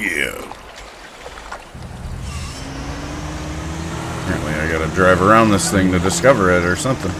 Yeah. Apparently I gotta drive around this thing to discover it or something.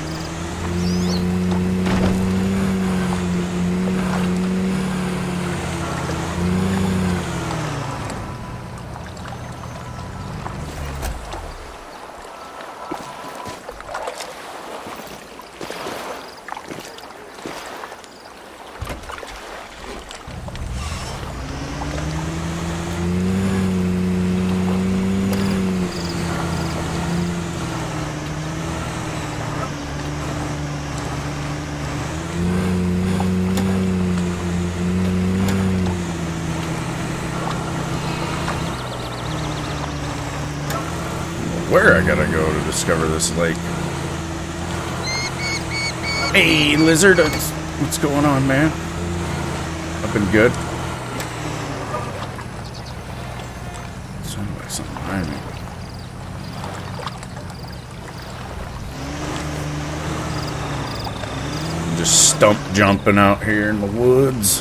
Where I gotta go to discover this lake. Hey, lizard, what's going on, man? I've been good. Sounds like something behind me. I'm just stump jumping out here in the woods.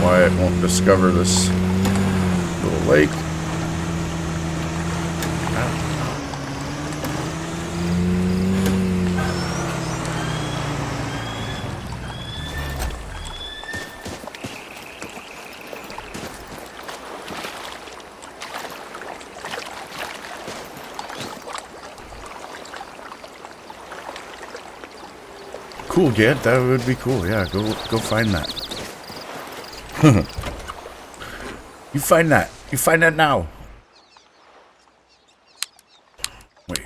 Why it won't discover this little lake. Cool, Ged. That would be cool. Yeah, go find that. You find that. You find that now. Wait.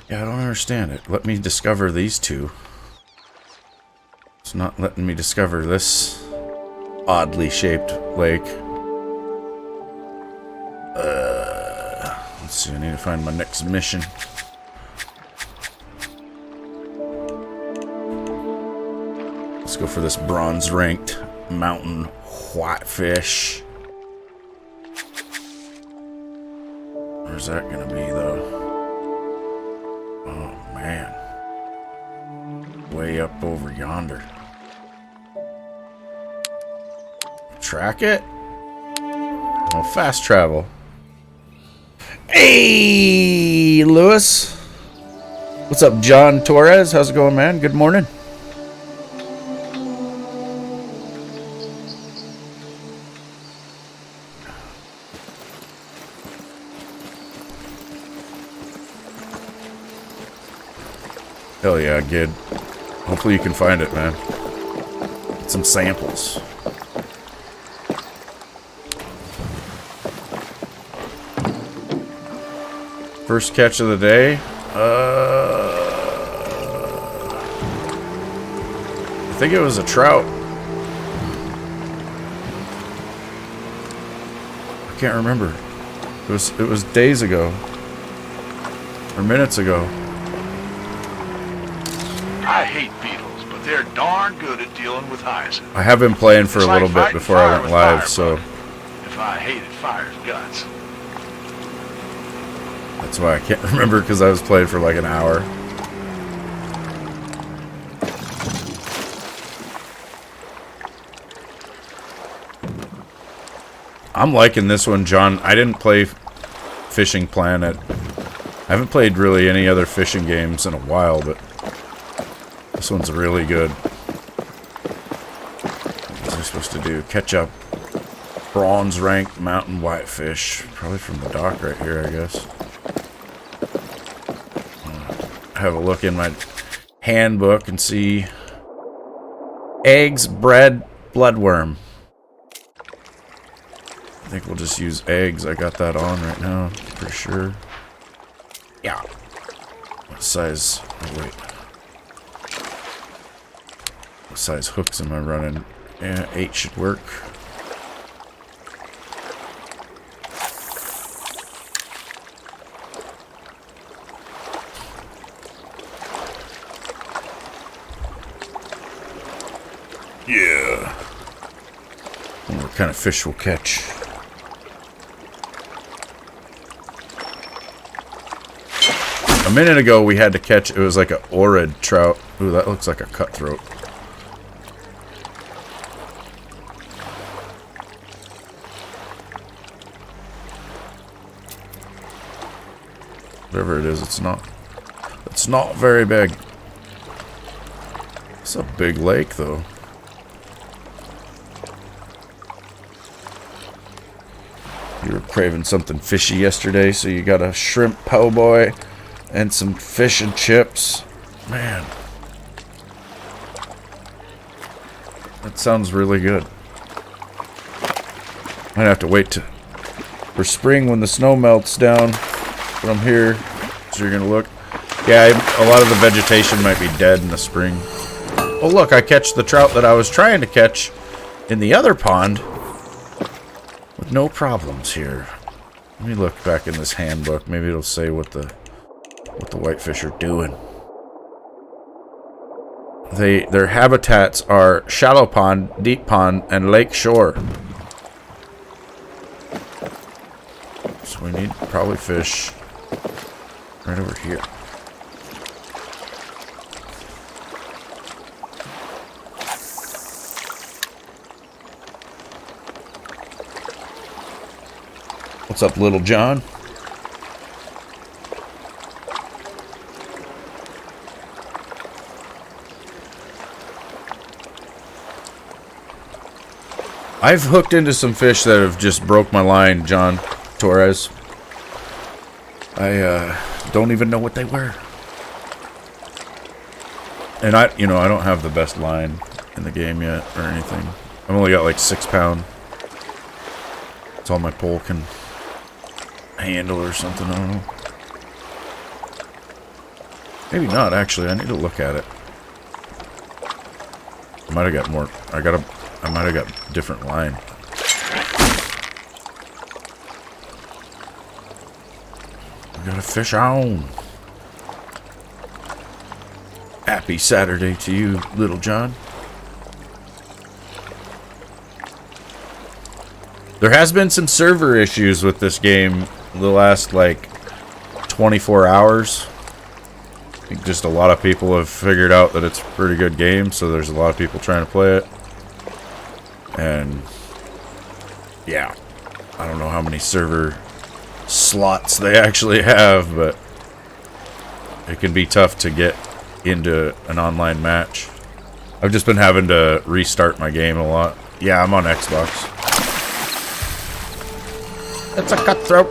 Yeah, I don't understand it. Let me discover these two. It's not letting me discover this oddly shaped lake. Let's see. I need to find my next mission. Let's go for this bronze ranked mountain whitefish. Where's that gonna be though? Oh man. Way up over yonder. Track it? Oh, fast travel. Hey, Lewis. What's up, John Torres? How's it going, man? Good morning. Hell yeah, Gid. Hopefully you can find it, man. Get some samples. First catch of the day. I think it was a trout. I can't remember. It was days ago. Or minutes ago. I hate beetles, but they're darn good at dealing with hyacinth. I have been playing for a little bit before I went live, so if I hated fire's guts. that's why I can't remember, because I was playing for like an hour. I'm liking this one, John. I didn't play Fishing Planet. I haven't played really any other fishing games in a while, but this one's really good. What's I supposed to do? Catch up bronze ranked mountain whitefish. Probably from the dock right here, I guess. Have a look in my handbook and see. Eggs, bread, bloodworm. I think we'll just use eggs. I got that on right now, for sure. Yeah. What size? Oh, wait. What size hooks am I running? Yeah, 8 should work. Yeah. What kind of fish we'll catch? A minute ago we had to catch, it was like an orid trout. Ooh, that looks like a cutthroat. Whatever it is, it's not. It's not very big. It's a big lake, though. You were craving something fishy yesterday, so you got a shrimp po' boy and some fish and chips. Man. That sounds really good. Might have to wait for spring when the snow melts down. But I'm here, so you're gonna look. Yeah, a lot of the vegetation might be dead in the spring. Oh look, I catch the trout that I was trying to catch in the other pond with no problems here. Let me look back in this handbook. Maybe it'll say what the whitefish are doing. Their habitats are shallow pond, deep pond, and lake shore. So we need probably fish right over here. What's up, Little John? I've hooked into some fish that have just broke my line, John Torres. I don't even know what they were. And I don't have the best line in the game yet or anything. I've only got like 6 pound. That's all my pole can handle or something, I don't know. Maybe not, actually. I need to look at it. I might have got more. I might have got different line. We got a fish on. Happy Saturday to you, Little John. There has been some server issues with this game the last, like, 24 hours. I think just a lot of people have figured out that it's a pretty good game, so there's a lot of people trying to play it. And, yeah, I don't know how many server slots they actually have, but it can be tough to get into an online match. I've just been having to restart my game a lot. Yeah, I'm on Xbox. It's a cutthroat.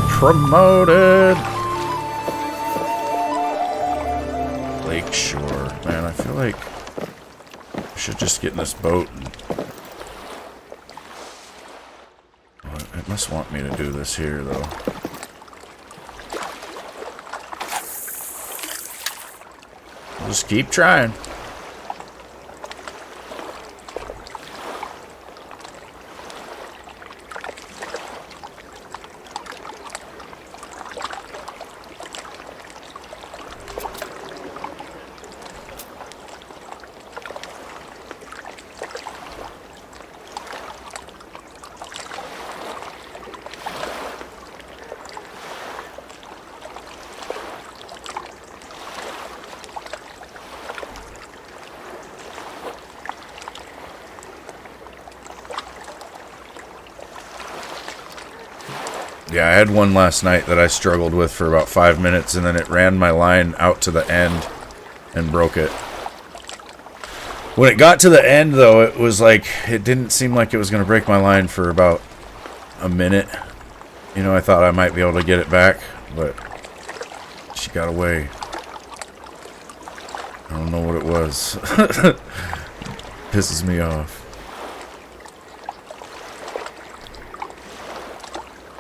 Promoted. Lakeshore. Man, I feel like I should just get in this boat. It must want me to do this here, though. I'll just keep trying. Yeah, I had one last night that I struggled with for about 5 minutes, and then it ran my line out to the end and broke it. When it got to the end, though, it was like, it didn't seem like it was going to break my line for about a minute. You know, I thought I might be able to get it back, but she got away. I don't know what it was. Pisses me off.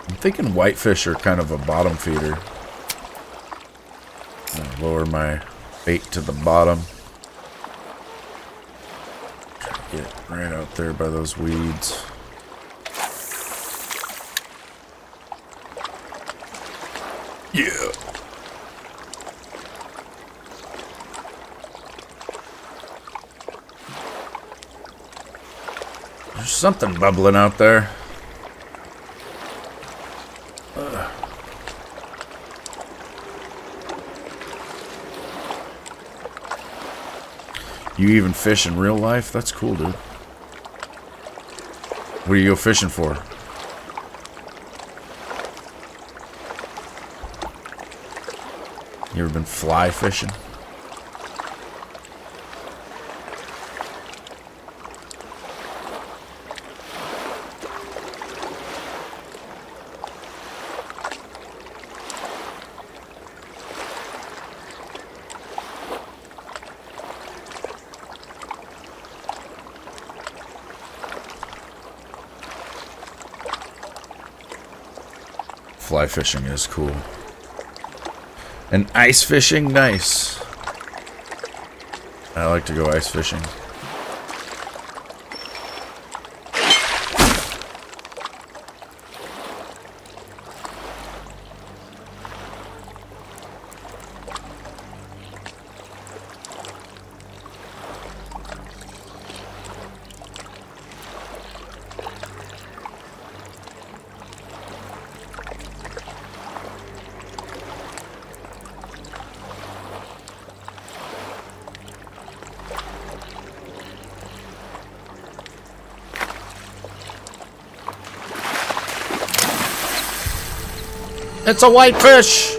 I'm thinking whitefish are kind of a bottom feeder. I'll lower my bait to the bottom. Try to get right out there by those weeds. Yeah. There's something bubbling out there. You even fish in real life? That's cool, dude. What do you go fishing for? You ever been fly fishing? Fly fishing is cool. And ice fishing, nice. I like to go ice fishing. It's a whitefish!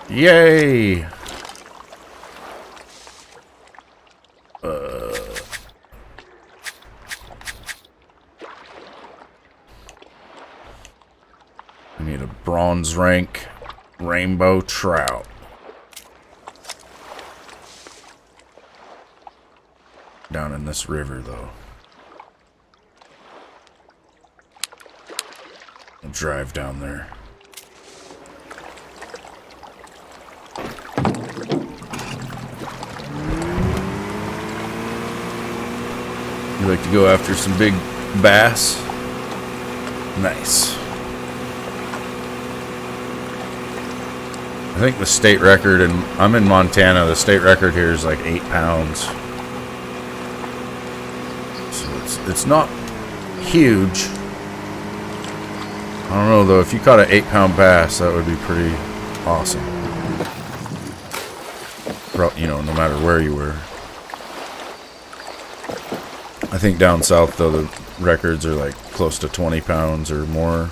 Yay! We need a bronze rank rainbow trout. Down in this river, though. I'll drive down there. You like to go after some big bass? Nice. I think the state record, and I'm in Montana, the state record here is like 8 pounds. So it's not huge. I don't know though, if you caught an 8-pound bass, that would be pretty awesome. You know, no matter where you were. I think down south though, the records are like close to 20 pounds or more.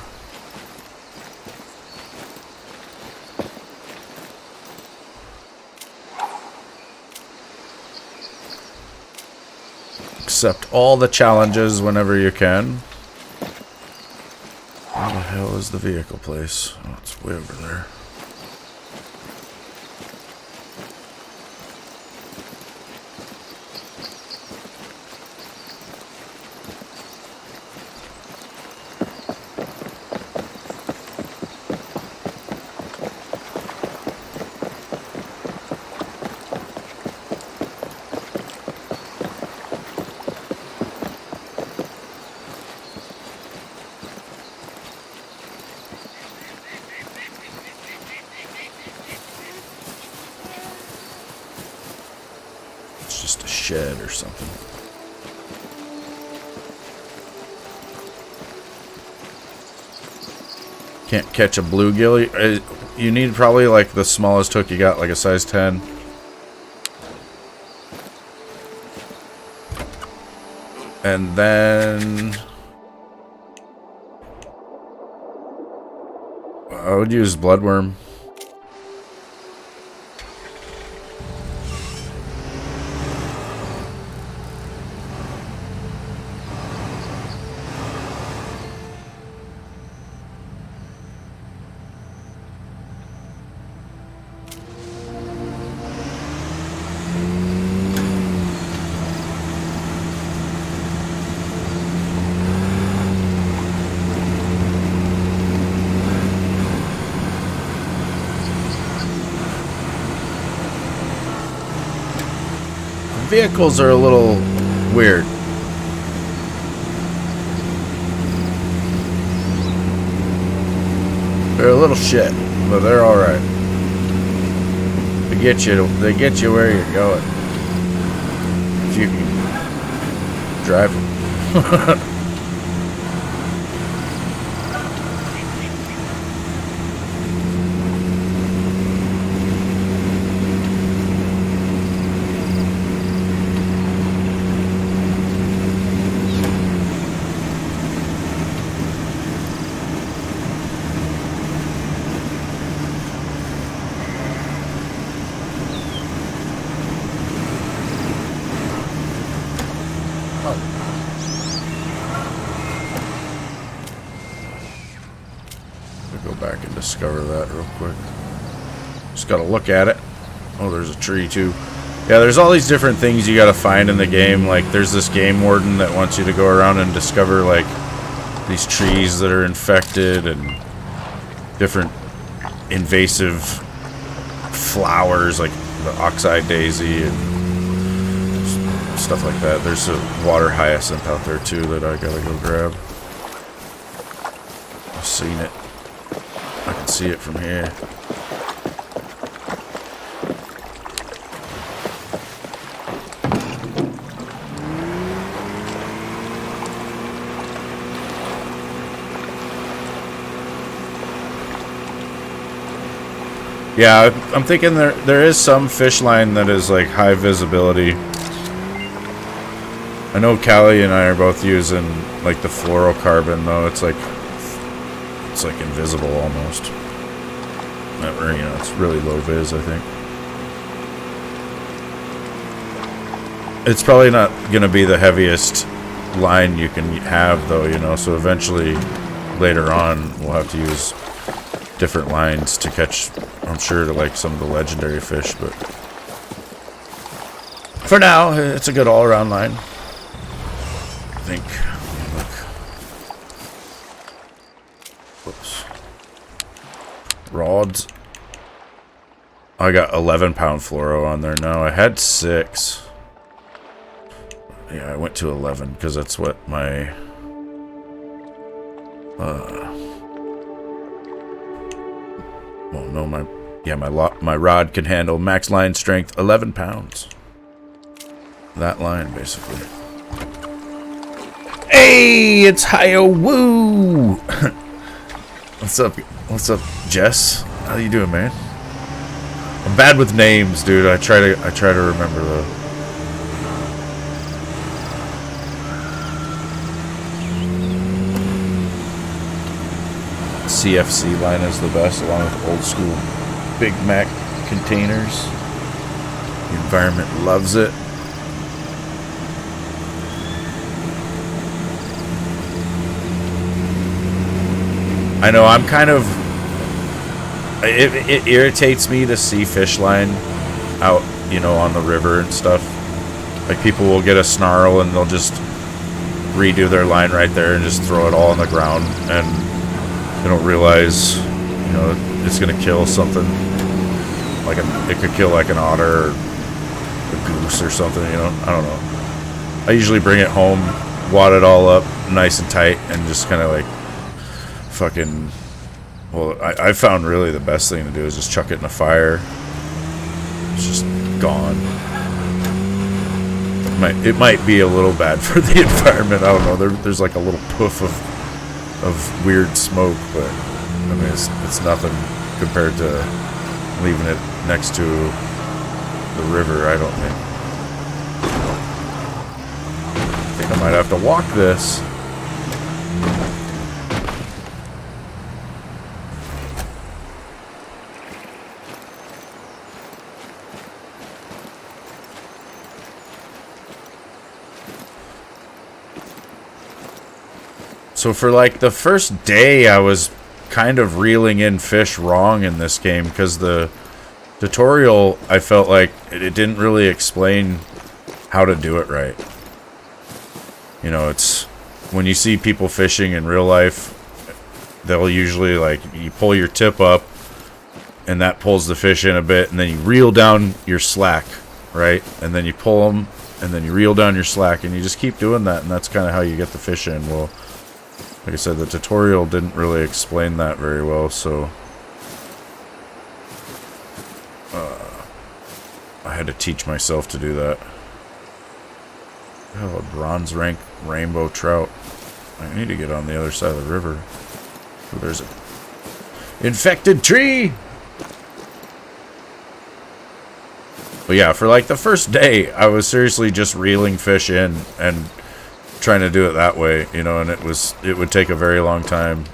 Accept all the challenges whenever you can. Where the hell is the vehicle place? Oh, it's way over there. Just a shed or something. Can't catch a bluegill. You need probably like the smallest hook you got, like a size 10. And then I would use bloodworm. Vehicles are a little weird. They're a little shit, but they're all right. They get you where you're going. If you can drive them. discover that real quick. Just gotta look at it. Oh, there's a tree too. Yeah, there's all these different things you gotta find in the game. Like, there's this game warden that wants you to go around and discover, like, these trees that are infected and different invasive flowers, like the oxeye daisy and stuff like that. There's a water hyacinth out there too that I gotta go grab. I've seen it. I can see it from here. Yeah, I'm thinking there is some fish line that is like high visibility. I know Callie and I are both using like the fluorocarbon though. It's like invisible almost. Or, you know, it's really low vis, I think. It's probably not gonna be the heaviest line you can have though, you know, so eventually later on we'll have to use different lines to catch, I'm sure, to like some of the legendary fish, but for now it's a good all-around line, I think. Look. Whoops. Rods. I got 11 pound fluoro on there now. I had 6. Yeah, I went to 11 because that's what my well, no, my rod can handle max line strength 11 pounds. That line, basically. Hey, it's Hi-Yo Woo! What's up? What's up, Jess? How you doing, man? I'm bad with names, dude. I try to remember the. CFC line is the best, along with old school Big Mac containers. The environment loves it. I know, I'm kind of... It irritates me to see fish line out, you know, on the river and stuff. Like, people will get a snarl and they'll just redo their line right there and just throw it all on the ground, and they don't realize, you know, it's gonna kill something. Like it could kill like an otter or a goose or something, you know. I don't know. I usually bring it home, wad it all up nice and tight, and just kind of like fucking. Well, I found really the best thing to do is just chuck it in a fire. It's just gone. It might be a little bad for the environment. I don't know. There's like a little poof of weird smoke, but I mean it's nothing compared to leaving it next to the river. I don't think. I think I might have to walk this. So for like the first day, I was kind of reeling in fish wrong in this game because the tutorial, I felt like it didn't really explain how to do it right. You know, it's when you see people fishing in real life, they'll usually like you pull your tip up and that pulls the fish in a bit, and then you reel down your slack, right? And then you pull them and then you reel down your slack, and you just keep doing that, and that's kind of how you get the fish in. Well, like I said, the tutorial didn't really explain that very well, so I had to teach myself to do that. Oh, a bronze rank rainbow trout. I need to get on the other side of the river. Oh, there's a infected tree! But yeah, for like the first day, I was seriously just reeling fish in and trying to do it that way, you know, and it would take a very long time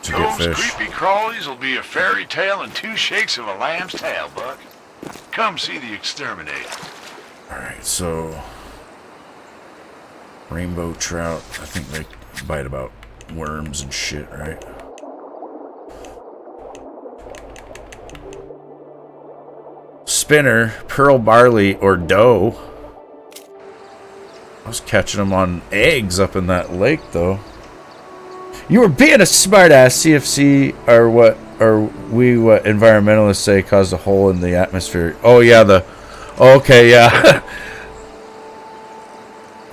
to get fish. Those creepy crawlies will be a fairy tale and 2 shakes of a lamb's tail, Buck. Come see the exterminator. Alright, so rainbow trout, I think they bite about worms and shit, right? spinner, pearl barley, or dough. I was catching them on eggs up in that lake, though. You were being a smartass. CFC are what environmentalists say caused a hole in the atmosphere. Oh yeah, okay, yeah.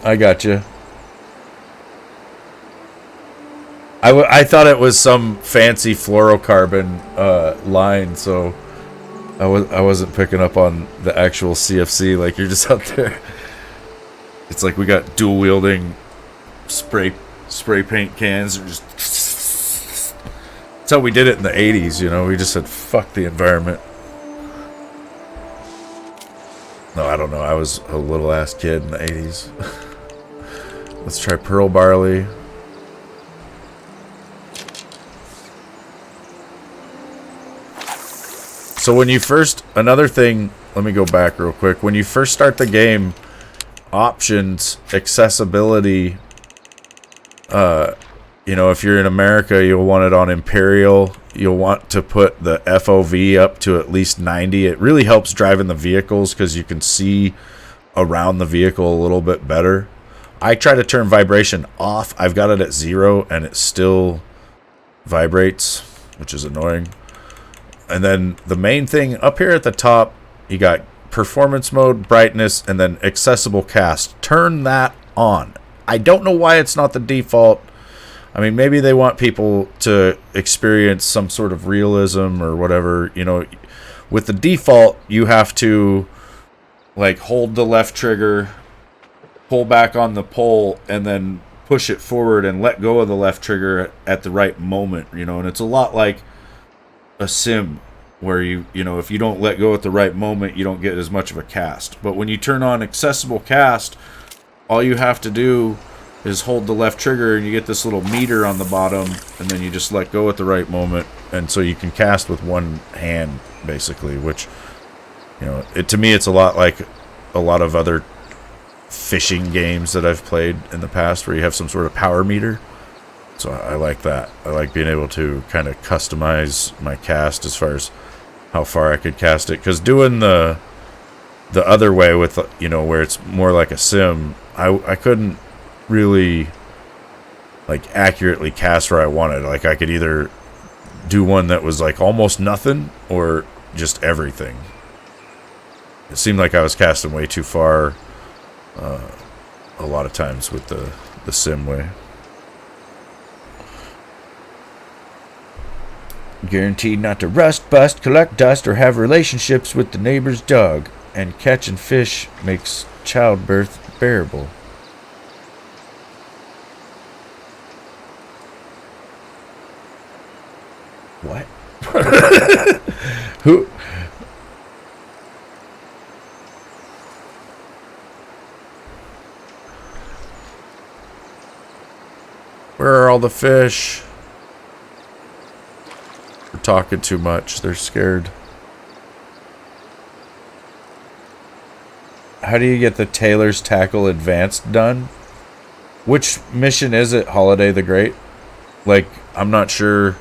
I got you. I thought it was some fancy fluorocarbon line, so I wasn't picking up on the actual CFC. Like, you're just out there. It's like we got dual wielding spray paint cans. That's how we did it in the 80s, you know. We just said fuck the environment. No, I don't know. I was a little ass kid in the 80s. Let's try pearl barley. So when you first, another thing, let me go back real quick. When you first start the game, options, accessibility, you know, if you're in America, you'll want it on Imperial. You'll want to put the FOV up to at least 90. It really helps driving the vehicles because you can see around the vehicle a little bit better. I try to turn vibration off. I've got it at 0 and it still vibrates, which is annoying. And then the main thing up here at the top, you got performance mode, brightness, and then accessible cast. Turn that on. I don't know why it's not the default. I mean, maybe they want people to experience some sort of realism or whatever. You know, with the default, you have to like hold the left trigger, pull back on the pole, and then push it forward and let go of the left trigger at the right moment, you know. And it's a lot like a sim where you know, if you don't let go at the right moment, you don't get as much of a cast. But when you turn on accessible cast, all you have to do is hold the left trigger and you get this little meter on the bottom, and then you just let go at the right moment, and so you can cast with one hand basically, which, you know, to me it's a lot like a lot of other fishing games that I've played in the past where you have some sort of power meter. So I like that. I like being able to kind of customize my cast as far as how far I could cast it, because doing the other way with, you know, where it's more like a sim, I couldn't really like accurately cast where I wanted. Like, I could either do one that was like almost nothing or just everything. It seemed like I was casting way too far a lot of times with the sim way. Guaranteed not to rust, bust, collect dust, or have relationships with the neighbor's dog. And catching fish makes childbirth bearable. What? Who? Where are all the fish? We're talking too much. They're scared. How do you get the Taylor's Tackle Advanced done? Which mission is it, Holiday the Great? Like, I'm not sure.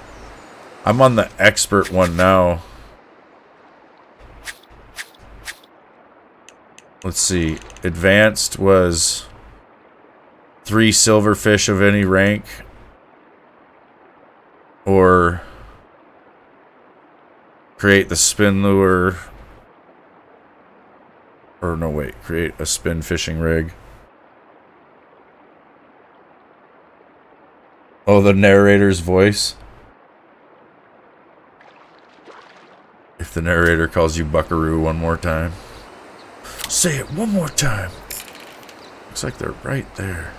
I'm on the expert one now. Let's see. Advanced was 3 silverfish of any rank. Or create the spin lure. Or no, wait. Create a spin fishing rig. Oh, the narrator's voice. If the narrator calls you Buckaroo one more time. Say it one more time. Looks like they're right there.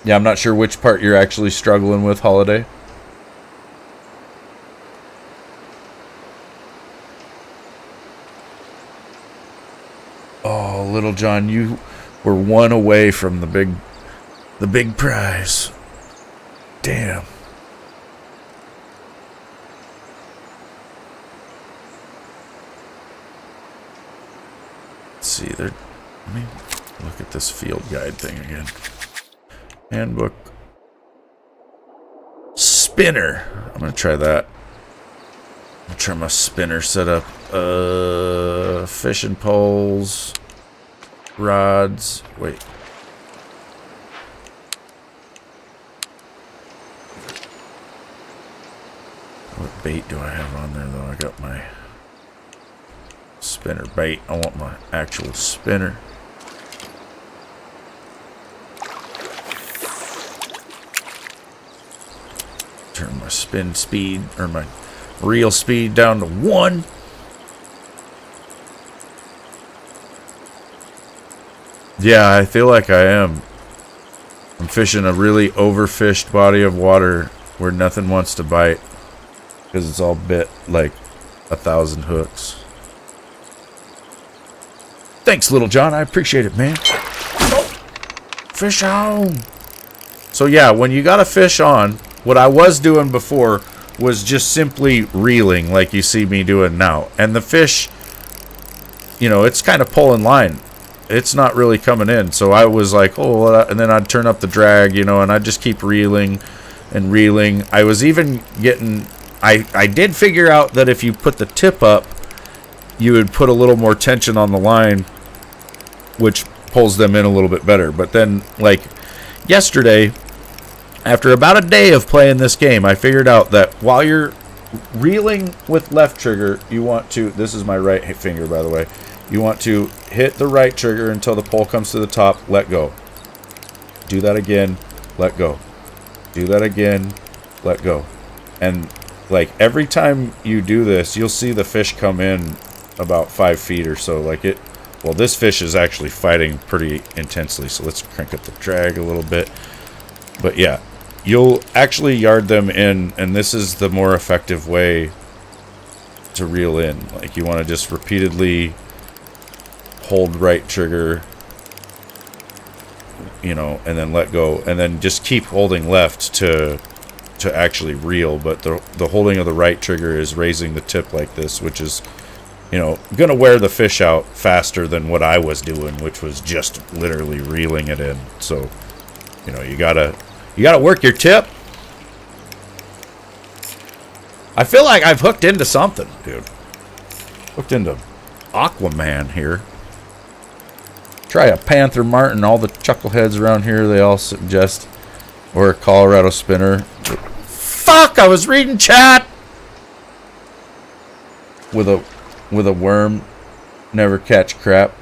Yeah, I'm not sure which part you're actually struggling with, Holiday. Oh, Little John, you were 1 away from the big prize. Damn. Let's see, let me look at this field guide thing again. Handbook. spinner. I'm gonna try that. I'll try my spinner setup. Fishing poles, rods. Wait. What bait do I have on there though? I got my spinner bait. I want my actual spinner. Turn my spin speed, or my reel speed down to 1. Yeah, I feel like I am. I'm fishing a really overfished body of water where nothing wants to bite. Because it's all bit like 1,000 hooks. Thanks, Little John. I appreciate it, man. Oh, fish on. So yeah, when you got a fish on, what I was doing before was just simply reeling like you see me doing now. And the fish, you know, it's kind of pulling line. It's not really coming in. So I was like, oh, well, and then I'd turn up the drag, you know, and I'd just keep reeling and reeling. I was even getting, I did figure out that if you put the tip up, you would put a little more tension on the line, which pulls them in a little bit better. But then, like, yesterday, after about a day of playing this game, I figured out that while you're reeling with left trigger, you want to, this is my right finger, by the way, you want to hit the right trigger until the pole comes to the top, let go. Do that again, let go. Do that again, let go. And, like, every time you do this, you'll see the fish come in about 5 feet or so. Like it, well, this fish is actually fighting pretty intensely, so let's crank up the drag a little bit. But yeah, you'll actually yard them in, and this is the more effective way to reel in. Like, you want to just repeatedly hold right trigger, you know, and then let go, and then just keep holding left to actually reel. But the holding of the right trigger is raising the tip like this, which is, you know, gonna wear the fish out faster than what I was doing, which was just literally reeling it in. So, you know, you gotta work your tip. I feel like I've hooked into something, dude. Hooked into Aquaman here. Try a Panther Martin. All the chuckleheads around here, they all suggest, or a Colorado spinner. Fuck! I was reading chat with a worm. Never catch crap.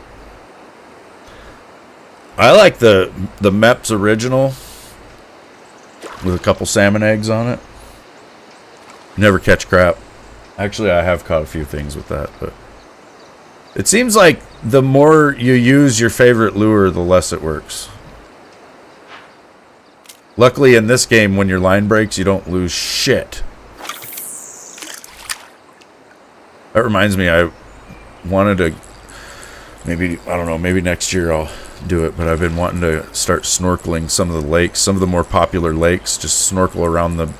I like the Mepps original with a couple salmon eggs on it. Never catch crap. Actually, I have caught a few things with that, but it seems like the more you use your favorite lure, the less it works. Luckily, in this game, when your line breaks, you don't lose shit. That reminds me, I wanted to, maybe, I don't know, maybe next year I'll do it, but I've been wanting to start snorkeling some of the lakes, some of the more popular lakes, just snorkel around the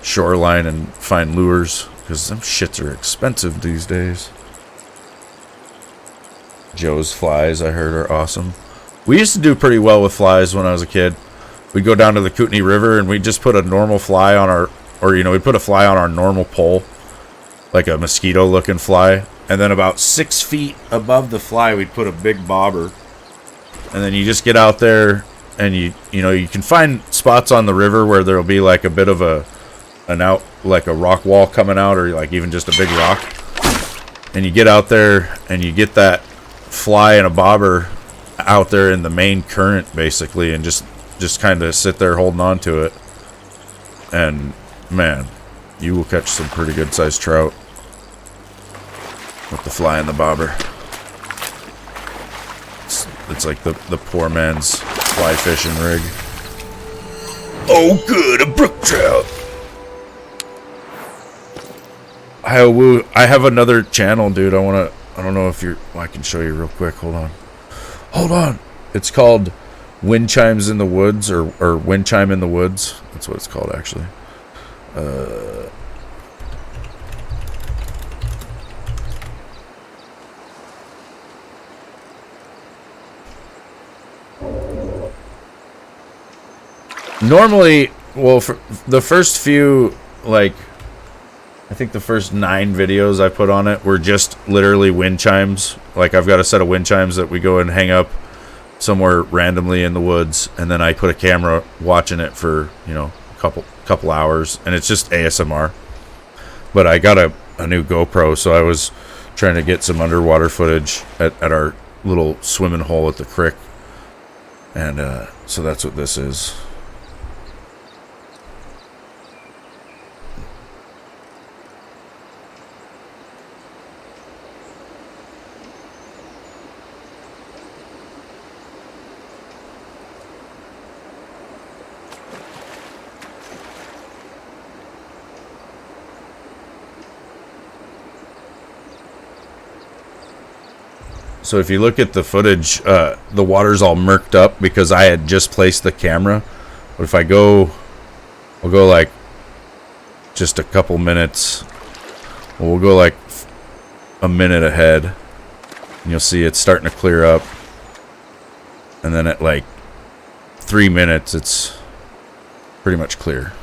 shoreline and find lures, because some shits are expensive these days. Joe's flies, I heard, are awesome. We used to do pretty well with flies when I was a kid. We'd go down to the Kootenai River and we'd just put a normal fly on our, or, you know, we'd put a fly on our normal pole, like a mosquito looking fly, and then about 6 feet above the fly we'd put a big bobber, and then you just get out there and you know, you can find spots on the river where there'll be like a bit of an out, like a rock wall coming out, or like even just a big rock, and you get out there and you get that fly and a bobber out there in the main current basically, and just kind of sit there holding on to it, and man, you will catch some pretty good sized trout with the fly and the bobber. It's like the poor man's fly fishing rig. Oh good, a brook trout. I have another channel, dude. I don't know if you're, well, I can show you real quick. Hold on. It's called Wind Chimes in the Woods, or Wind Chime in the Woods. That's what it's called, actually. Normally, well, for the first few, like, I think the first 9 videos I put on it were just literally wind chimes. Like, I've got a set of wind chimes that we go and hang up somewhere randomly in the woods, and then I put a camera watching it for, you know, a couple hours, and it's just ASMR. But I got a new GoPro, so I was trying to get some underwater footage at our little swimming hole at the creek. And so that's what this is. So if you look at the footage, the water's all murked up because I had just placed the camera. But if I'll go like just a couple minutes. Well, we'll go like a minute ahead. And you'll see it's starting to clear up. And then at like 3 minutes, it's pretty much clear.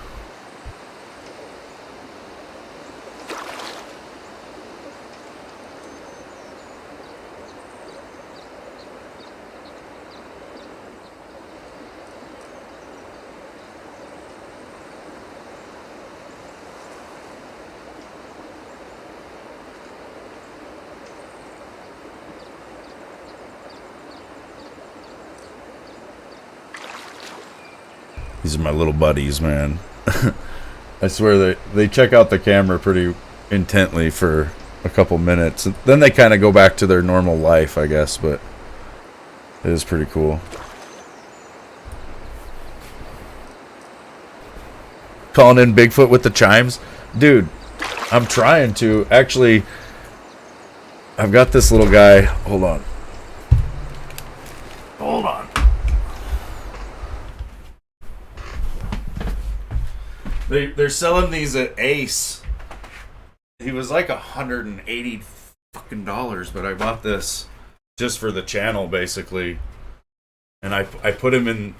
These are my little buddies, man. I swear they check out the camera pretty intently for a couple minutes. Then they kind of go back to their normal life, I guess, but it is pretty cool. Calling in Bigfoot with the chimes? Dude, I'm trying to. Actually, I've got this little guy. Hold on. Hold on. They're selling these at Ace. He was like $180 fucking dollars, but I bought this just for the channel basically. And I put him in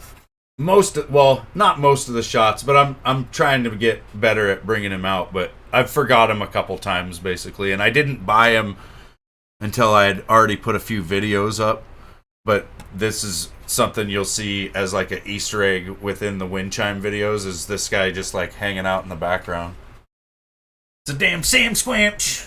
not most of the shots, but I'm trying to get better at bringing him out, but I've forgot him a couple times basically, and I didn't buy him until I had already put a few videos up. But this is something you'll see as like an Easter egg within the wind chime videos, is this guy just like hanging out in the background. It's a damn Sam Squamch.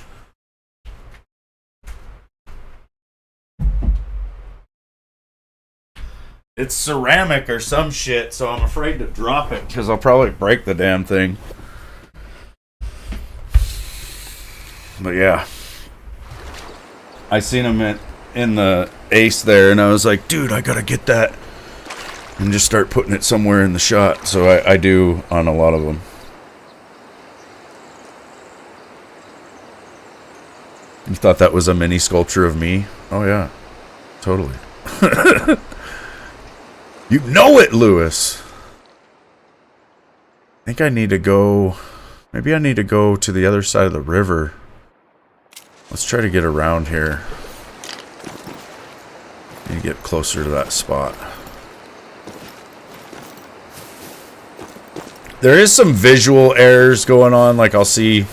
It's ceramic or some shit, so I'm afraid to drop it because I'll probably break the damn thing. But yeah, I seen him in the Ace there, and I was like, dude, I gotta get that and just start putting it somewhere in the shot. So I do on a lot of them. You thought that was a mini sculpture of me? Oh yeah, totally. You know it, Lewis. I think I need to go. Maybe I need to go to the other side of the river. Let's try to get around here. And get closer to that spot. There is some visual errors going on. Like I'll see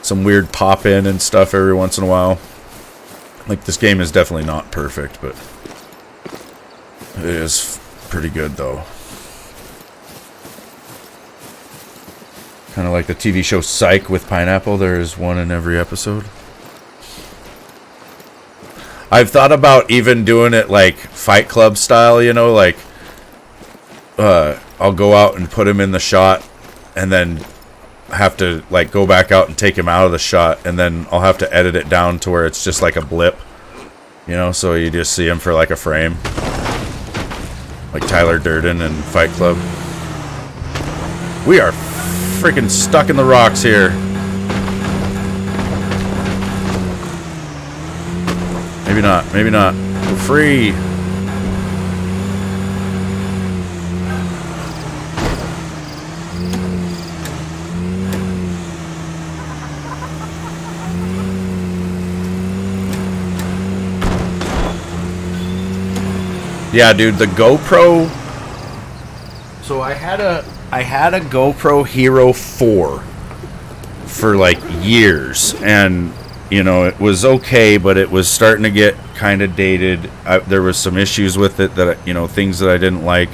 some weird pop in and stuff every once in a while. Like this game is definitely not perfect, but it is pretty good though. Kind of like the TV show Psych with Pineapple. There is one in every episode. I've thought about even doing it like Fight Club style, you know, like I'll go out and put him in the shot and then have to like go back out and take him out of the shot, and then I'll have to edit it down to where it's just like a blip, you know, so you just see him for like a frame. Like Tyler Durden and Fight Club. We are freaking stuck in the rocks here. Maybe not. Maybe not. We're free. Yeah, dude, the GoPro. So I I had a GoPro Hero 4 for like years, and you know, it was okay, but it was starting to get kind of dated. There was some issues with it that, you know, things that I didn't like.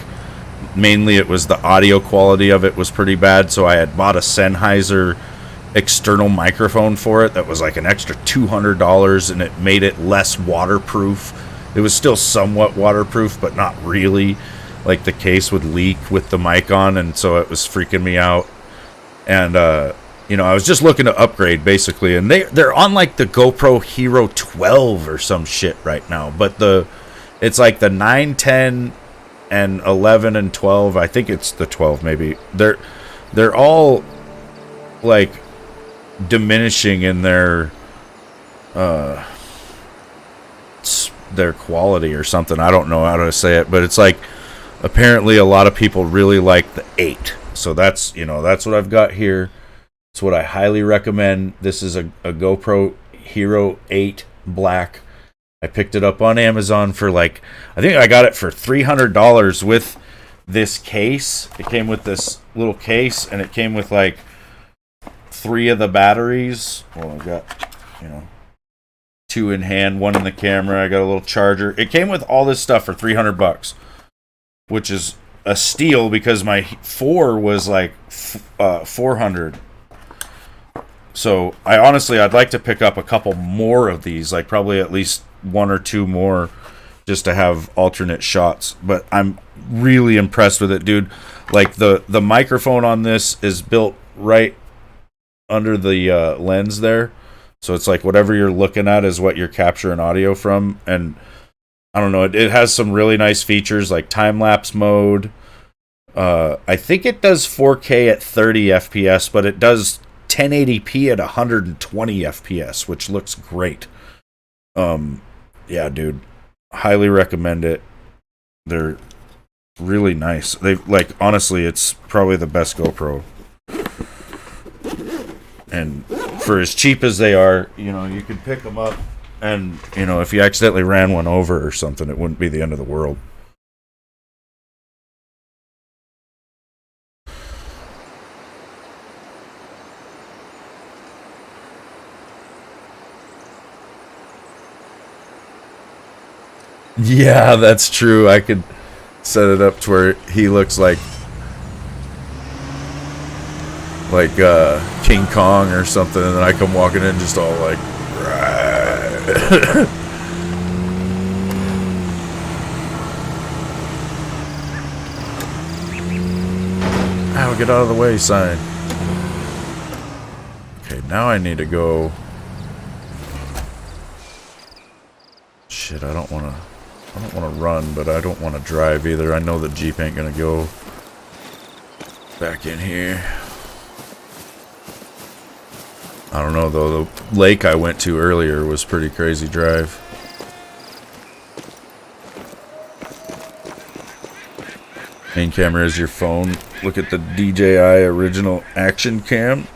Mainly it was the audio quality of it was pretty bad, so I had bought a Sennheiser external microphone for it that was like an extra $200, and it made it less waterproof. It was still somewhat waterproof, but not really. Like, the case would leak with the mic on, and so it was freaking me out. And you know, I was just looking to upgrade basically, and they're on like the GoPro Hero 12 or some shit right now, but it's like the 9, 10 and 11 and 12. I think it's the 12 maybe. They're all like diminishing in their quality or something. I don't know how to say it, but it's like apparently a lot of people really like the 8. So that's, you know, that's what I've got here. It's what I highly recommend. This is a GoPro Hero 8 Black. I picked it up on Amazon for like, I think I got it for $300 with this case. It came with this little case, and it came with like 3 of the batteries. Well, I got, you know, 2 in hand, 1 in the camera. I got a little charger. It came with all this stuff for $300, which is a steal because my 4 was like $400. So I'd like to pick up a couple more of these, like probably at least 1 or 2 more, just to have alternate shots. But I'm really impressed with it, dude. Like the microphone on this is built right under the lens there, so it's like whatever you're looking at is what you're capturing audio from. And I don't know, it has some really nice features like time-lapse mode. I think it does 4K at 30 FPS, but it does 1080p at 120 FPS, which looks great. Yeah, dude, highly recommend it. They're really nice. They, like, honestly, it's probably the best GoPro. And for as cheap as they are, you know, you can pick them up, and, you know, if you accidentally ran one over or something, it wouldn't be the end of the world. Yeah, that's true. I could set it up to where he looks like King Kong or something, and then I come walking in just all like, ow, get out of the way, sign. Okay, now I need to go. Shit, I don't want to run, but I don't want to drive either. I know the Jeep ain't gonna go back in here. I don't know though, the lake I went to earlier was pretty crazy drive. Main camera is your phone. Look at the DJI original action cam.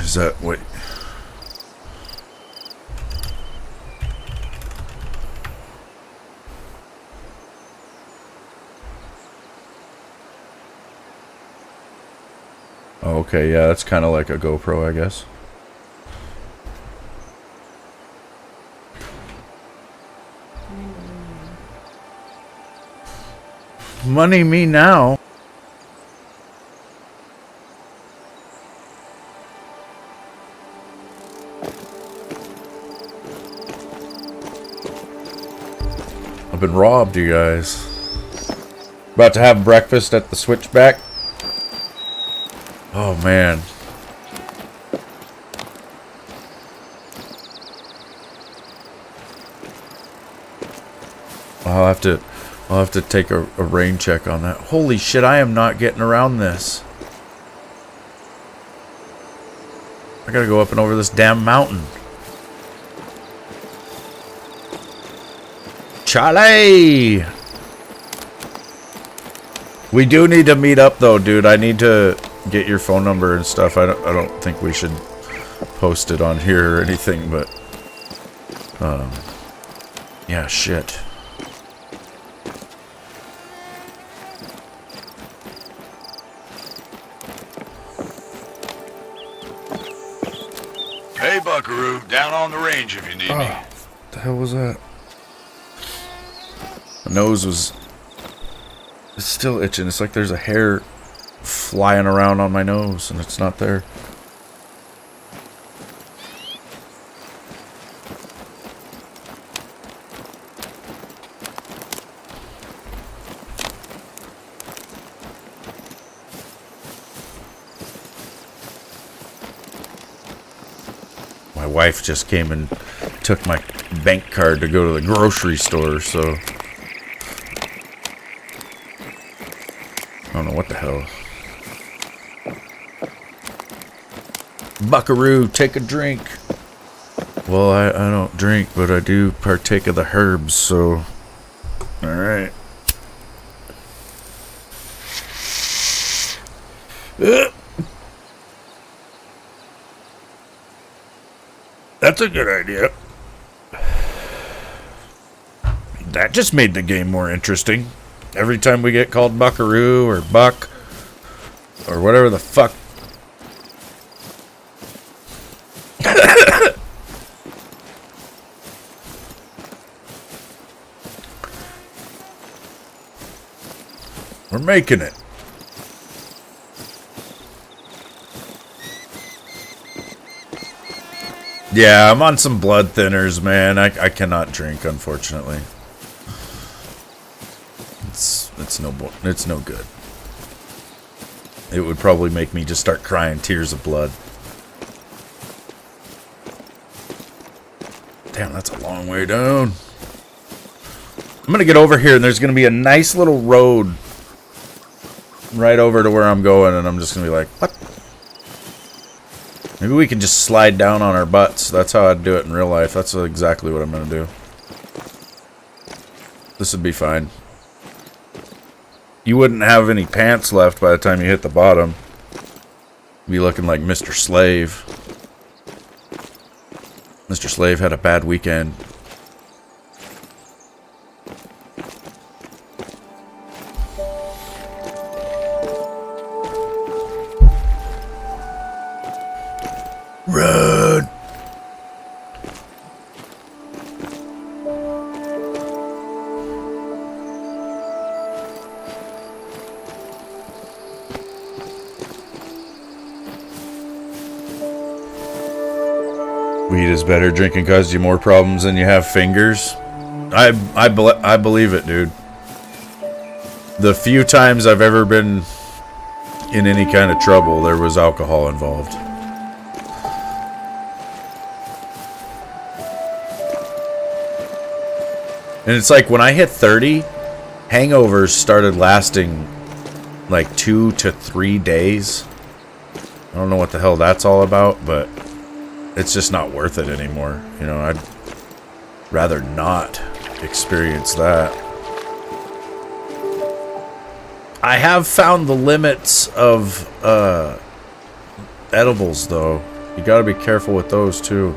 Is that, wait. Oh, okay, yeah, that's kind of like a GoPro, I guess. Money me now. I've been robbed, you guys. About to have breakfast at the Switchback. Oh man. I'll have to take a rain check on that. Holy shit, I am not getting around this. I gotta go up and over this damn mountain. Charlie! We do need to meet up though, dude. I need to get your phone number and stuff. I don't think we should post it on here or anything, but yeah, shit. Hey, Buckaroo, down on the range if you need me. What the hell was that? My nose was... It's still itching. It's like there's a hair flying around on my nose, and it's not there. My wife just came and took my bank card to go to the grocery store, so... I don't know what the hell. Buckaroo, take a drink. Well, I don't drink, but I do partake of the herbs, so... Alright. That's a good idea. That just made the game more interesting. Every time we get called Buckaroo or Buck or whatever the fuck. We're making it. Yeah, I'm on some blood thinners, man. I cannot drink, unfortunately. It's no good. It would probably make me just start crying tears of blood. Damn, that's a long way down. I'm gonna get over here, and there's gonna be a nice little road right over to where I'm going, and I'm just gonna be like, what? Maybe we can just slide down on our butts. That's how I'd do it in real life. That's exactly what I'm gonna do. This would be fine. You wouldn't have any pants left by the time you hit the bottom. You'd be looking like Mr. Slave. Mr. Slave had a bad weekend. Run! Weed is better. Drinking causes you more problems than you have fingers. I believe it, dude. The few times I've ever been in any kind of trouble, there was alcohol involved. And it's like when I hit 30, hangovers started lasting like 2 to 3 days. I don't know what the hell that's all about, but it's just not worth it anymore. You know, I'd rather not experience that. I have found the limits of edibles, though. You gotta be careful with those, too.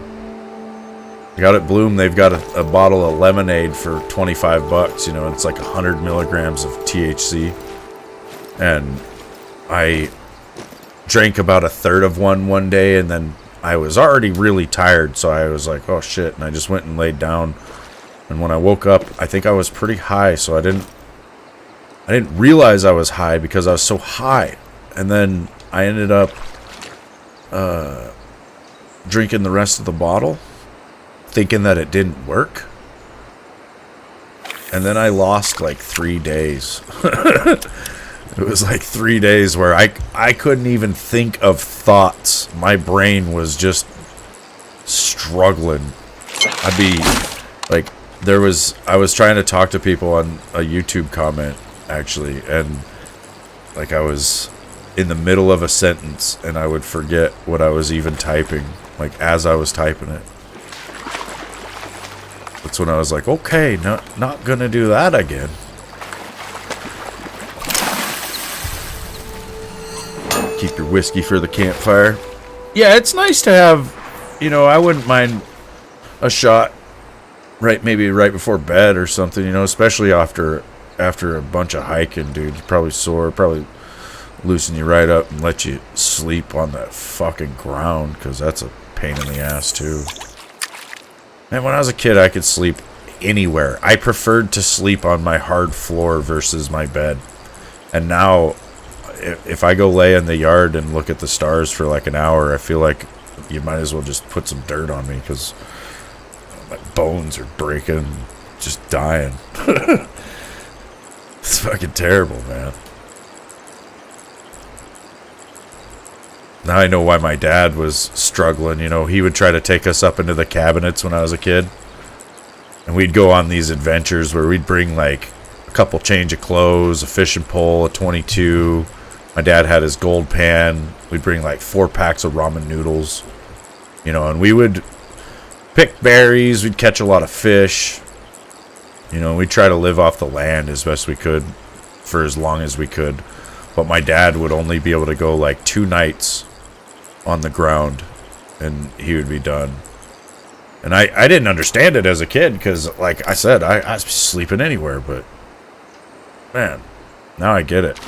I got at Bloom, they've got a bottle of lemonade for 25 bucks, you know, and it's like 100 milligrams of THC. And I drank about a third of one day, and then I was already really tired, so I was like, oh shit, and I just went and laid down. And when I woke up, I think I was pretty high, so I didn't realize I was high because I was so high. And then I ended up drinking the rest of the bottle, thinking that it didn't work. And then I lost like 3 days. It was like 3 days where I couldn't even think of thoughts. My brain was just struggling. I'd be like, I was trying to talk to people on a YouTube comment, actually, and like I was in the middle of a sentence and I would forget what I was even typing, like as I was typing it. That's when I was like, okay, not gonna do that again. Keep your whiskey for the campfire. Yeah, it's nice to have, you know, I wouldn't mind a shot maybe right before bed or something, you know, especially after a bunch of hiking, dude. You're probably sore, probably loosen you right up and let you sleep on that fucking ground, because that's a pain in the ass, too. And when I was a kid, I could sleep anywhere. I preferred to sleep on my hard floor versus my bed. And now, if I go lay in the yard and look at the stars for like an hour, I feel like you might as well just put some dirt on me, because my bones are breaking, just dying. It's fucking terrible, man. Now I know why my dad was struggling. You know, he would try to take us up into the cabinets when I was a kid. And we'd go on these adventures where we'd bring like a couple change of clothes, a fishing pole, a 22. My dad had his gold pan. We'd bring like 4 packs of ramen noodles. You know, and we would pick berries. We'd catch a lot of fish. You know, we'd try to live off the land as best we could for as long as we could. But my dad would only be able to go like 2 nights on the ground, and he would be done. And I didn't understand it as a kid, because like I said, I was sleeping anywhere. But man, now I get it.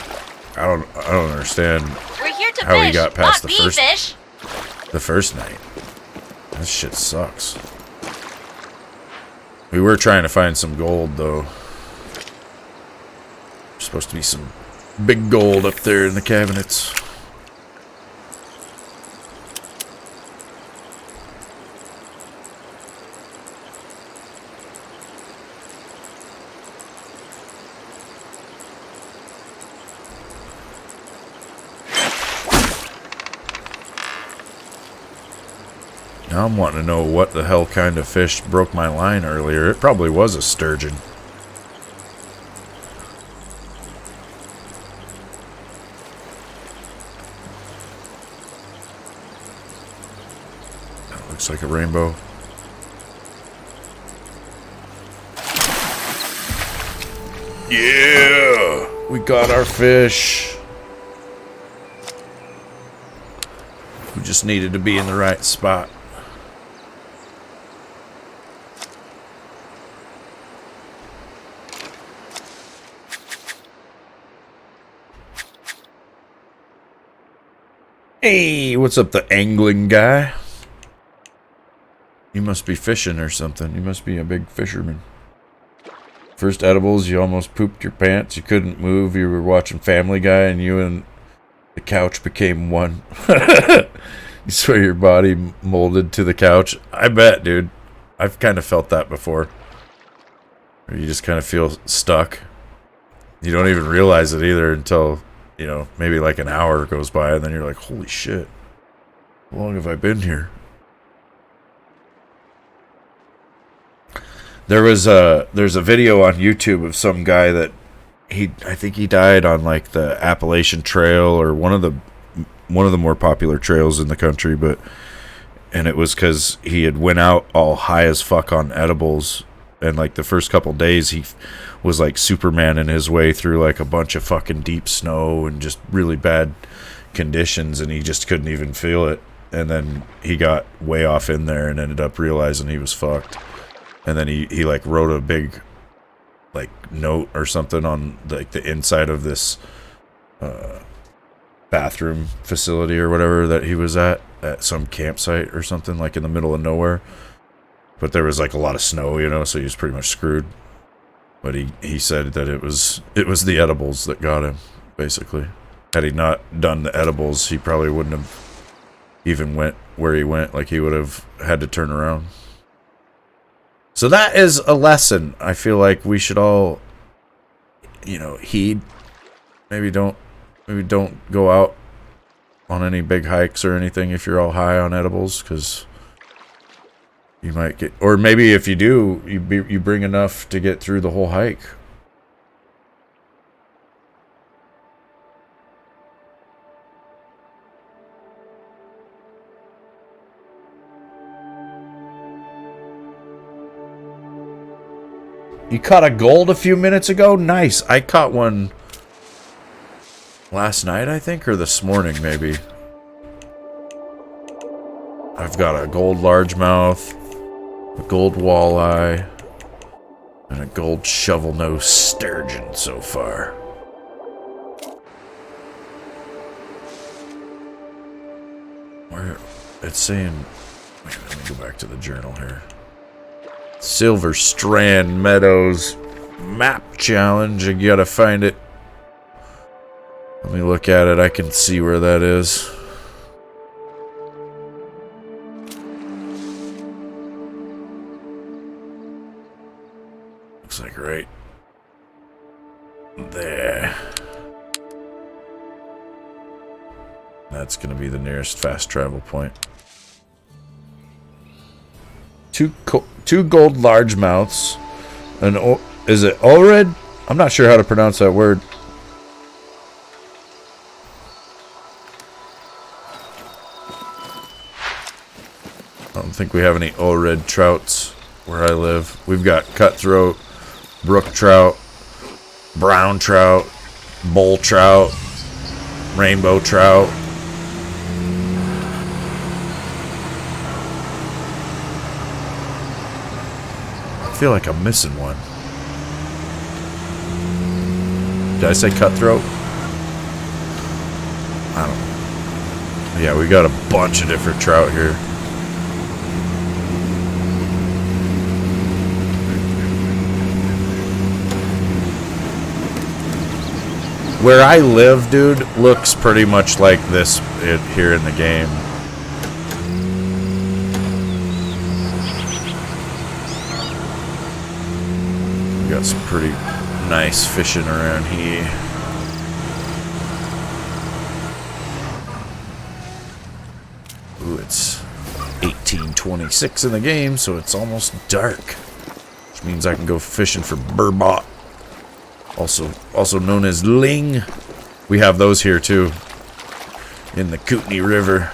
I don't understand how he got past the first night. This shit sucks. We were trying to find some gold, though. There's supposed to be some big gold up there in the cabinets. Now I'm wanting to know what the hell kind of fish broke my line earlier. It probably was a sturgeon. That looks like a rainbow. Yeah! We got our fish. We just needed to be in the right spot. Hey, what's up, the angling guy? You must be fishing or something. You must be a big fisherman. First edibles, you almost pooped your pants. You couldn't move. You were watching Family Guy, and you and the couch became one. You swear your body molded to the couch. I bet, dude. I've kind of felt that before. Or you just kind of feel stuck. You don't even realize it either until, you know, maybe like an hour goes by, and then you're like, holy shit, how long have I been here? There's a video on YouTube of some guy that I think he died on like the Appalachian Trail, or one of the more popular trails in the country, and it was because he had went out all high as fuck on edibles, and like the first couple days he was like Superman in his way through like a bunch of fucking deep snow and just really bad conditions, and he just couldn't even feel it. And then he got way off in there and ended up realizing he was fucked. And then he like wrote a big like note or something on like the inside of this bathroom facility or whatever that he was at some campsite or something, like in the middle of nowhere. But there was like a lot of snow, you know, so he was pretty much screwed. But he said that it was the edibles that got him, basically. Had he not done the edibles, he probably wouldn't have even went where he went. Like, he would have had to turn around. So that is a lesson I feel like we should all, you know, heed. Maybe don't go out on any big hikes or anything if you're all high on edibles, because you might get, or maybe if you do, you bring enough to get through the whole hike. You caught a gold a few minutes ago? Nice. I caught one last night, I think, or this morning, maybe. I've got a gold largemouth, a gold walleye, and a gold shovel-nosed sturgeon so far. Where it's saying Wait, let me go back to the journal here. Silver Strand Meadows map challenge. You gotta find it. Let me look at it. I can see where that is. Looks like right there. That's gonna be the nearest fast travel point. Two gold largemouths. Is it Ored? I'm not sure how to pronounce that word. I don't think we have any Ored trouts where I live. We've got cutthroat, brook trout, brown trout, bull trout, rainbow trout. I feel like I'm missing one. Did I say cutthroat? I don't know. Yeah, we got a bunch of different trout here. Where I live, dude, looks pretty much like this here in the game. We got some pretty nice fishing around here. Ooh, it's 18:26 in the game, so it's almost dark. Which means I can go fishing for burbot. Also known as ling. We have those here too. In the Kootenai River.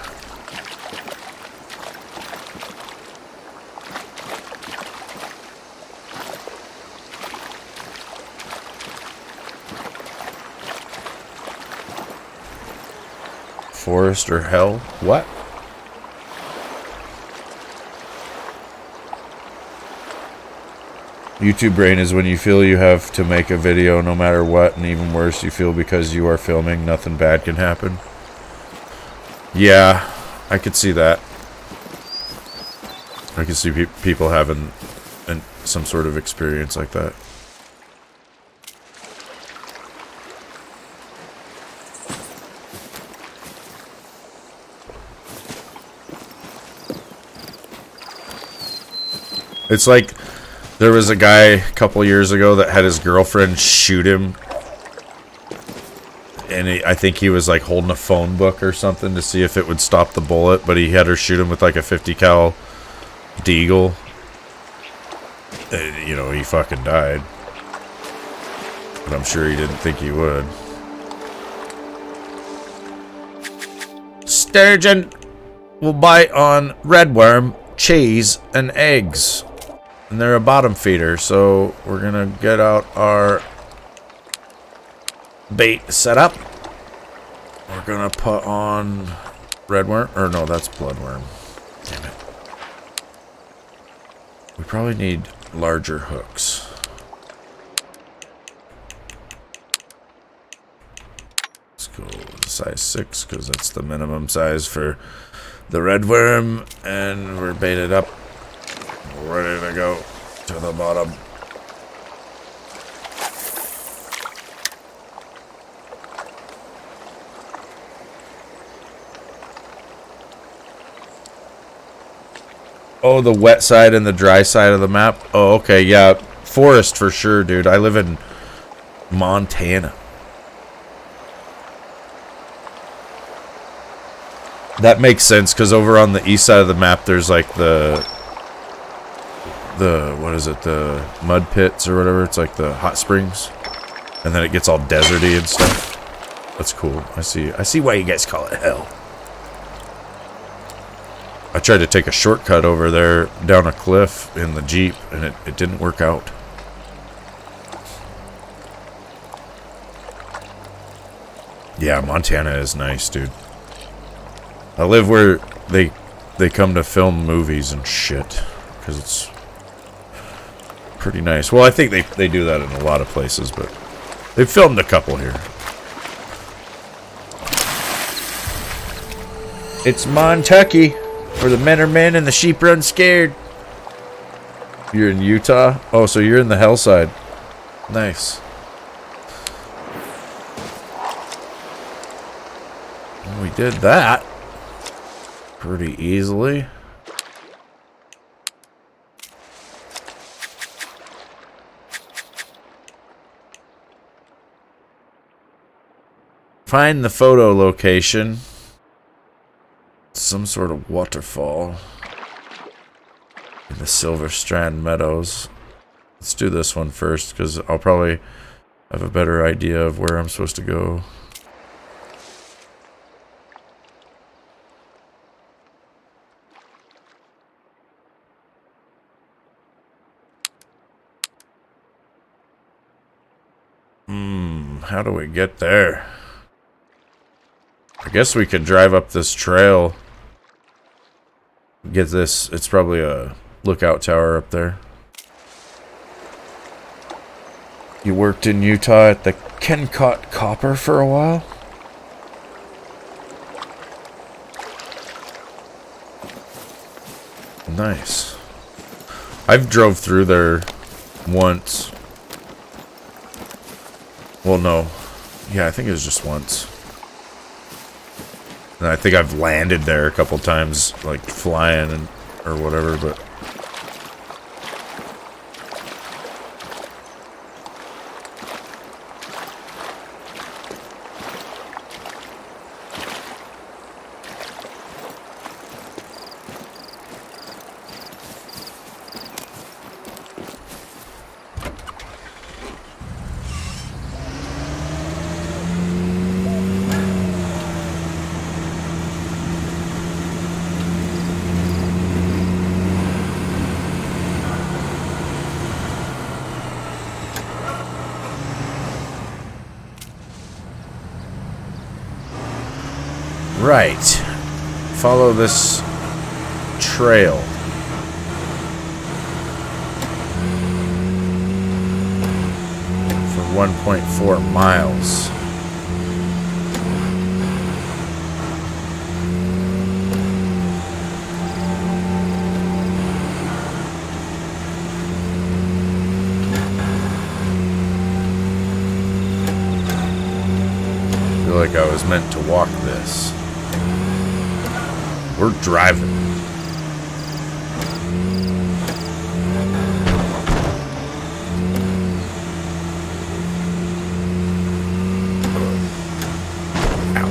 Forest or hell? What? YouTube brain is when you feel you have to make a video no matter what, and even worse, you feel because you are filming, nothing bad can happen. Yeah, I could see that. I could see people having some sort of experience like that. It's like there was a guy a couple years ago that had his girlfriend shoot him. And I think he was like holding a phone book or something to see if it would stop the bullet. But he had her shoot him with like a 50 cal deagle. And, you know, he fucking died. But I'm sure he didn't think he would. Sturgeon will bite on redworm, cheese, and eggs. And they're a bottom feeder, so we're gonna get out our bait set up. We're gonna put on redworm, or no, that's bloodworm. Damn it. We probably need larger hooks. Let's go size 6, because that's the minimum size for the redworm, and we're baited up. Ready to go to the bottom. Oh, the wet side and the dry side of the map? Oh, okay, yeah. Forest for sure, dude. I live in Montana. That makes sense, because over on the east side of the map, there's like the what is it, the mud pits or whatever. It's like the hot springs, and then it gets all deserty and stuff. That's cool. I see why you guys call it hell. I tried to take a shortcut over there down a cliff in the Jeep, and it didn't work out. Yeah, Montana is nice, dude. I live where they come to film movies and shit, because it's pretty nice. Well, I think they do that in a lot of places, but they've filmed a couple here. It's Montucky. Where the men are men and the sheep run scared. You're in Utah? Oh, so you're in the hell side. Nice. Well, we did that pretty easily. Find the photo location. Some sort of waterfall in the Silver Strand Meadows. Let's do this one first, because I'll probably have a better idea of where I'm supposed to go. How do we get there? I guess we could drive up this trail. Get this. It's probably a lookout tower up there. You worked in Utah at the Kennecott Copper for a while? Nice. I've drove through there once. Well, no. Yeah, I think it was just once. And I think I've landed there a couple times, like flying and or whatever, but... Right. Follow this trail. For 1.4 miles. I feel like I was meant to walk this. We're driving. Ow.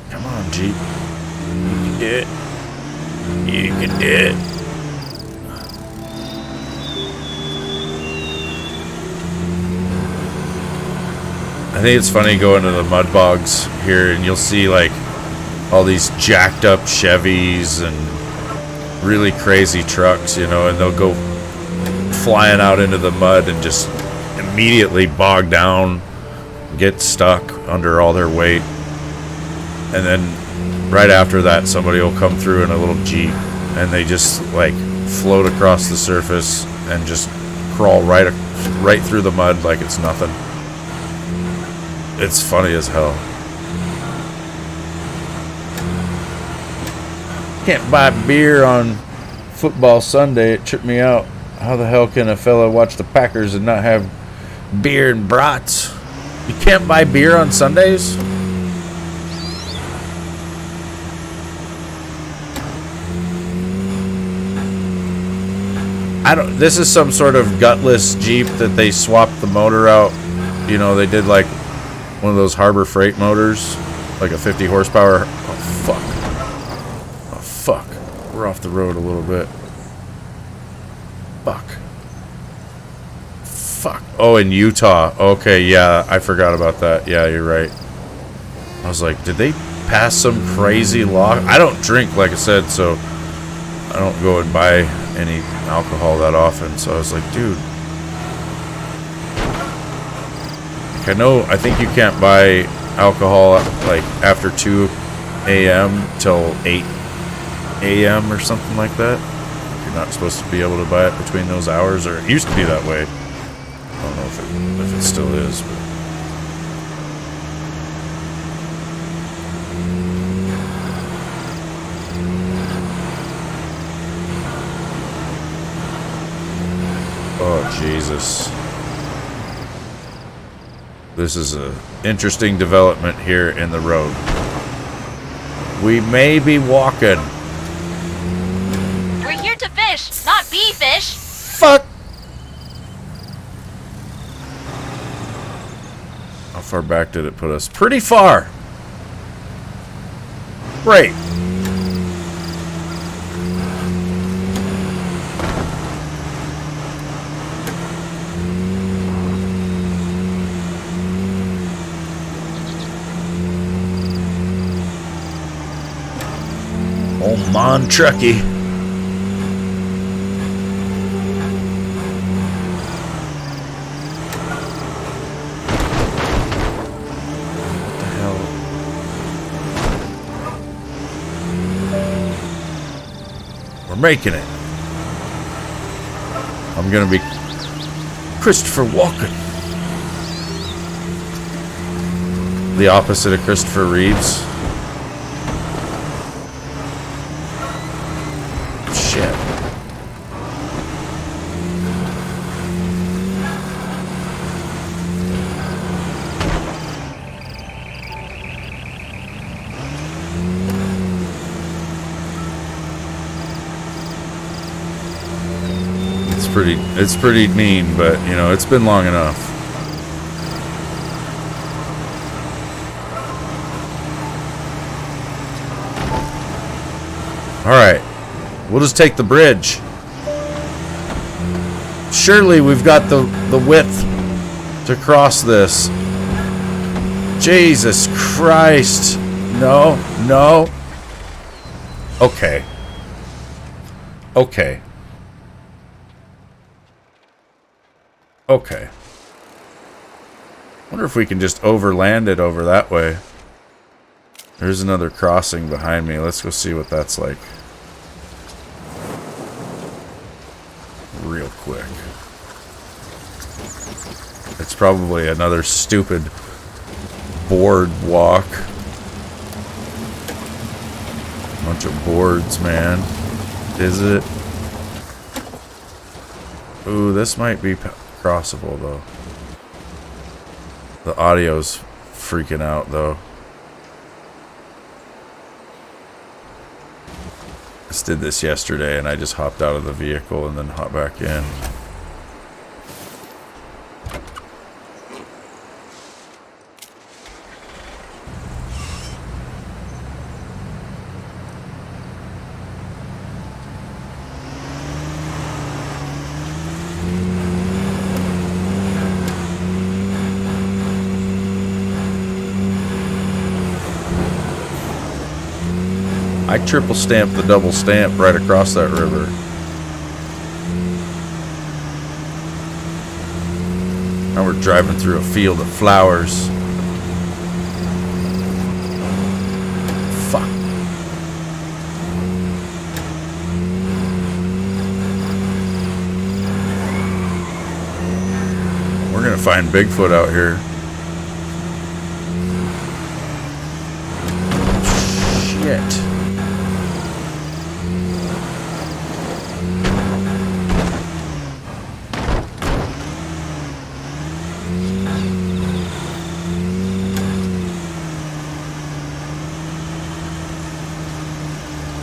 Come on, Jeep. You can do it. You can do it. I think it's funny going to the mud bogs here and you'll see like all these jacked up Chevys and really crazy trucks, you know, and they'll go flying out into the mud and just immediately bog down, get stuck under all their weight. And then right after that, somebody will come through in a little Jeep and they just like float across the surface and just crawl right through the mud like it's nothing. It's funny as hell. Can't buy beer on football Sunday. It tripped me out. How the hell can a fella watch the Packers and not have beer and brats? You can't buy beer on Sundays? This is some sort of gutless Jeep that they swapped the motor out. You know, they did like one of those Harbor Freight motors, like a 50 horsepower. Oh, fuck. Fuck. We're off the road a little bit. Fuck. Fuck. Oh, in Utah. Okay, yeah, I forgot about that. Yeah, you're right. I was like, did they pass some crazy law? I don't drink, like I said, so I don't go and buy any alcohol that often. So I was like, dude. I think you can't buy alcohol like after 2 a.m. till 8 a.m. or something like that. You're not supposed to be able to buy it between those hours, or it used to be that way. I don't know if it still is. But. Jesus. This is a interesting development here in the road. We may be walking. We're here to fish, not be fish. Fuck! How far back did it put us? Pretty far! Great. Old Mon Truckee. What the hell? We're making it. I'm gonna be Christopher Walken. The opposite of Christopher Reeves. Shit. It's pretty mean, but you know, it's been long enough. All right. We'll just take the bridge. Surely we've got the width to cross this. Jesus Christ. No, no. Okay. Okay. Okay. Wonder if we can just overland it over that way. There's another crossing behind me. Let's go see what that's like. Real quick. It's probably another stupid boardwalk. Bunch of boards, man. Is it? Ooh, this might be crossable, though. The audio's freaking out, though. Just did this yesterday, and I just hopped out of the vehicle and then hopped back in. I triple stamped the double stamp right across that river. Now we're driving through a field of flowers. Fuck. We're gonna find Bigfoot out here. Shit.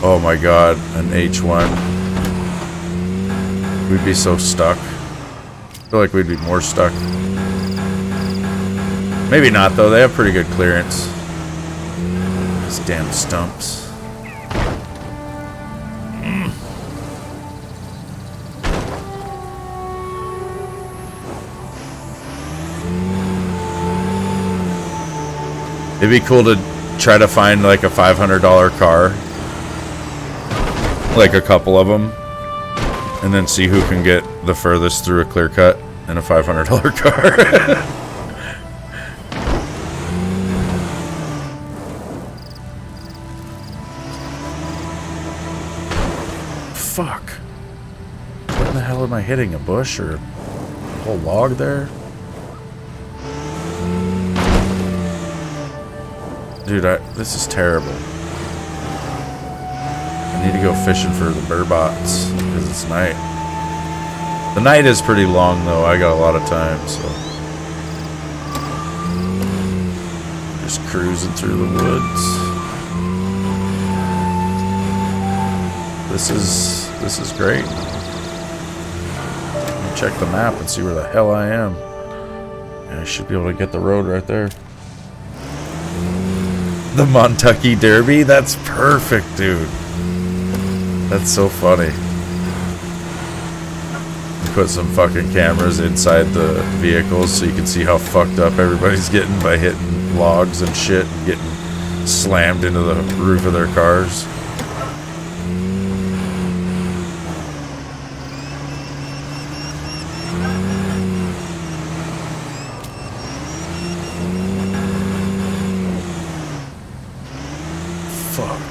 Oh my god, an H1. We'd be so stuck. I feel like we'd be more stuck. Maybe not though, they have pretty good clearance. These damn stumps. It'd be cool to try to find like a $500 car. Like a couple of them, and then see who can get the furthest through a clear cut in a $500 car. Fuck. What the hell am I hitting? A bush or a whole log there? Dude, this is terrible. I need to go fishing for the burbots because it's night. The night is pretty long, though. I got a lot of time, so. Just cruising through the woods. This is great. Let me check the map and see where the hell I am. Yeah, I should be able to get the road right there. The Montucky Derby? That's perfect, dude. That's so funny. Put some fucking cameras inside the vehicles so you can see how fucked up everybody's getting by hitting logs and shit and getting slammed into the roof of their cars. Fuck.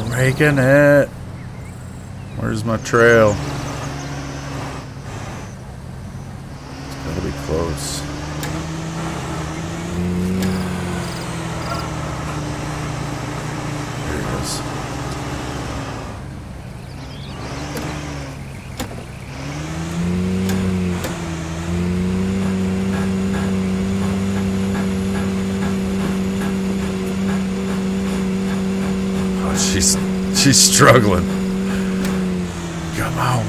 Making it. Where's my trail? It's gotta be close. There it is. Oh, she's struggling. Come on.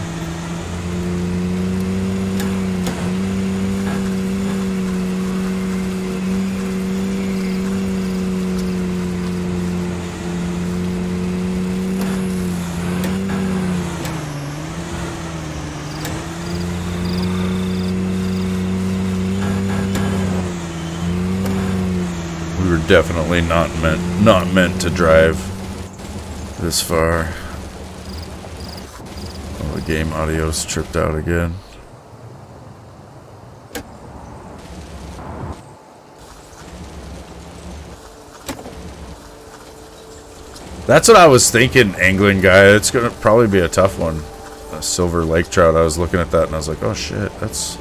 We were definitely not meant to drive this far. Oh, the game audio's tripped out again. That's what I was thinking, angling guy. It's gonna probably be a tough one. A silver lake trout. I was looking at that and I was like, oh shit, it's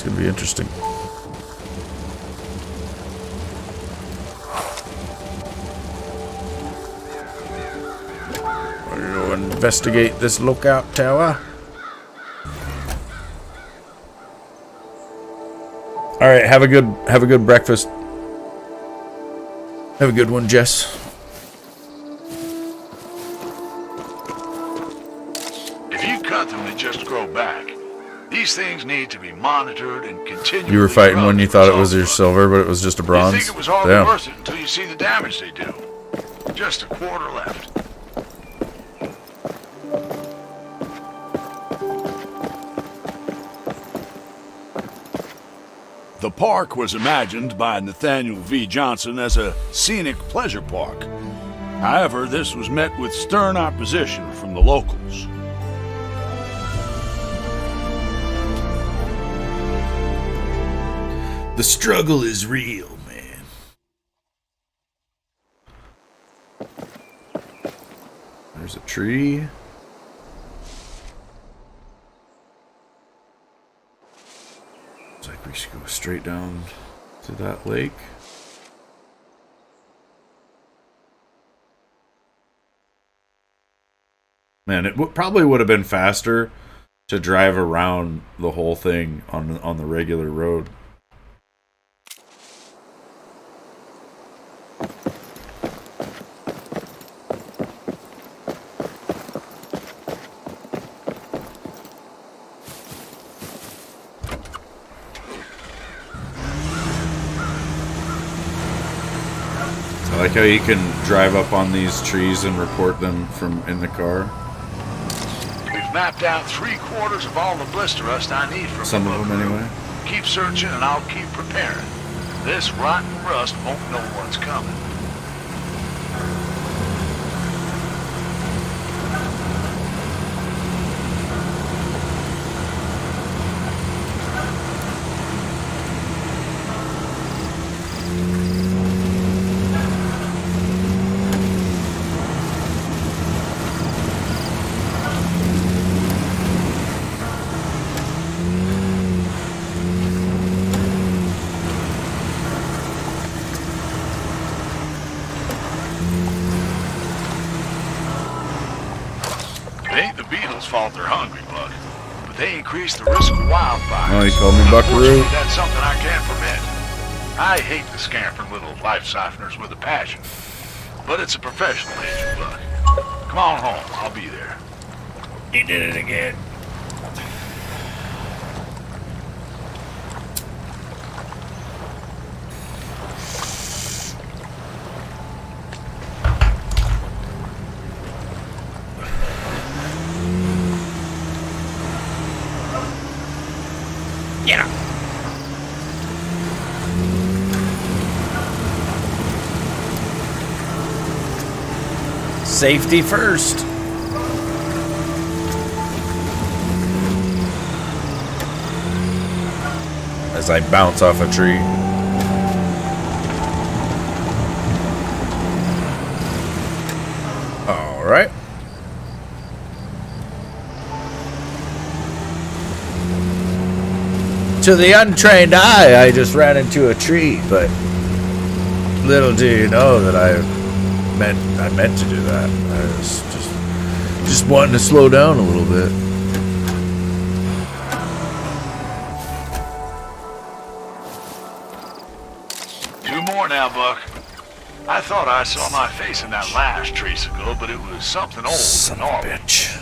gonna be interesting. Investigate this lookout tower. All right, have a good breakfast. Have a good one, Jess. If you cut them, they just grow back. These things need to be monitored and continually. You were fighting when you thought it was your silver, but it was just a bronze. You think it was all worth it until you see the damage they do. Just a quarter left. The park was imagined by Nathaniel V. Johnson as a scenic pleasure park. However, this was met with stern opposition from the locals. The struggle is real, man. There's a tree. Looks like we should go straight down to that lake. Man, it probably would have been faster to drive around the whole thing on the regular road. I like how you can drive up on these trees and report them from in the car. We've mapped out 3/4 of all the blister rust I need from Some of them anyway. Keep searching and I'll keep preparing. This rotten rust won't know what's coming. animals' fault they're hungry, Buck. But they increase the risk of wildfires. Oh, you called me Buckaroo? Unfortunately, that's something I can't prevent. I hate the scampering little life sipheners with a passion. But it's a professional nature, Buck. Come on home. I'll be there. He did it again. Get up. Safety first. As I bounce off a tree. All right. To the untrained eye, I just ran into a tree, but little do you know that I meant to do that. I was just wanting to slow down a little bit. Two more now, Buck. I thought I saw my face in that last trace ago, but it was something old Son and of a awful. bitch.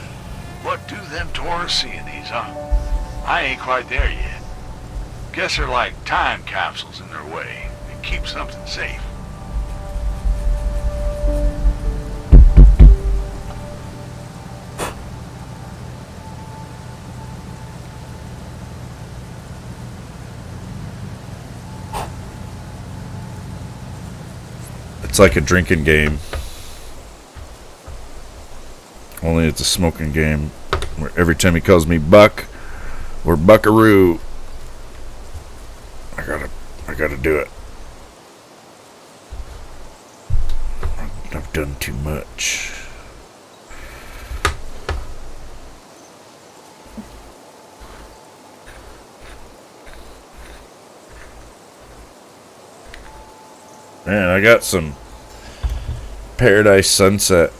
What do them tourists see in these, huh? I ain't quite there yet. Guess they're like time capsules in their way. They keep something safe. It's like a drinking game. Only it's a smoking game. Where every time he calls me Buck or Buckaroo, I gotta do it. I've done too much. Man, I got some Paradise Sunset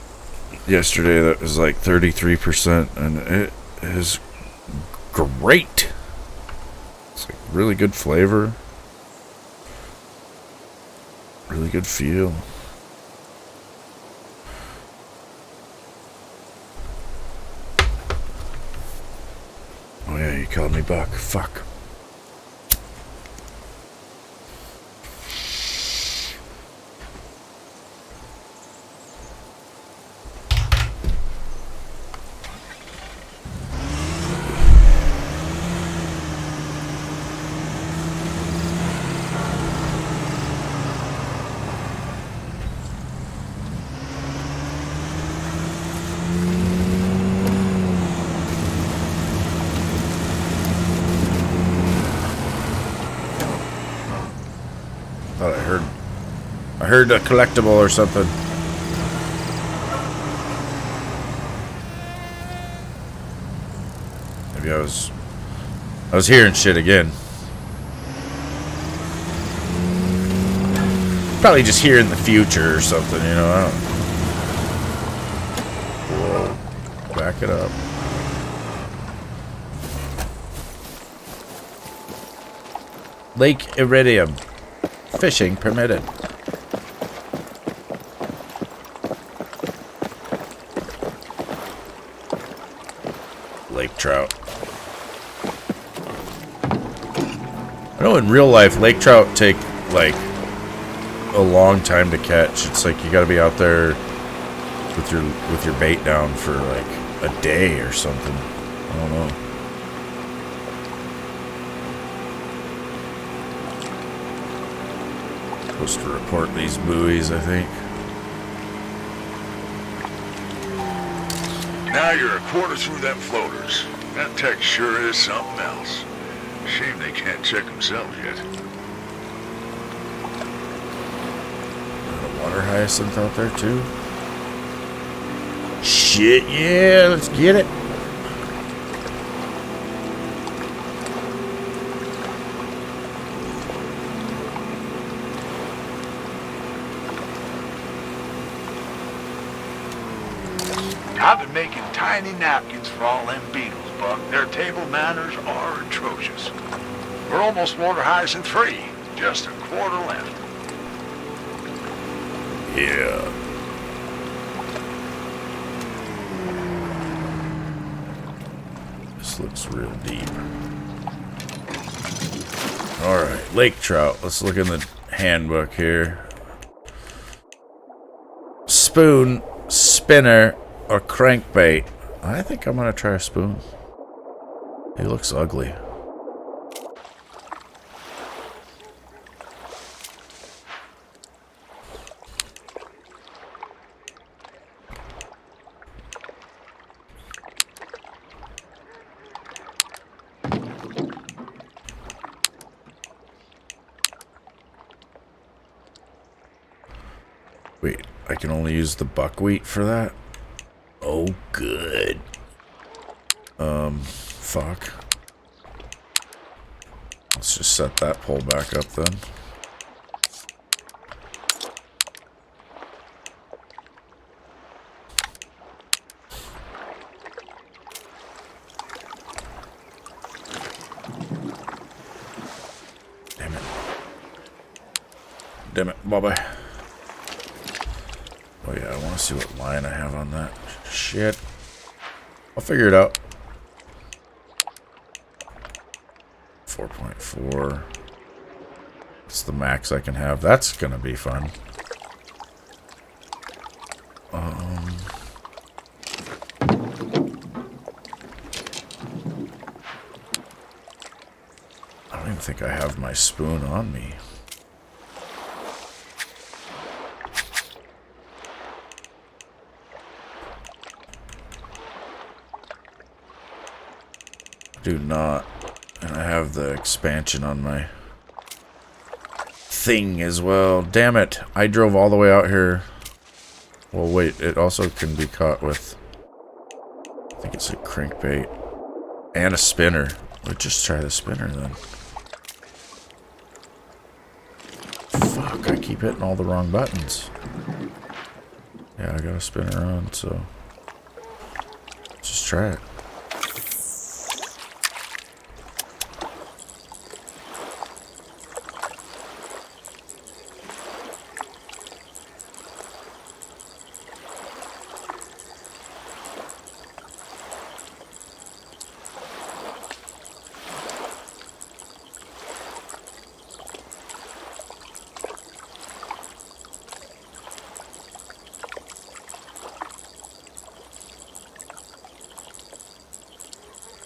yesterday that was like 33%, and it is great. It's like really good flavor, really good feel. Oh yeah, you called me Buck. Fuck. Thought I heard a collectible or something. Maybe I was hearing shit again. Probably just hearing the future or something, you know. I don't. Whoa. Back it up. Lake Iridium. Fishing permitted. Lake trout. I know in real life, lake trout take like a long time to catch. It's like you got to be out there with your bait down for like a day or something. I don't know. Supposed to report these buoys, I think. Now you're a quarter through them floaters. That tech sure is something else. Shame they can't check themselves yet. Got a water hyacinth out there too. Shit, yeah, let's get it. I've been making tiny napkins for all them beetles, Buck. Their table manners are atrocious. We're almost water hyacinth free. Just a quarter left. Yeah. This looks real deep. Alright, lake trout. Let's look in the handbook here. Spoon, spinner, or crankbait. I think I'm gonna try a spoon. He looks ugly. Wait, I can only use the buckwheat for that? Oh, good. Fuck. Let's just set that pole back up then. Damn it. Damn it, bye-bye. Oh yeah, I want to see what line I have on that. Shit. I'll figure it out. 4.4. It's the max I can have. That's gonna be fun. I don't even think I have my spoon on me. Do not. And I have the expansion on my thing as well. Damn it. I drove all the way out here. Well, wait. It also can be caught with... I think it's a crankbait. And a spinner. We'll just try the spinner then. Fuck, I keep hitting all the wrong buttons. Yeah, I got a spinner on, so... Let's just try it.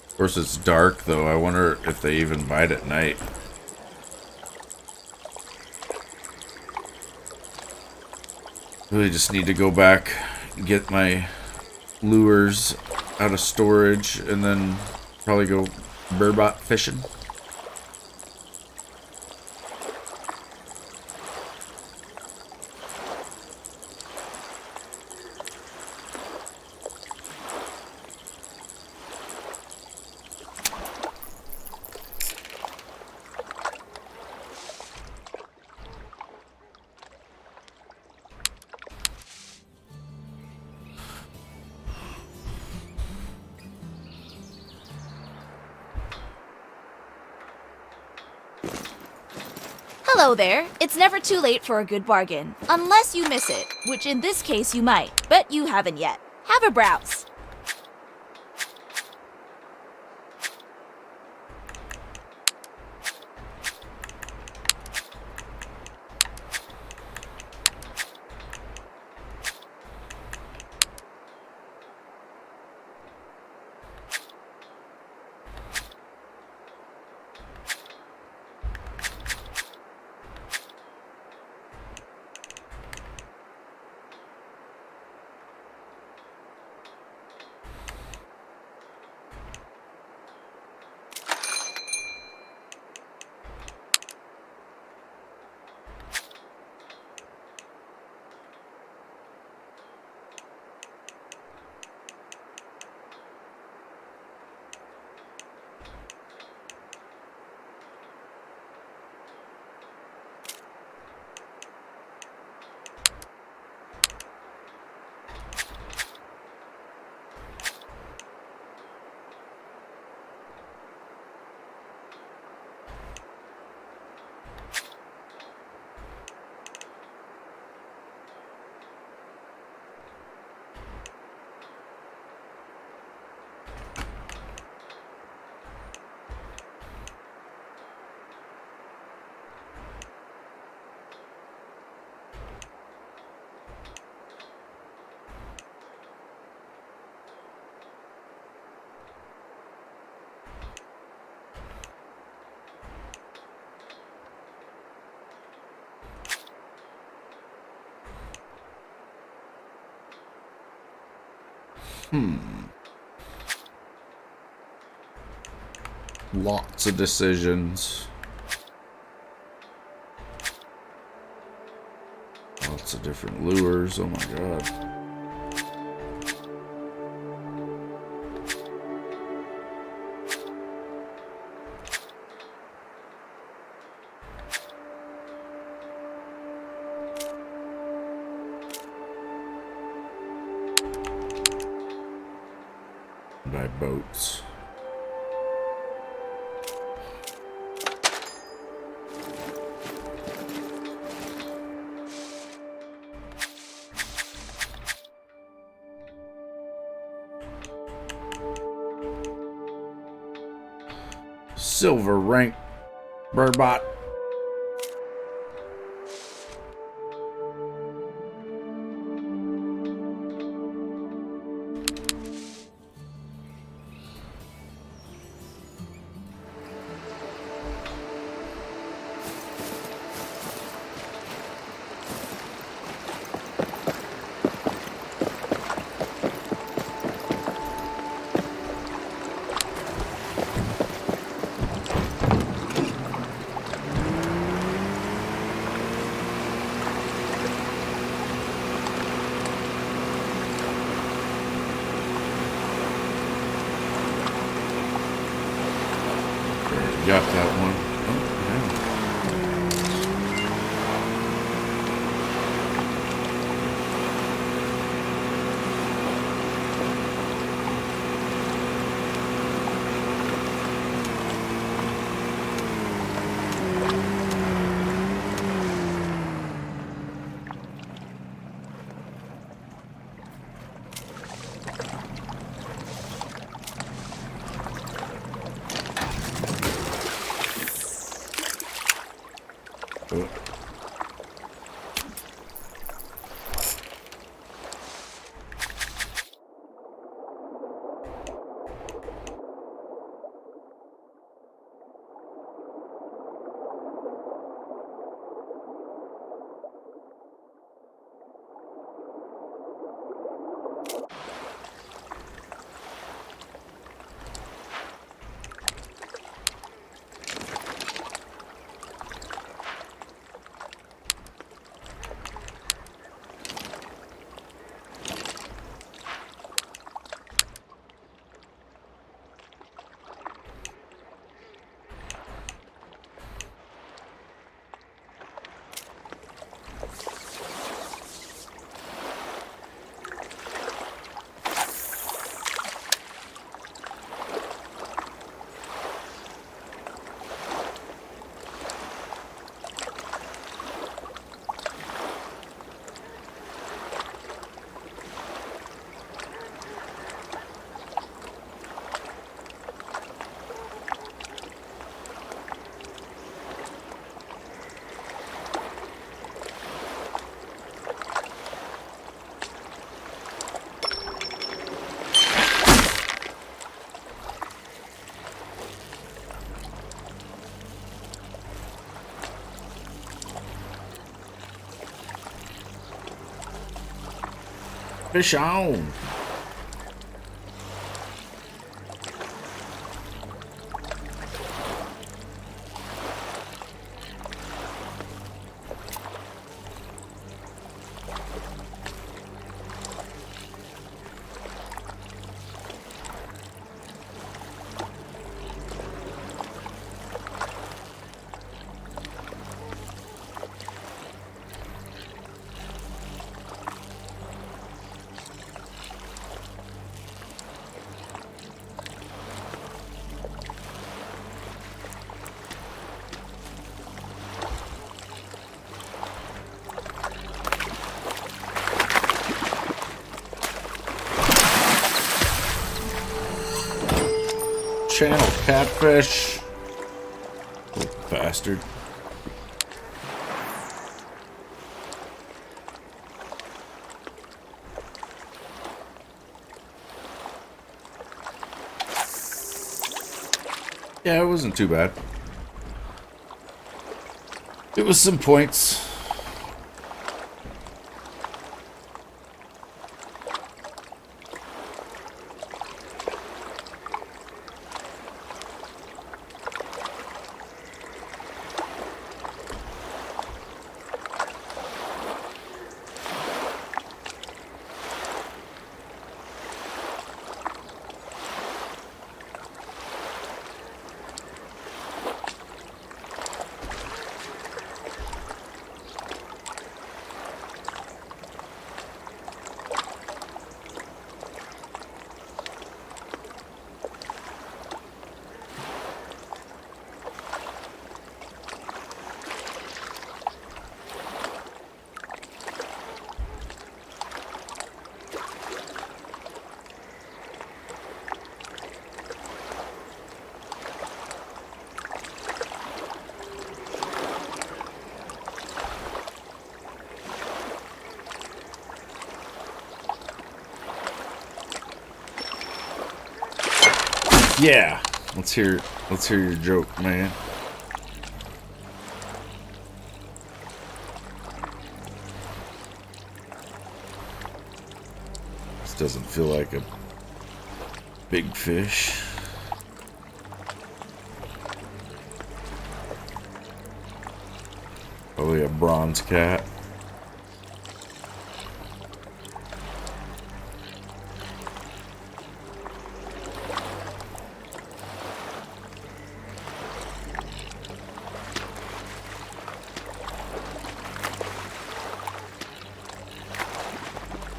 Of course, it's dark, though. I wonder if they even bite at night. Really just need to go back, get my lures out of storage, and then probably go burbot fishing. Hello there. It's never too late for a good bargain, unless you miss it, which in this case you might, but you haven't yet. Have a browse. Lots of decisions. Lots of different lures. Oh my god. By boats. Silver rank Burbot. Got that one. Oh. Fish on. Channel catfish. Little bastard. Yeah, it wasn't too bad. It was some points. Yeah. Let's hear your joke, man. This doesn't feel like a big fish. Probably a bronze cat.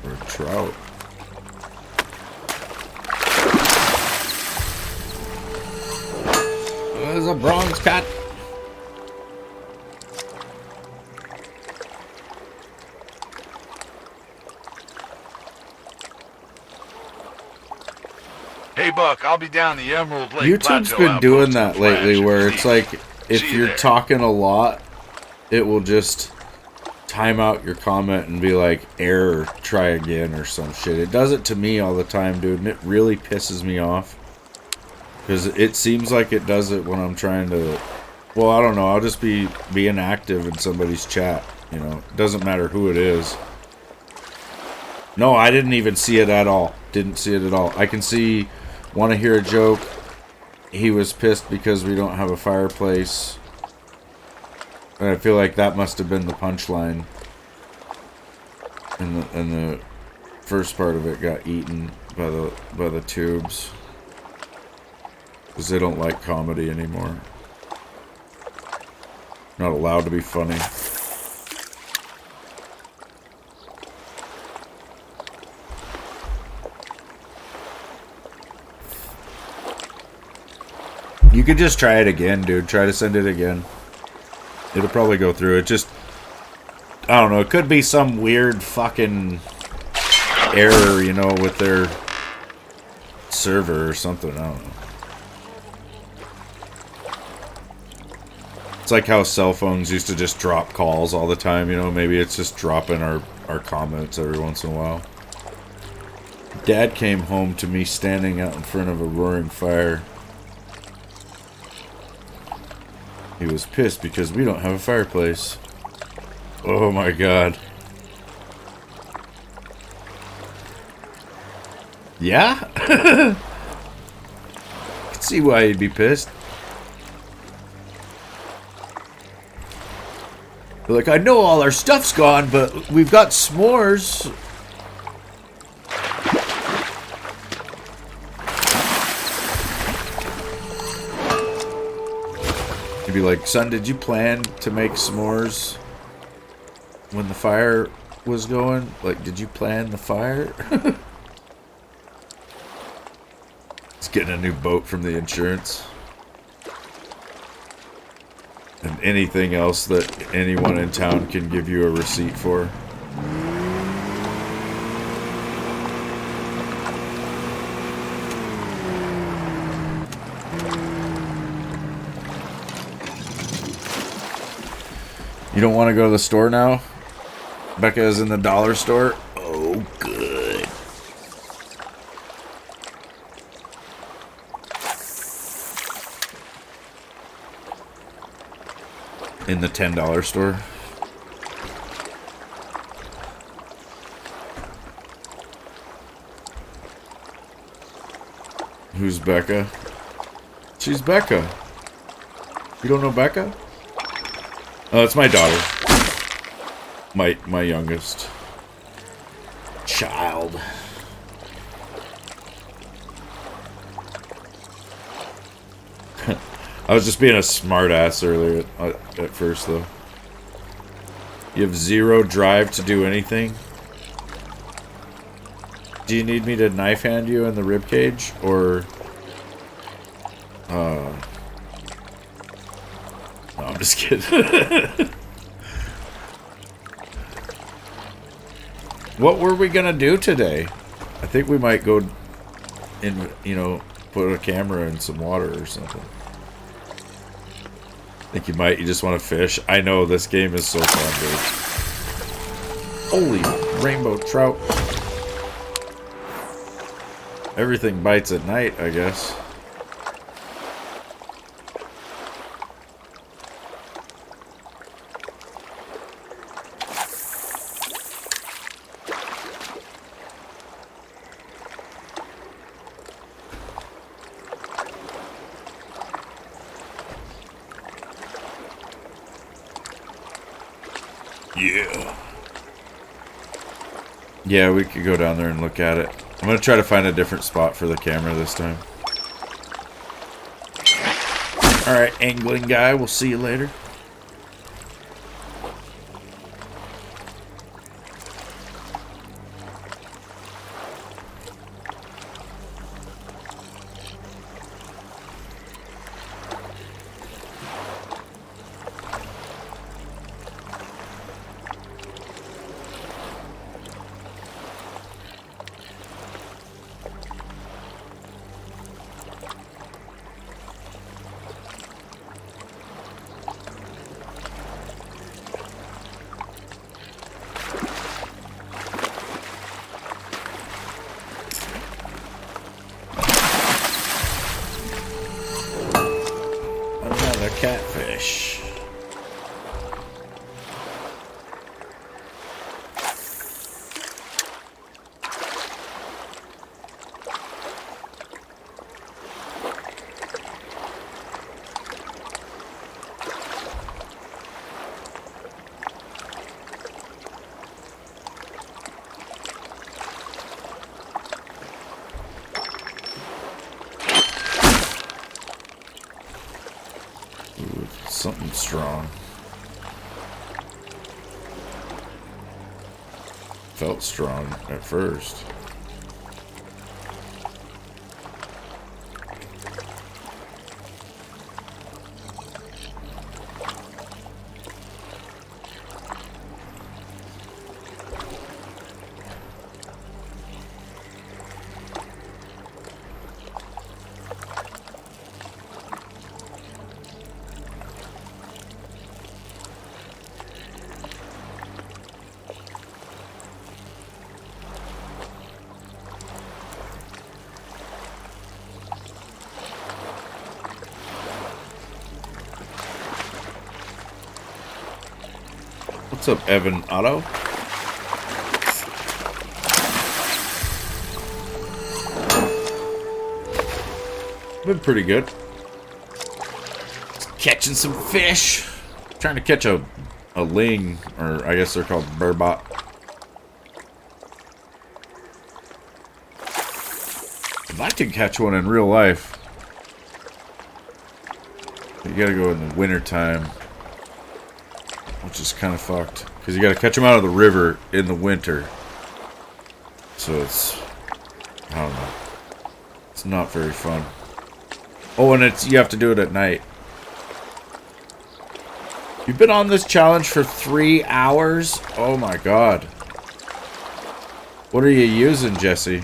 Or a trout. There's a bronze cat. Hey, Buck, I'll be down the Emerald Lake YouTube's Plateau been doing outpost that in Flash lately if where you it's need like me. if See you you're there. talking a lot, it will just time out your comment and be like, error, try again or some shit. It does it to me all the time, dude, and it really pisses me off. Because it seems like it does it when I'm trying to... Well, I don't know, I'll just be being active in somebody's chat, you know. It doesn't matter who it is. No, I didn't even see it at all. Didn't see it at all. I can see... Want to hear a joke? He was pissed because we don't have a fireplace. And I feel like that must have been the punchline. And the first part of it got eaten by the tubes. Because they don't like comedy anymore. Not allowed to be funny. You could just try it again, dude. Try to send it again. It'll probably go through. It just... I don't know. It could be some weird fucking error, you know, with their server or something. I don't know. It's like how cell phones used to just drop calls all the time, you know? Maybe it's just dropping our comments every once in a while. Dad came home to me standing out in front of a roaring fire. He was pissed because we don't have a fireplace. Oh my god. Yeah? I can see why he'd be pissed. Like, I know all our stuff's gone, but we've got s'mores. He'd be like, son, did you plan to make s'mores when the fire was going? Like, did you plan the fire? He's getting a new boat from the insurance. And anything else that anyone in town can give you a receipt for. You don't want to go to the store now? Becca is in the dollar store? Oh, good. In the $10 store? Who's Becca? She's Becca. You don't know Becca? Oh, it's my daughter. My youngest child. I was just being a smartass earlier at first, though. You have zero drive to do anything? Do you need me to knife hand you in the ribcage, or... No, I'm just kidding. What were we gonna do today? I think we might go in, you know, put a camera in some water or something. I think you might. You just want to fish. I know, this game is so fun, dude. Holy rainbow trout. Everything bites at night, I guess. Yeah. Yeah, we could go down there and look at it. I'm gonna try to find a different spot for the camera this time. Alright, angling guy, we'll see you later. Another catfish. Something strong. Felt strong at first. What's up, Evan Otto? Been pretty good. Just catching some fish. Trying to catch a ling, or I guess they're called burbot. If I could catch one in real life, you gotta go in the winter time. Which is kind of fucked. Because you got to catch them out of the river in the winter. So it's... I don't know. It's not very fun. Oh, and you have to do it at night. You've been on this challenge for 3 hours? Oh my god. What are you using, Jesse?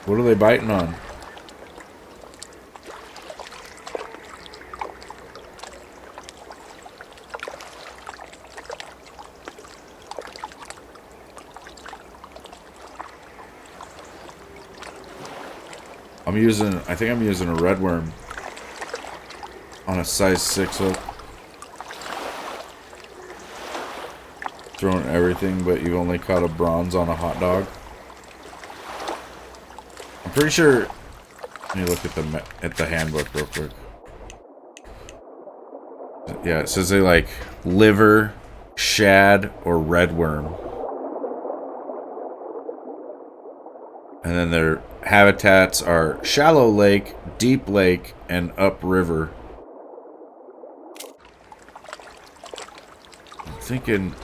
What are they biting on? I think I'm using a red worm on a size 6 hook. Throwing everything, but you've only caught a bronze on a hot dog. I'm pretty sure. Let me look at the handbook real quick. Yeah, it says they like liver, shad, or red worm. And then their habitats are shallow lake, deep lake, and upriver. I'm thinking,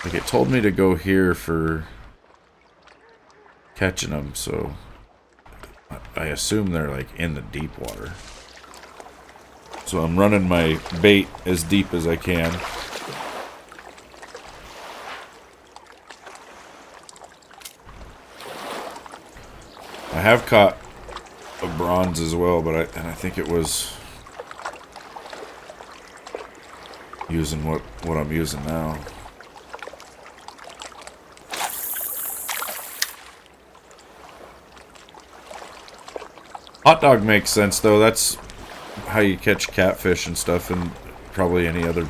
like, it told me to go here for catching them, so I assume they're like in the deep water. So I'm running my bait as deep as I can. I have caught a bronze as well, but I think it was using what I'm using now. Hot dog makes sense though. That's how you catch catfish and stuff, and probably any other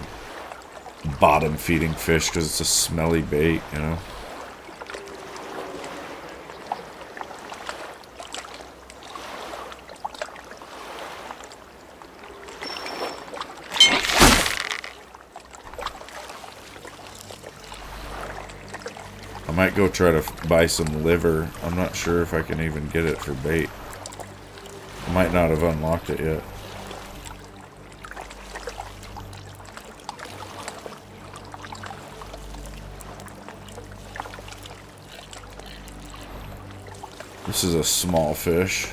bottom feeding fish, because it's a smelly bait, you know. might go try to buy some liver. I'm not sure if I can even get it for bait. I might not have unlocked it yet. This is a small fish.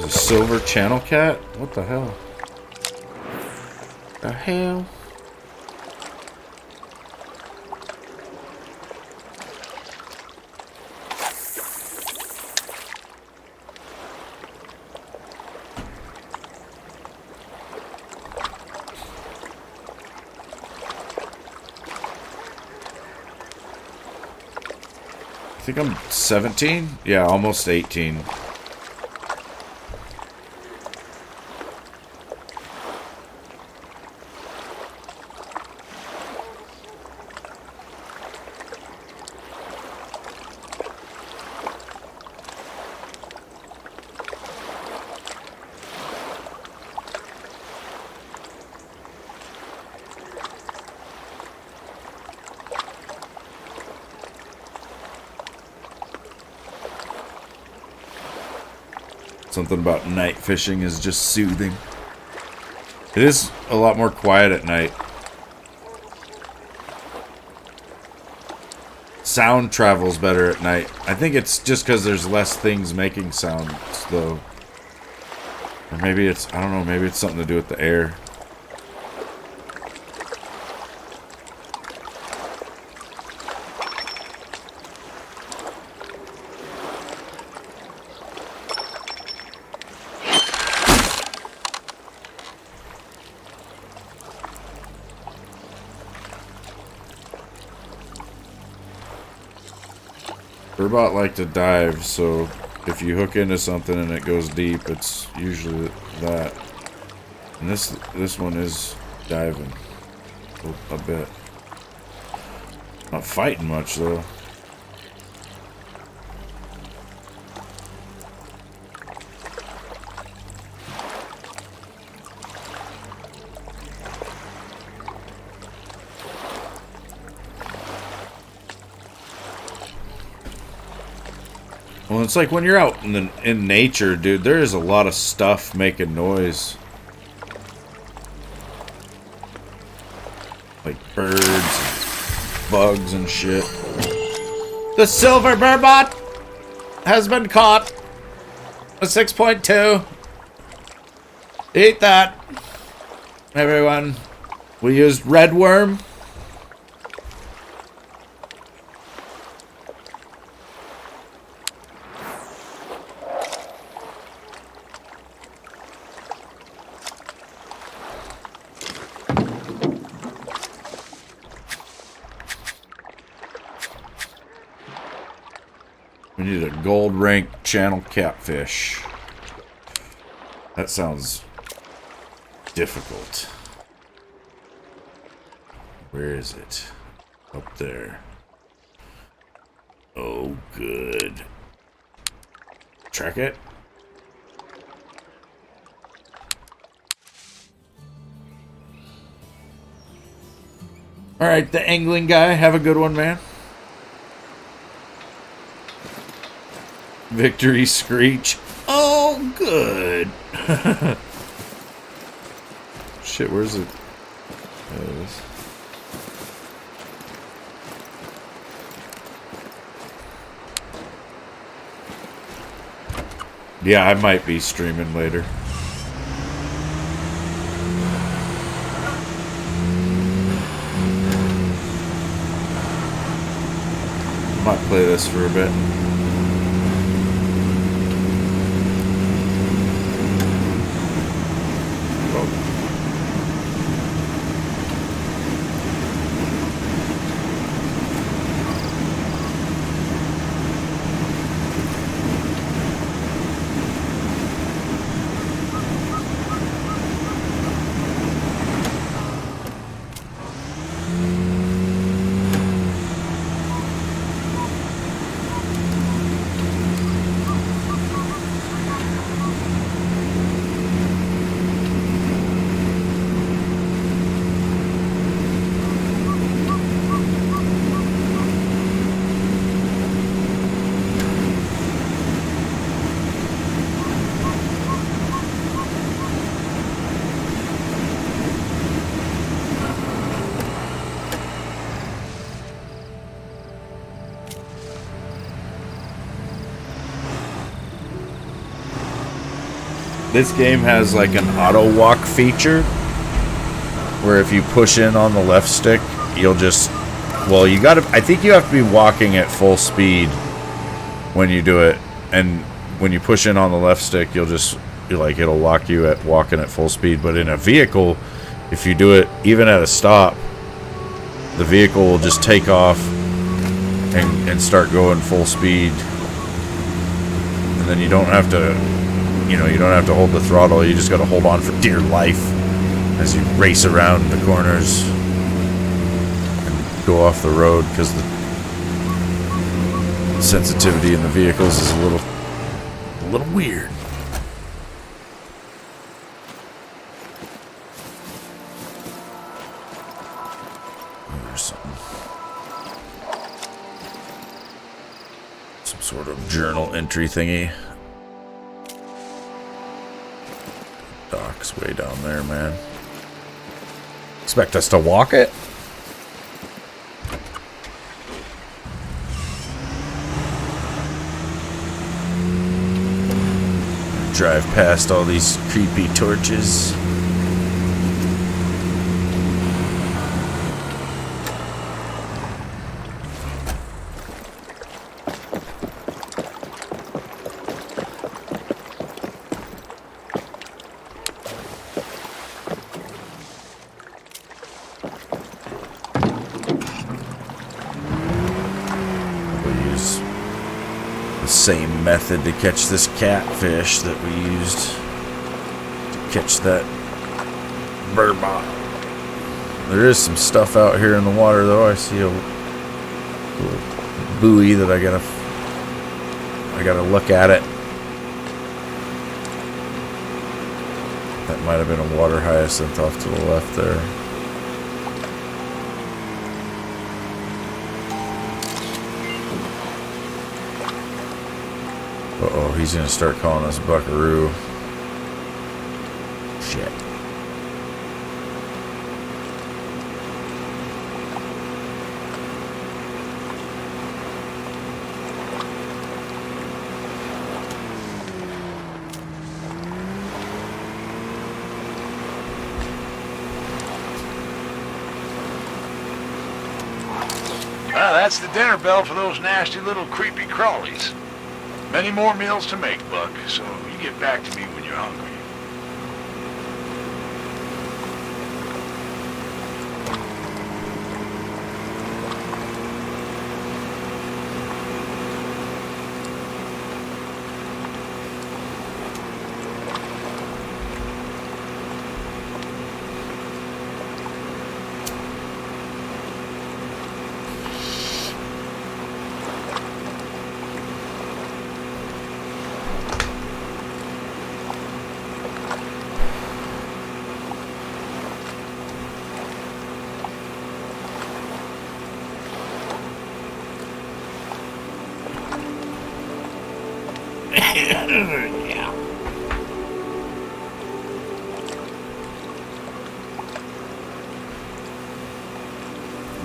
Silver channel cat? What the hell? The hell? I think I'm 17? Yeah, almost 18. Something about night fishing is just soothing. It is a lot more quiet at night. Sound travels better at night. I think it's just because there's less things making sounds, though. Or maybe it's, I don't know, maybe it's something to do with the air. Burbot like to dive, so if you hook into something and it goes deep, it's usually that. And this one is diving a bit. Not fighting much though. Well, it's like when you're out in nature, dude, there is a lot of stuff making noise. Like birds, and bugs and shit. The silver burbot has been caught. A 6.2. Eat that. Everyone. We used red worm. We need a gold rank channel catfish. That sounds difficult. Where is it? Up there. Oh, good. Track it. Alright, the angling guy. Have a good one, man. Victory screech. Oh, good. Shit, where's it? There it is. Yeah, I might be streaming later. Might play this for a bit. This game has like an auto walk feature where if you push in on the left stick, you'll just, well, you gotta, I think you have to be walking at full speed when you do it, and when you push in on the left stick, you'll just, like, it'll lock you at walking at full speed. But in a vehicle, if you do it even at a stop, the vehicle will just take off and start going full speed, and then you don't have to, you know, you don't have to hold the throttle. You just got to hold on for dear life as you race around the corners and go off the road, because the sensitivity in the vehicles is a little weird. There's some sort of journal entry thingy. Dock's way down there, man. Expect us to walk it? Drive past all these creepy torches. Same method to catch this catfish that we used to catch that burbot. There is some stuff out here in the water, though. I see a little buoy that I gotta look at it. That might have been a water hyacinth off to the left there. Uh-oh, he's gonna start calling us buckaroo. Shit. Well, that's the dinner bell for those nasty little creepy crawlies. Many more meals to make, Buck, so you get back to me when you're hungry. Yeah.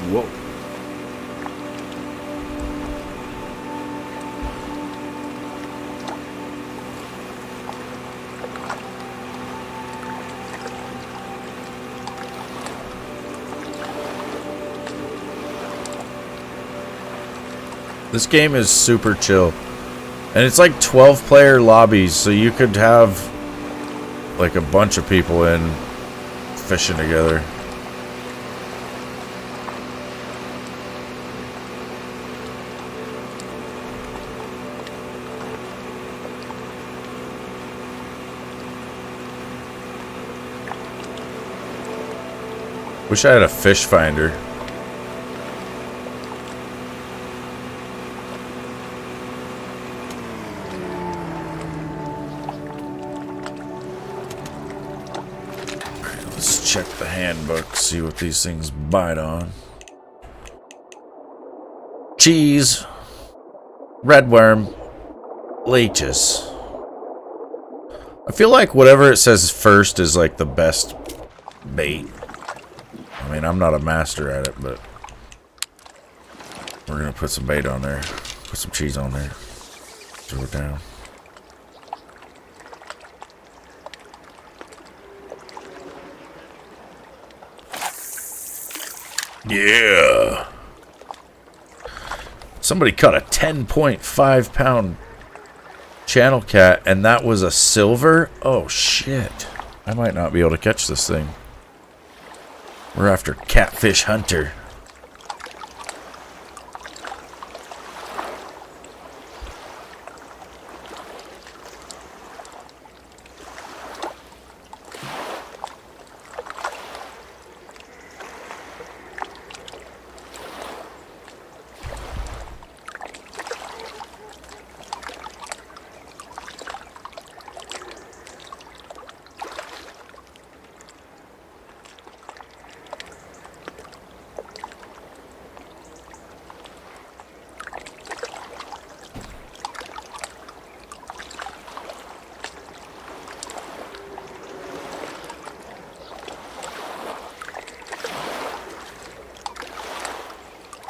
Whoa. This game is super chill. And it's like 12-player lobbies, so you could have like a bunch of people in fishing together. Wish I had a fish finder. Check the handbook, see what these things bite on. Cheese, red worm, leeches. I feel like whatever it says first is like the best bait. I mean, I'm not a master at it, but we're gonna put some bait on there, put some cheese on there, throw it down. Yeah. Somebody caught a 10.5 pound channel cat, and that was a silver? Oh, shit. I might not be able to catch this thing. We're after Catfish Hunter.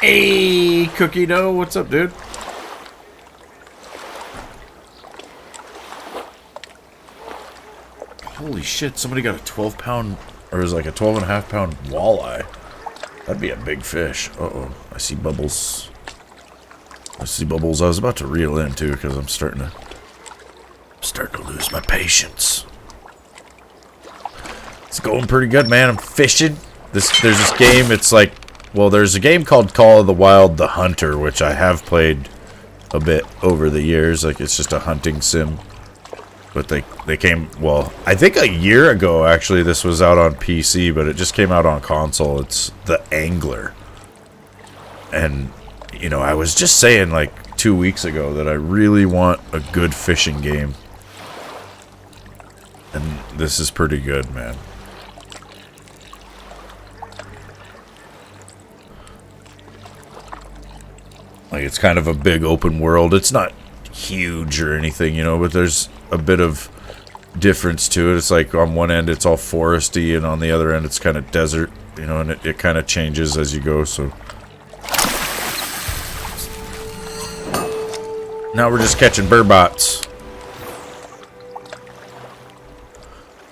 Hey, Cookie Dough, what's up, dude? Holy shit, somebody got a 12 pound, or it was like a 12.5 pound walleye. That'd be a big fish. Uh-oh, I see bubbles. I see bubbles. I was about to reel in, too, because I'm starting to lose my patience. It's going pretty good, man. I'm fishing. There's this game, it's like, well, there's a game called Call of the Wild The Hunter, which I have played a bit over the years. Like, it's just a hunting sim. But they came, well, I think a year ago, actually, this was out on PC, but it just came out on console. It's The Angler. And, you know, I was just saying, like, 2 weeks ago that I really want a good fishing game. And this is pretty good, man. Like, it's kind of a big open world. It's not huge or anything, you know, but there's a bit of difference to it. It's like on one end it's all foresty, and on the other end it's kind of desert, you know, and it kind of changes as you go, so. Now we're just catching burbots.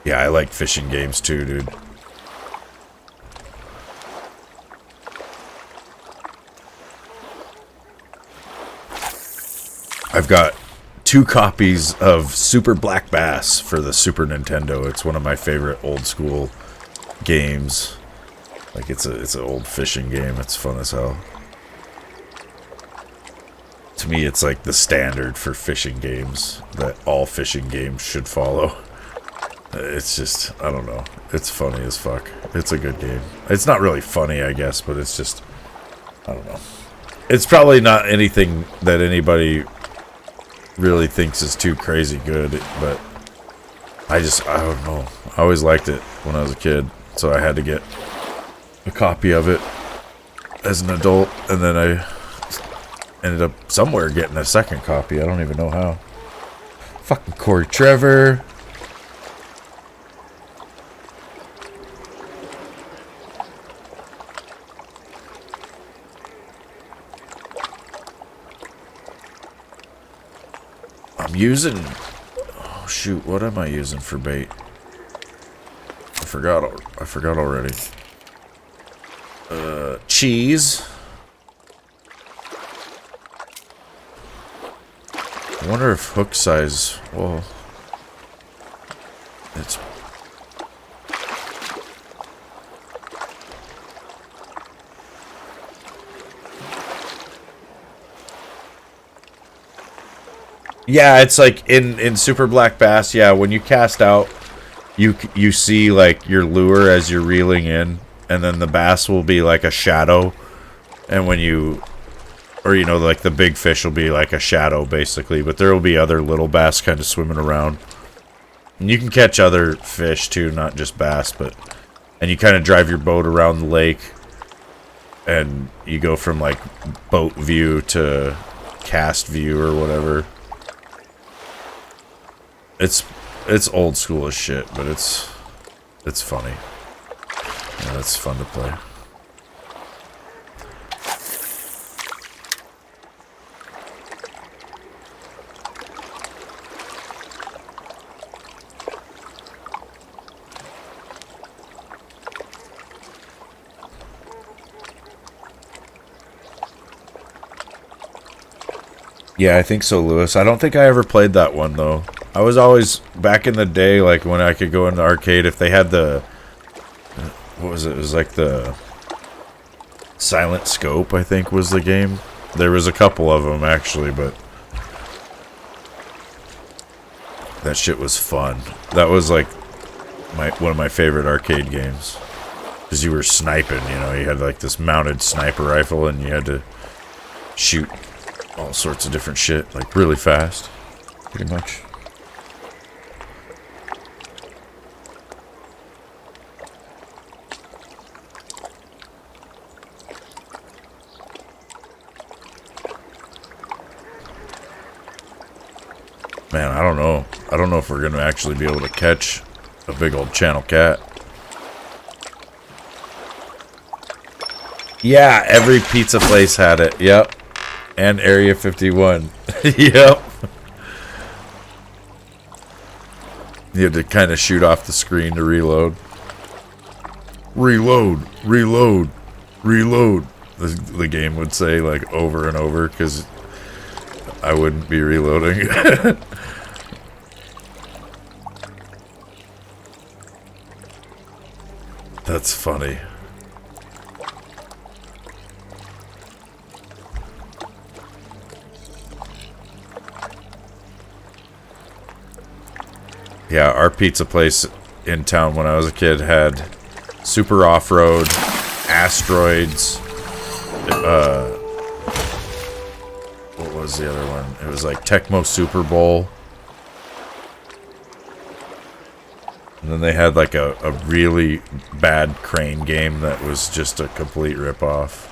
Yeah, I like fishing games too, dude. I've got 2 copies of Super Black Bass for the Super Nintendo. It's one of my favorite old school games. Like, it's an old fishing game. It's fun as hell. To me, it's like the standard for fishing games that all fishing games should follow. It's just, I don't know. It's funny as fuck. It's a good game. It's not really funny, I guess, but it's just, I don't know. It's probably not anything that anybody really thinks is too crazy good, but I don't know. I always liked it when I was a kid, so I had to get a copy of it as an adult, and then I ended up somewhere getting a second copy. I don't even know how. Fucking Corey Trevor. I'm using, oh shoot, what am I using for bait? I forgot already. Cheese. I wonder if hook size, well, it's, yeah, it's like in Super Black Bass, yeah, when you cast out, you see like your lure as you're reeling in, and then the bass will be like a shadow, and when you, or you know, like the big fish will be like a shadow basically, but there will be other little bass kind of swimming around. And you can catch other fish too, not just bass, but, and you kind of drive your boat around the lake, and you go from like boat view to cast view or whatever. It's old school as shit, but it's funny. Yeah, it's fun to play. Yeah, I think so, Lewis. I don't think I ever played that one, though. I was always, back in the day, like, when I could go in the arcade, if they had the... What was it? It was like the... Silent Scope, I think, was the game. There was a couple of them, actually, but... That shit was fun. That was, like, one of my favorite arcade games. Because you were sniping, you know. You had, like, this mounted sniper rifle, and you had to shoot all sorts of different shit, like, really fast. Pretty much. Man, I don't know. I don't know if we're going to actually be able to catch a big old channel cat. Yeah, every pizza place had it. Yep. And Area 51. Yep. You had to kind of shoot off the screen to reload. Reload, reload, reload. The game would say, like, over and over, because I wouldn't be reloading. That's funny. Yeah, our pizza place in town when I was a kid had Super Off-Road, Asteroids, what was the other one? It was like Tecmo Super Bowl. And then they had like a really bad crane game that was just a complete ripoff.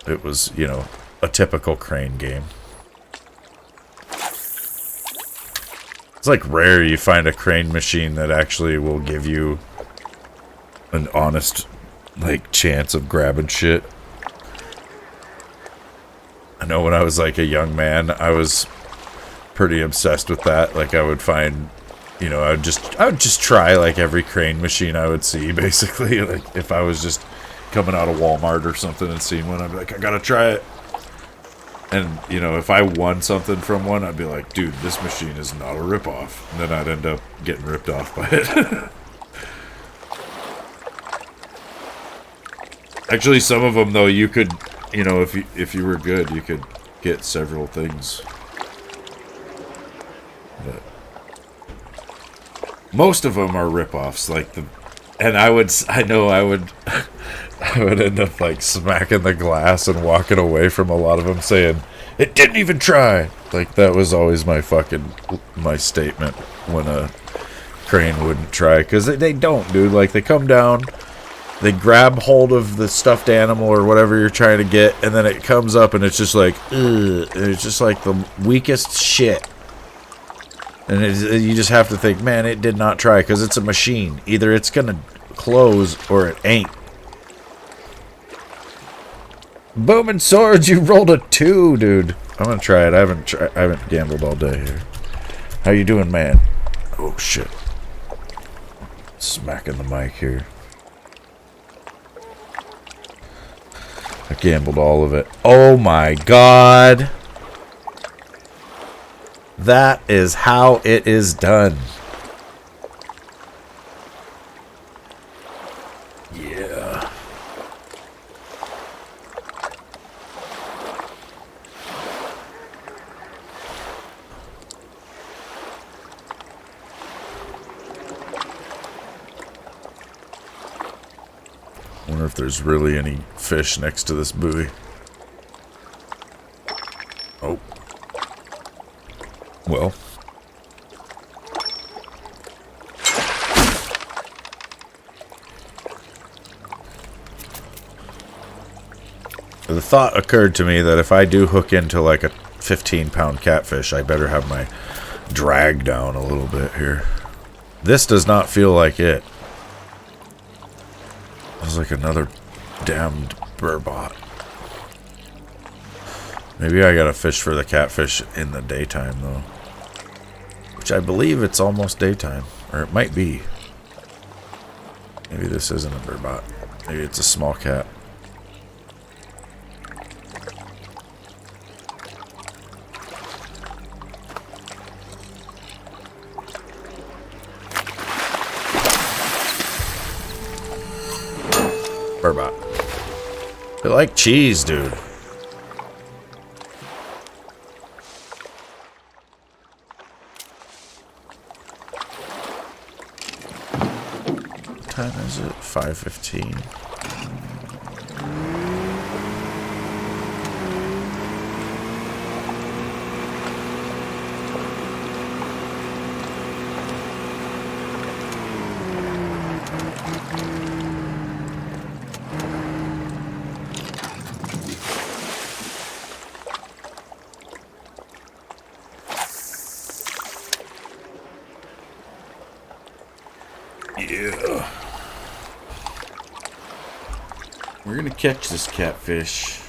It was, you know, a typical crane game. It's like rare you find a crane machine that actually will give you an honest, like, chance of grabbing shit. I know when I was like a young man, I was pretty obsessed with that. Like, I would find, you know, I would just try like every crane machine I would see, basically. Like, if I was just coming out of Walmart or something and seeing one, I'd be like, I gotta try it. And, you know, if I won something from one, I'd be like, dude, this machine is not a ripoff. And then I'd end up getting ripped off by it. Actually, some of them, though, you could, you know, if you were good, you could get several things. But most of them are ripoffs, like I would end up like smacking the glass and walking away from a lot of them saying, it didn't even try. Like, that was always my statement when a crane wouldn't try. Because they don't, dude. Like, they come down, they grab hold of the stuffed animal or whatever you're trying to get, and then it comes up and it's just like, ugh. It's just like the weakest shit. And you just have to think, man, it did not try, because it's a machine. Either it's going to close or it ain't. Booming swords, you rolled a 2, dude. I'm going to try it. I haven't gambled all day here. How you doing, man? Oh, shit. Smacking the mic here. I gambled all of it. Oh, my God. That is how it is done. Yeah. Wonder if there's really any fish next to this buoy. Oh. Well. The thought occurred to me that if I do hook into like a 15-pound catfish, I better have my drag down a little bit here. This does not feel like it. It's like another damned burbot. Maybe I gotta fish for the catfish in the daytime, though. Which I believe it's almost daytime. Or it might be. Maybe this isn't a burbot. Maybe it's a small cat. They like cheese, dude. What time is it? 5:15. Yeah. We're gonna catch this catfish.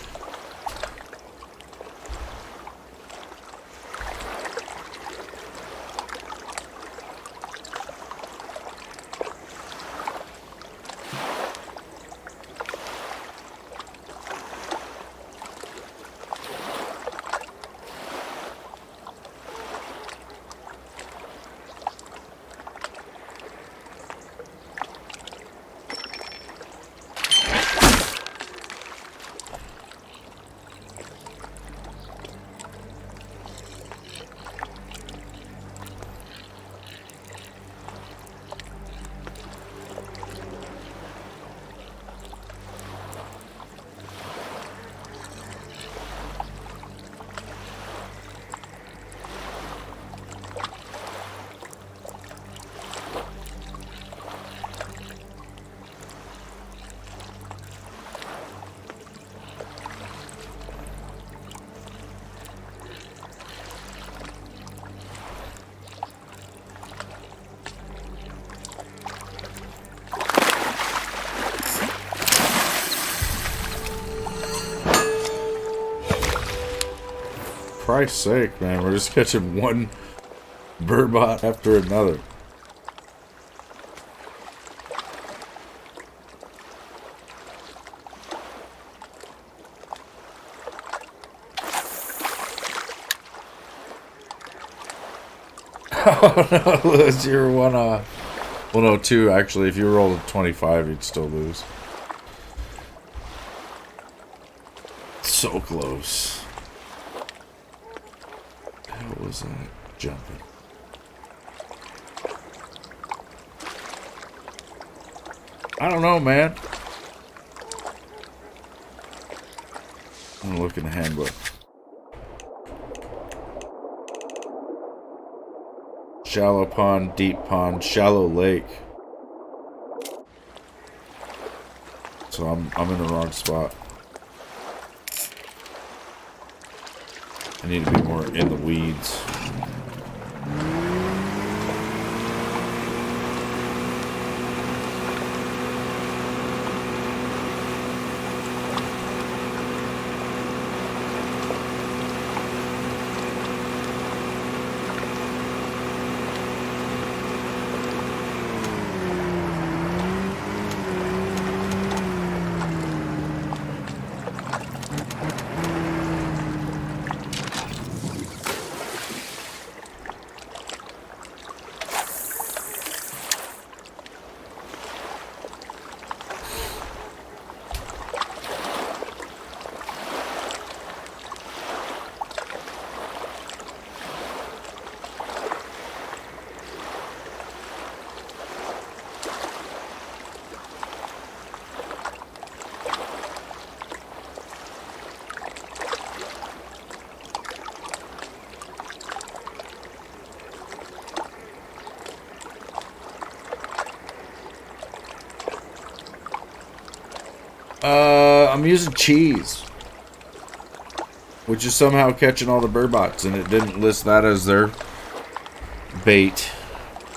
Christ's sake, man, we're just catching one burbot after another. Oh no, Liz, you're 102. Actually, if you rolled a 25, you'd still lose. So close. How was that jumping? I don't know, man. I'm gonna look in the handbook. Shallow pond, deep pond, shallow lake. So I'm in the wrong spot. I need to be more in the weeds. I'm using cheese, which is somehow catching all the burbots, and it didn't list that as their bait,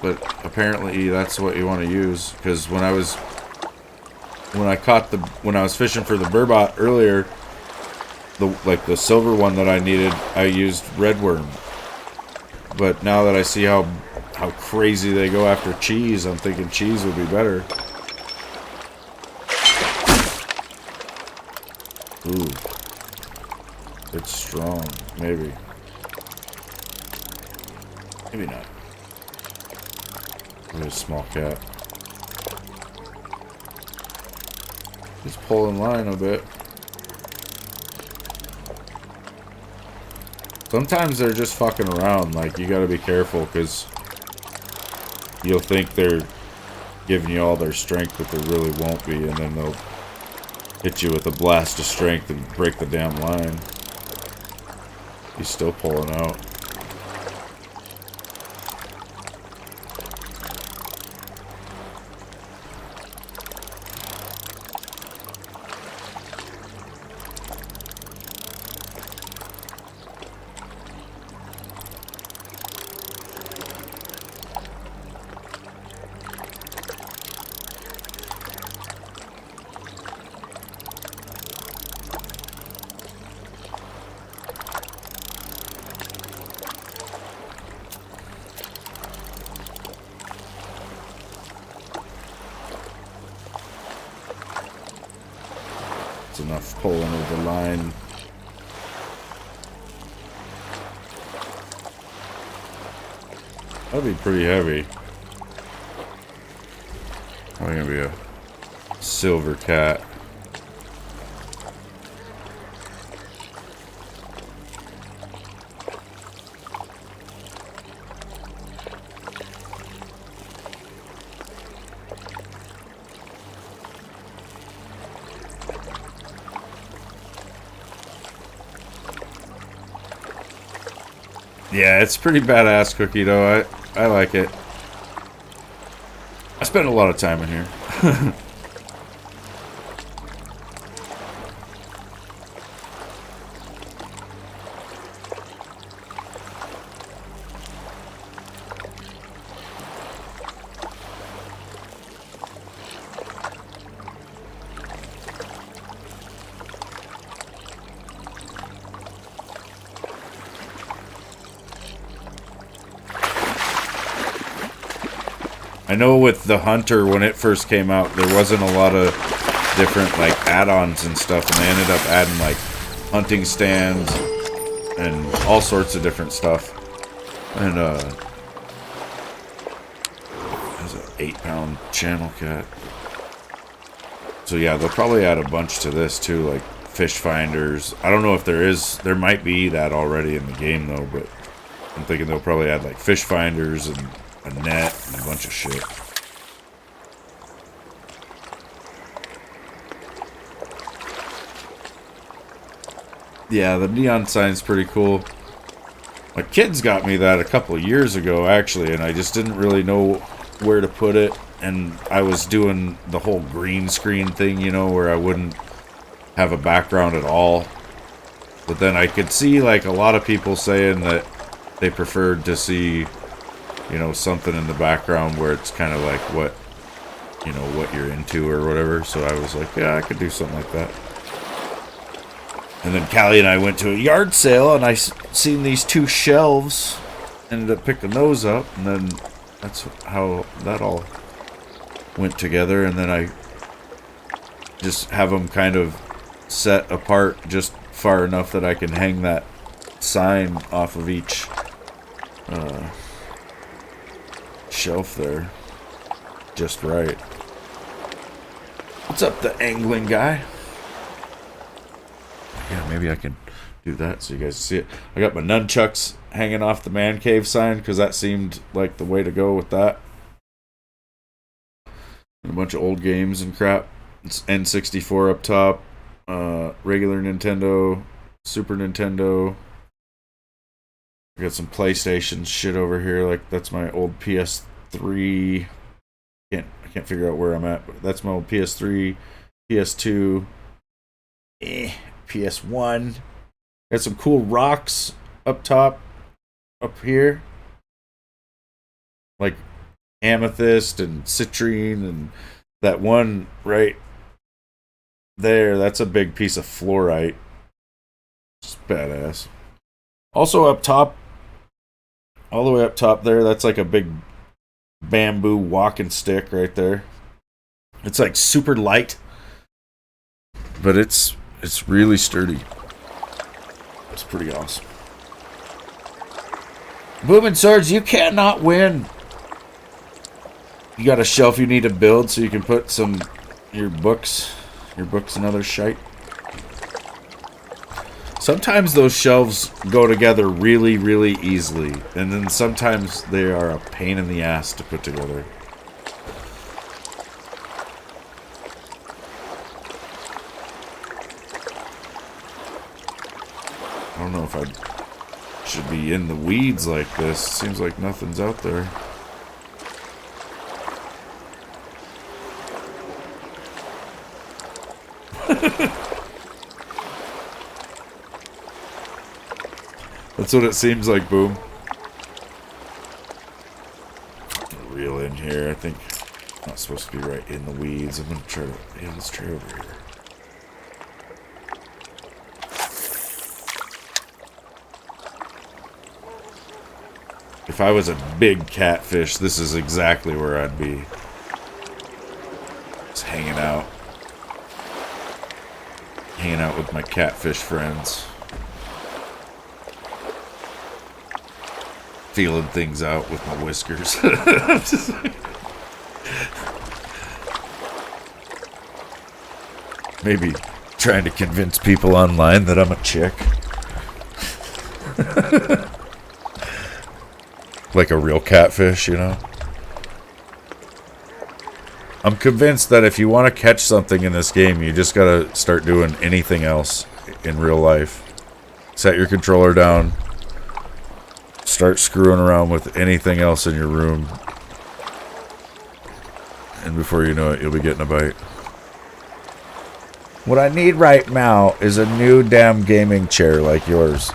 but apparently that's what you want to use. Because when I was fishing for the burbot earlier, the silver one that I needed, I used red worm. But now that I see how crazy they go after cheese, I'm thinking cheese would be better. Ooh. It's strong. Maybe. Maybe not. Look at a small cat. He's pulling line a bit. Sometimes they're just fucking around. Like, you gotta be careful, because you'll think they're giving you all their strength, but they really won't be, and then they'll hit you with a blast of strength and break the damn line. He's still pulling out. It's enough pulling of the line. That'd be pretty heavy. Probably gonna be a silver cat. Yeah, it's pretty badass cookie though. I like it. I spend a lot of time in here. I know with the Hunter, when it first came out, there wasn't a lot of different, like, add-ons and stuff, and they ended up adding, like, hunting stands and all sorts of different stuff. And, there's an 8-pound channel cat. So, yeah, they'll probably add a bunch to this, too, like fish finders. I don't know if there might be that already in the game, though, but I'm thinking they'll probably add, like, fish finders and a net and a bunch of shit. Yeah, the neon sign's pretty cool. My kids got me that a couple of years ago, actually, and I just didn't really know where to put it. And I was doing the whole green screen thing, you know, where I wouldn't have a background at all. But then I could see, like, a lot of people saying that they preferred to see, you know, something in the background where it's kind of like what, you know, what you're into or whatever. So I was like, yeah, I could do something like that. And then Callie and I went to a yard sale, and I seen these two shelves. Ended up picking those up, and then that's how that all went together. And then I just have them kind of set apart just far enough that I can hang that sign off of each shelf there. Just right. What's up, the angling guy? Yeah, maybe I can do that so you guys see it. I got my nunchucks hanging off the man cave sign because that seemed like the way to go with that. And a bunch of old games and crap. It's N64 up top, regular Nintendo, Super Nintendo. I got some PlayStation shit over here. Like, that's my old PS3. I can't figure out where I'm at, but that's my old PS3, PS2, PS1. Got some cool rocks up top, up here. Like amethyst and citrine, and that one right there, that's a big piece of fluorite. It's badass. Also up top, all the way up top there, that's like a big bamboo walking stick right there. It's like super light, but it's really sturdy. It's pretty awesome. Booming Swords, you cannot win. You got a shelf you need to build so you can put your books and other shite. Sometimes those shelves go together really, really easily, and then sometimes they are a pain in the ass to put together. I don't know if I should be in the weeds like this. Seems like nothing's out there. That's what it seems like, Boom. Reel in here. I think I'm not supposed to be right in the weeds. I'm gonna try to. Yeah, let's try over here. If I was a big catfish, this is exactly where I'd be. Just hanging out. Hanging out with my catfish friends. Feeling things out with my whiskers. Maybe trying to convince people online that I'm a chick. Like a real catfish, you know? I'm convinced that if you want to catch something in this game, you just gotta start doing anything else in real life. Set your controller down. Start screwing around with anything else in your room. And before you know it, you'll be getting a bite. What I need right now is a new damn gaming chair like yours.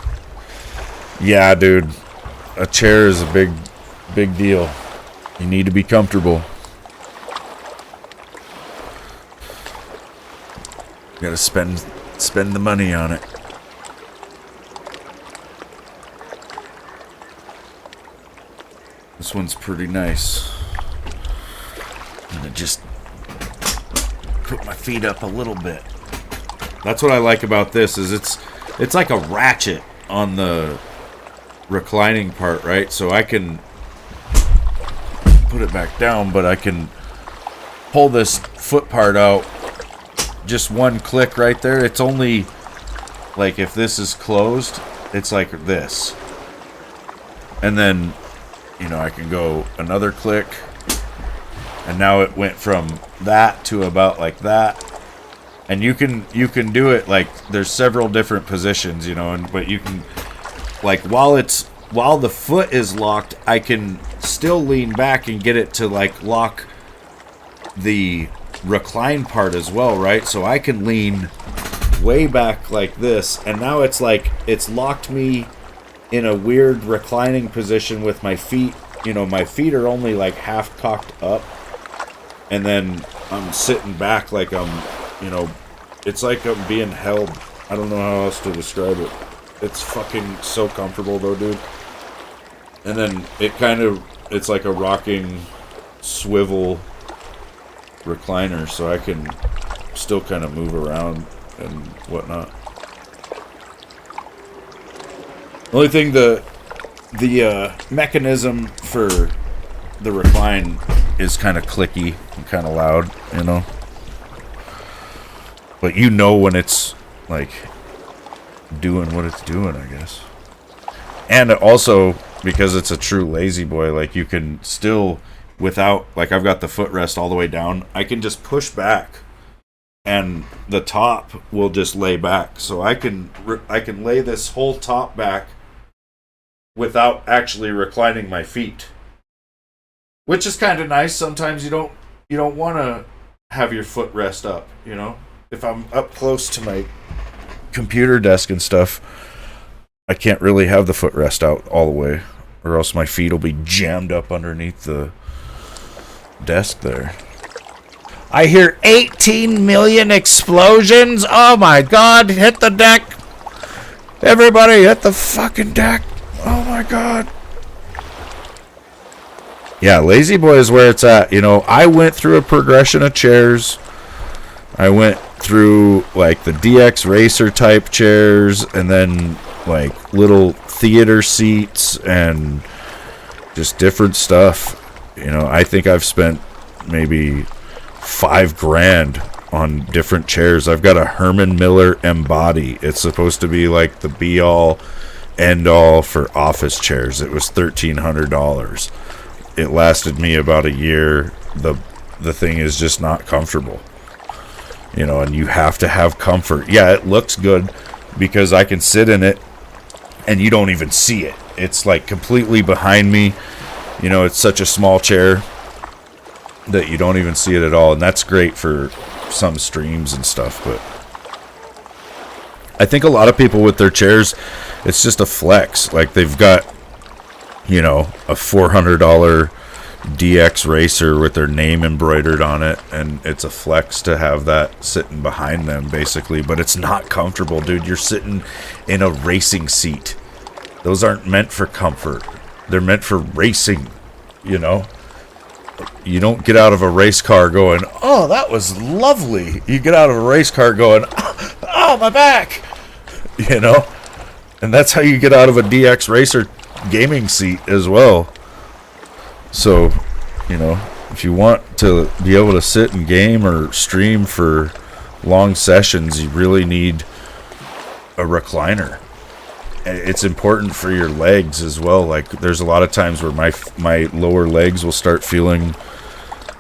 Yeah, dude. A chair is a big deal. You need to be comfortable. You gotta spend the money on it. This one's pretty nice. I'm gonna just put my feet up a little bit. That's what I like about this, is it's like a ratchet on the reclining part, right? So I can put it back down, but I can pull this foot part out. Just one click right there. It's only like if this is closed, it's like this. And then, you know, I can go another click. And now it went from that to about like that. And you can do it like there's several different positions, you know, but you can like while the foot is locked, I can still lean back and get it to like lock the recline part as well, right? So I can lean way back like this, and now it's like it's locked me in a weird reclining position with my feet. You know, my feet are only like half cocked up, and then I'm sitting back like I'm, you know, it's like I'm being held. I don't know how else to describe it. It's fucking so comfortable though, dude. And then it's like a rocking swivel recliner, so I can still kind of move around and whatnot. The only thing, the mechanism for the recline is kind of clicky and kind of loud, you know. But you know when it's like doing what it's doing, I guess. And also, because it's a true lazy boy, like you can still, without, like I've got the footrest all the way down, I can just push back and the top will just lay back. So I can lay this whole top back without actually reclining my feet, which is kind of nice. Sometimes you don't want to have your footrest up, you know. If I'm up close to my computer desk and stuff, I can't really have the footrest out all the way, or else my feet will be jammed up underneath the desk there. I hear 18 million explosions. Oh my god, hit the deck. Everybody hit the fucking deck. Oh my god. Yeah, Lazy Boy is where it's at. You know, I went through a progression of chairs. I went through like the DX Racer type chairs, and then like little theater seats and just different stuff. You know, I think I've spent maybe $5,000 on different chairs. I've got a Herman Miller Embody. It's supposed to be like the be-all, end-all for office chairs. It was $1,300. It lasted me about a year. The thing is just not comfortable. You know, and you have to have comfort. Yeah, it looks good because I can sit in it and you don't even see it. It's like completely behind me. You know, it's such a small chair that you don't even see it at all. And that's great for some streams and stuff. But I think a lot of people with their chairs, it's just a flex. Like they've got, you know, a $400 DX Racer with their name embroidered on it, and it's a flex to have that sitting behind them, basically. But it's not comfortable, dude. You're sitting in a racing seat. Those aren't meant for comfort. They're meant for racing, you know? You don't get out of a race car going, oh, that was lovely. You get out of a race car going, oh, my back, you know? And that's how you get out of a DX Racer gaming seat as well. So, you know, if you want to be able to sit and game or stream for long sessions, you really need a recliner. It's important for your legs as well. Like, there's a lot of times where my lower legs will start feeling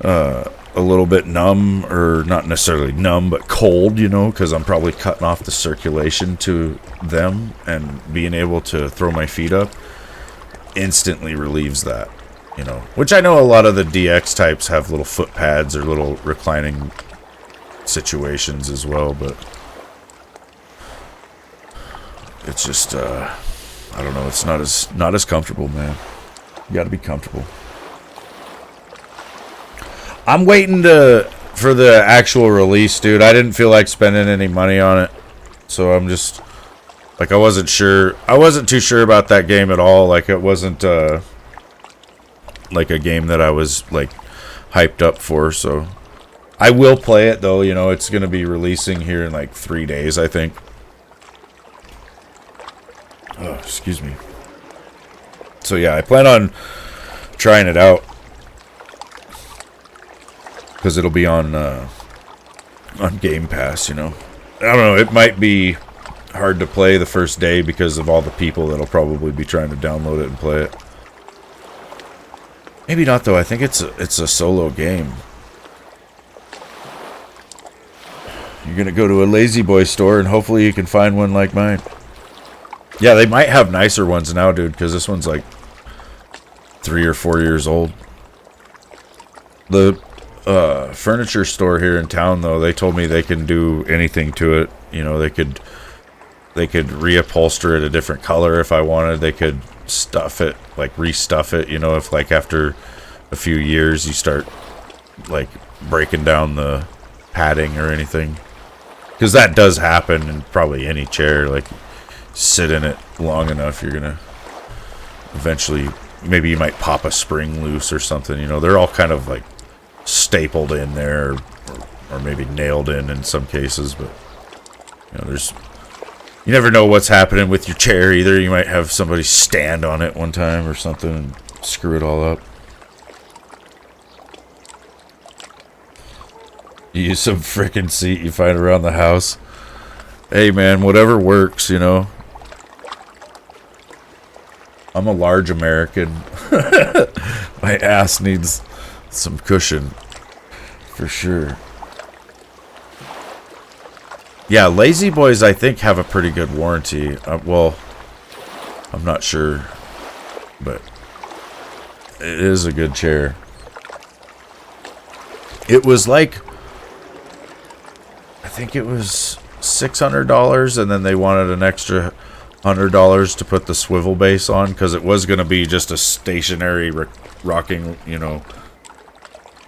a little bit numb, or not necessarily numb, but cold, you know, because I'm probably cutting off the circulation to them, and being able to throw my feet up instantly relieves that. You know, which I know a lot of the DX types have little foot pads or little reclining situations as well, but it's just, I don't know, it's not as comfortable, man. You gotta be comfortable. I'm waiting for the actual release, dude. I didn't feel like spending any money on it, so I'm just, like, I wasn't too sure about that game at all. Like, it wasn't, like a game that I was like hyped up for, so I will play it though. You know, it's gonna be releasing here in like 3 days, I think. Oh, excuse me. So yeah, I plan on trying it out because it'll be on Game Pass. You know, I don't know. It might be hard to play the first day because of all the people that'll probably be trying to download it and play it. Maybe not, though. I think it's a solo game. You're gonna go to a Lazy Boy store, and hopefully you can find one like mine. Yeah, they might have nicer ones now, dude, because this one's like 3 or 4 years old. The furniture store here in town, though, they told me they can do anything to it. You know, they could reupholster it a different color if I wanted. They could stuff it, like restuff it, you know, if like after a few years you start like breaking down the padding or anything, because that does happen in probably any chair. Like, sit in it long enough, you're gonna eventually, maybe you might pop a spring loose or something, you know. They're all kind of like stapled in there, or maybe nailed in some cases, but you know, you never know what's happening with your chair either. You might have somebody stand on it one time or something and screw it all up. You use some frickin' seat you find around the house. Hey man, whatever works, you know. I'm a large American. My ass needs some cushion, for sure. Yeah, Lazy Boys, I think, have a pretty good warranty. Well, I'm not sure, but it is a good chair. It was like, I think it was $600, and then they wanted an extra $100 to put the swivel base on, because it was going to be just a stationary rocking, you know,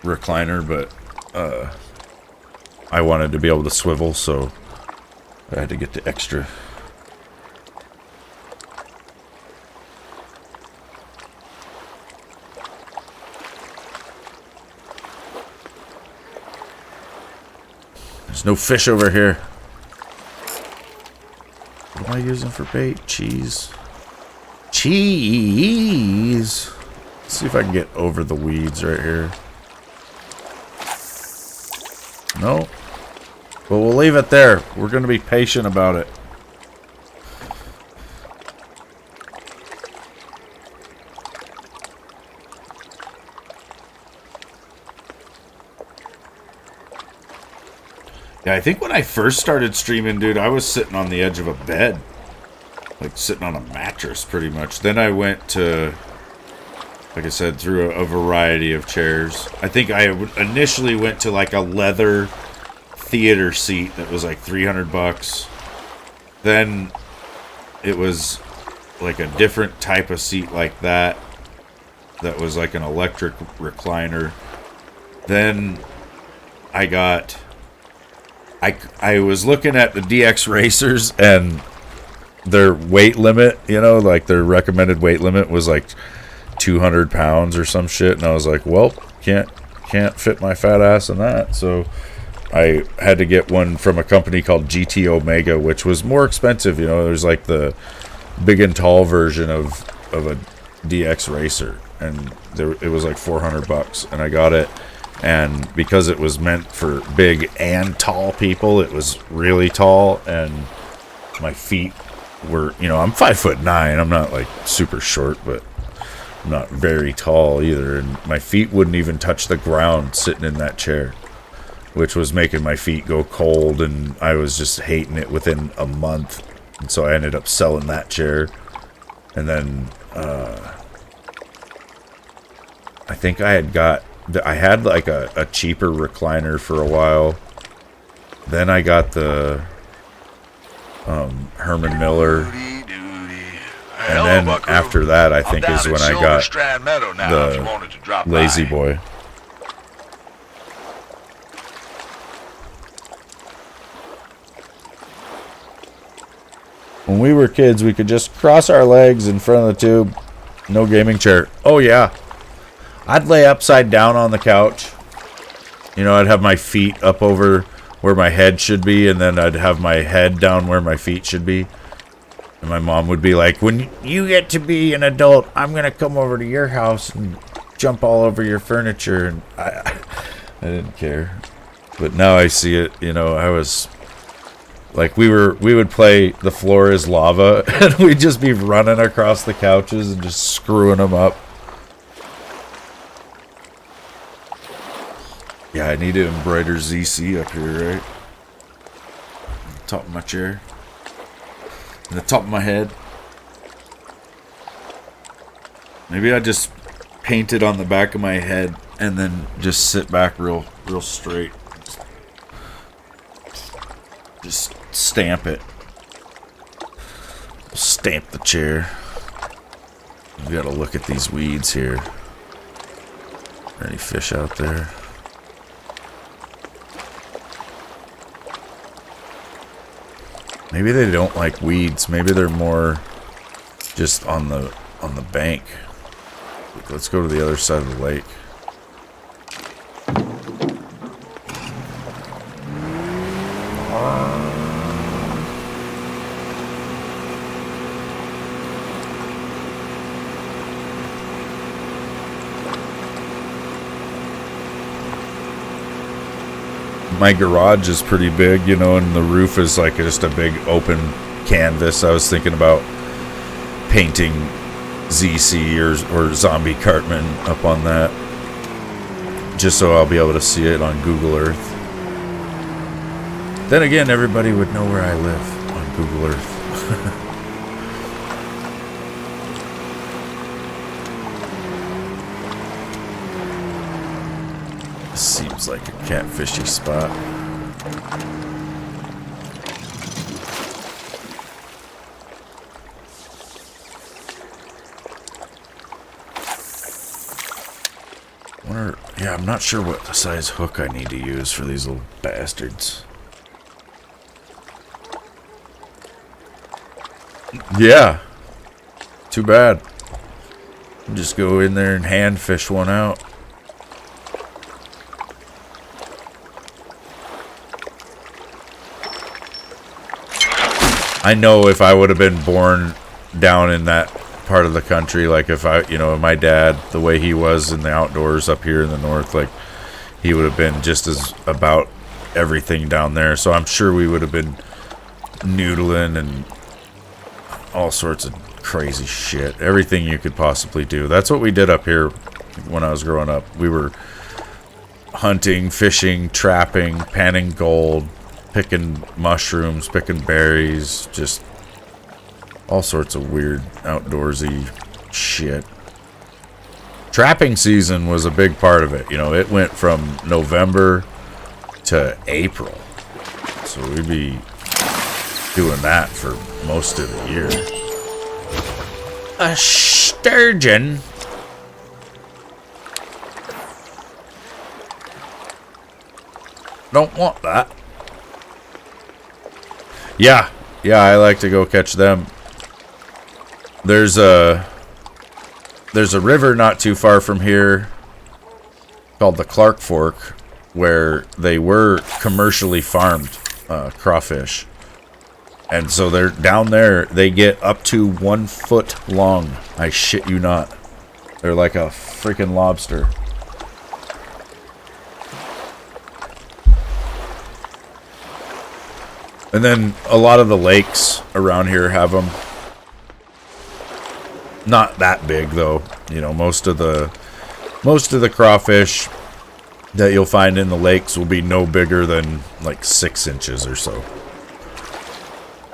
recliner, but I wanted to be able to swivel, so I had to get the extra. There's no fish over here. What am I using for bait? Cheese. Cheese! Let's see if I can get over the weeds right here. No. But we'll leave it there. We're going to be patient about it. Yeah, I think when I first started streaming, dude, I was sitting on the edge of a bed. Like, sitting on a mattress, pretty much. Then I went to, like I said, through a variety of chairs. I think I initially went to, like, a leather theater seat that was, like, $300. Then it was, like, a different type of seat like that. That was, like, an electric recliner. Then I got... I was looking at the DX Racers, and their weight limit, you know, like their recommended weight limit was like 200 pounds or some shit, and I was like, well, can't fit my fat ass in that. So I had to get one from a company called GT Omega, which was more expensive. You know, there's like the big and tall version of a DX Racer, and it was like $400, and I got it. And because it was meant for big and tall people, it was really tall, and my feet were, you know, I'm 5'9". I'm not like super short, but I'm not very tall either. And my feet wouldn't even touch the ground sitting in that chair, which was making my feet go cold, and I was just hating it within a month. And so I ended up selling that chair. And then I think I had like a cheaper recliner for a while. Then I got the Herman Miller. And then after that, I think is when I got the Lazy Boy. When we were kids, we could just cross our legs in front of the tube. No gaming chair. Oh, yeah. I'd lay upside down on the couch. You know, I'd have my feet up over where my head should be, and then I'd have my head down where my feet should be. And my mom would be like, when you get to be an adult, I'm going to come over to your house and jump all over your furniture. And I didn't care. But now I see it, you know, I was... Like, we would play The Floor is Lava, and we'd just be running across the couches and just screwing them up. Yeah, I need to embroider ZC up here, right? Top of my chair. And the top of my head. Maybe I just paint it on the back of my head and then just sit back real straight. Just stamp it. Stamp the chair. We gotta look at these weeds here. Are there any fish out there? Maybe they don't like weeds. Maybe they're more just on the bank. Let's go to the other side of the lake. My garage is pretty big, you know, and the roof is like just a big open canvas. I was thinking about painting ZC or Zombie Cartman up on that, just so I'll be able to see it on Google Earth. Then again, everybody would know where I live on Google Earth. Seems like a catfishy spot. Yeah, I'm not sure what size hook I need to use for these little bastards. Yeah. Too bad. Just go in there and hand fish one out. I know if I would have been born down in that part of the country, like if I, you know, my dad, the way he was in the outdoors up here in the north, like he would have been just as about everything down there. So I'm sure we would have been noodling and all sorts of crazy shit. Everything you could possibly do. That's what we did up here when I was growing up. We were hunting, fishing, trapping, panning gold, picking mushrooms, picking berries, just all sorts of weird outdoorsy shit. Trapping season was a big part of it. You know, it went from November to April. So we'd be doing that for most of the year. A sturgeon? Don't want that. Yeah, I like to go catch them. There's a river not too far from here called the Clark Fork where they were commercially farmed crawfish. And so they're down there, they get up to 1 foot long. I shit you not. They're like a freaking lobster. And then a lot of the lakes around here have them. Not that big though. You know, most of the crawfish that you'll find in the lakes will be no bigger than like 6 inches or so.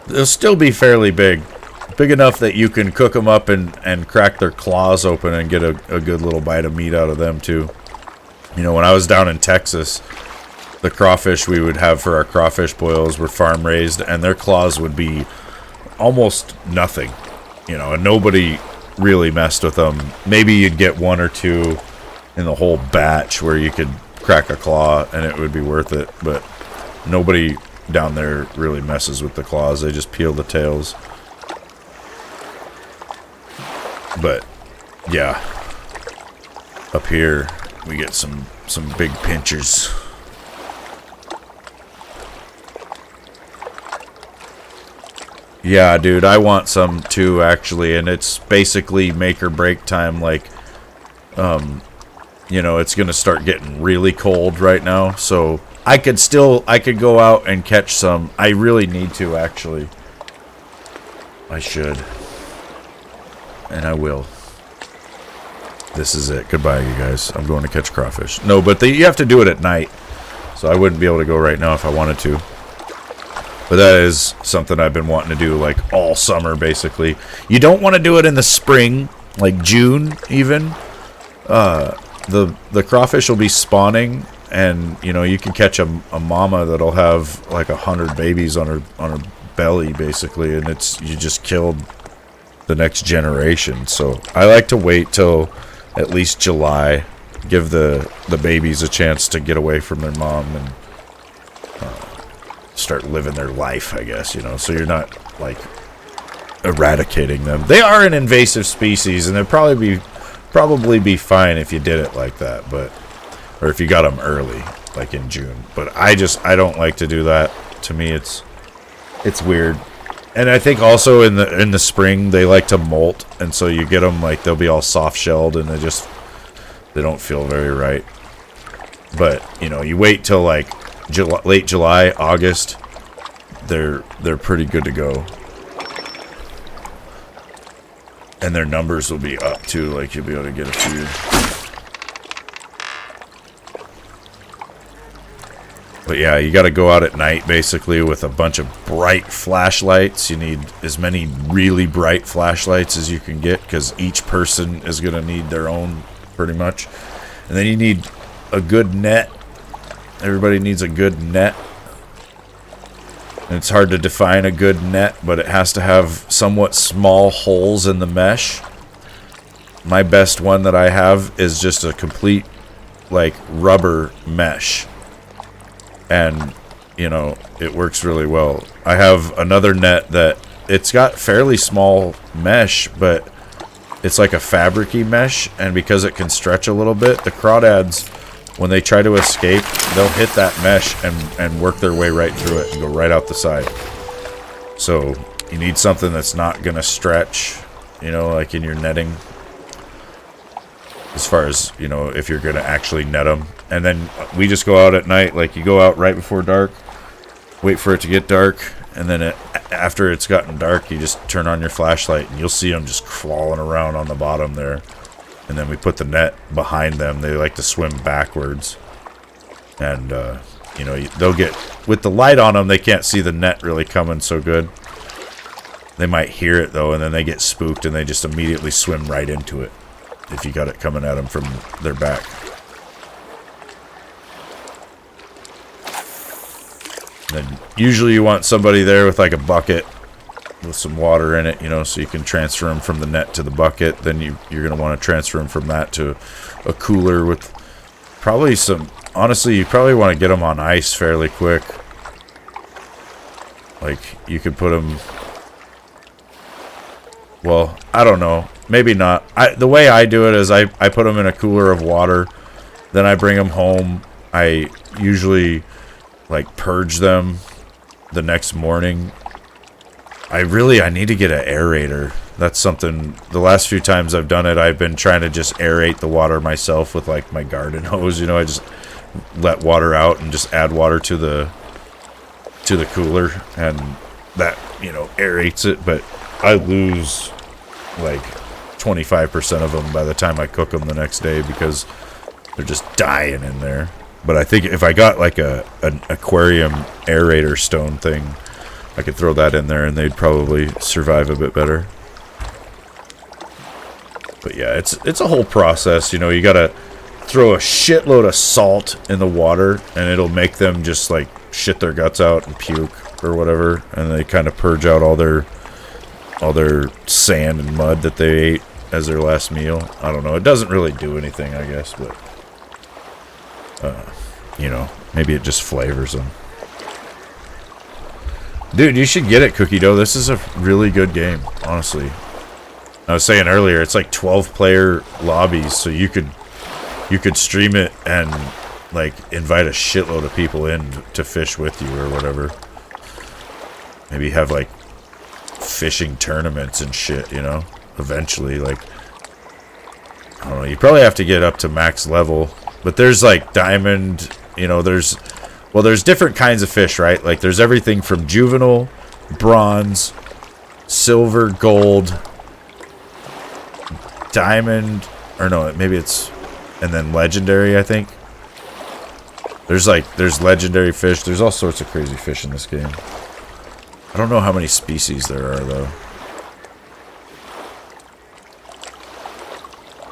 They'll still be fairly big. Big enough that you can cook them up and crack their claws open and get a good little bite of meat out of them too. You know, when I was down in Texas, the crawfish we would have for our crawfish boils were farm raised, and their claws would be almost nothing. You know, and nobody really messed with them. Maybe you'd get 1 or 2 in the whole batch where you could crack a claw and it would be worth it, but nobody down there really messes with the claws. They just peel the tails. But yeah, up here we get some big pinchers. Yeah, dude, I want some too, actually, and it's basically make or break time. Like, you know, it's gonna start getting really cold right now, so I could go out and catch some. I really need to, actually. I should. And I will. This is it. Goodbye, you guys. I'm going to catch crawfish. No, but you have to do it at night, so I wouldn't be able to go right now if I wanted to. But that is something I've been wanting to do, like, all summer, basically. You don't want to do it in the spring, like June, even. The crawfish will be spawning, and, you know, you can catch a mama that'll have, like, 100 babies on her belly, basically, and you just killed the next generation. So I like to wait till at least July, give the babies a chance to get away from their mom and start living their life, I guess, you know, so you're not, like, eradicating them. They are an invasive species, and they'd probably be fine if you did it like that, but, or if you got them early, like in June. But I don't like to do that. To me, it's weird. And I think also in the spring they like to molt, and so you get them, like, they'll be all soft shelled, and they don't feel very right. But, you know, you wait till like late July, August, they're pretty good to go. And their numbers will be up too, like you'll be able to get a few. But yeah, you got to go out at night basically with a bunch of bright flashlights. You need as many really bright flashlights as you can get, because each person is going to need their own pretty much. And then you need a good net. Everybody needs a good net. And it's hard to define a good net, but it has to have somewhat small holes in the mesh. My best one that I have is just a complete, like, rubber mesh. And, you know, it works really well. I have another net that it's got fairly small mesh, but it's like a fabric-y mesh, and because it can stretch a little bit, the crawdads, when they try to escape, they'll hit that mesh and work their way right through it and go right out the side. So you need something that's not going to stretch, you know, like in your netting. as far as, you know, if you're going to actually net them. And then we just go out at night. Like, you go out right before dark, wait for it to get dark, and then after it's gotten dark, you just turn on your flashlight, and you'll see them just crawling around on the bottom there. And then we put the net behind them. They like to swim backwards. And, you know, they'll get... With the light on them, they can't see the net really coming so good. They might hear it, though, and then they get spooked, and they just immediately swim right into it. If you got it coming at them from their back. Then usually you want somebody there with like a bucket with some water in it, you know, so you can transfer them from the net to the bucket. Then you're going to want to transfer them from that to a cooler with probably some... Honestly, you probably want to get them on ice fairly quick. Like, you could put them... Well, I don't know. Maybe not. The way I do it is I put them in a cooler of water. Then I bring them home. I usually, like, purge them the next morning. I need to get an aerator. That's something... The last few times I've done it, I've been trying to just aerate the water myself with, like, my garden hose. You know, I just let water out and just add water to the cooler. And that, you know, aerates it. But I lose... like 25% of them by the time I cook them the next day because they're just dying in there. But I think if I got like an aquarium aerator stone thing, I could throw that in there and they'd probably survive a bit better. But yeah, it's a whole process. You know, you gotta throw a shitload of salt in the water and it'll make them just like shit their guts out and puke or whatever, and they kind of purge out all their sand and mud that they ate as their last meal. I don't know. It doesn't really do anything, I guess, but you know, maybe it just flavors them. Dude, you should get it, Cookie Dough. This is a really good game, honestly. I was saying earlier, it's like 12-player lobbies, so you could stream it and like invite a shitload of people in to fish with you or whatever. Maybe have like fishing tournaments and shit, you know, eventually. Like, I don't know, you probably have to get up to max level, but there's like diamond, you know, there's different kinds of fish, right? Like there's everything from juvenile, bronze, silver, gold, diamond, or no, maybe it's, and then legendary, I think. There's legendary fish. There's all sorts of crazy fish in this game. I don't know how many species there are, though.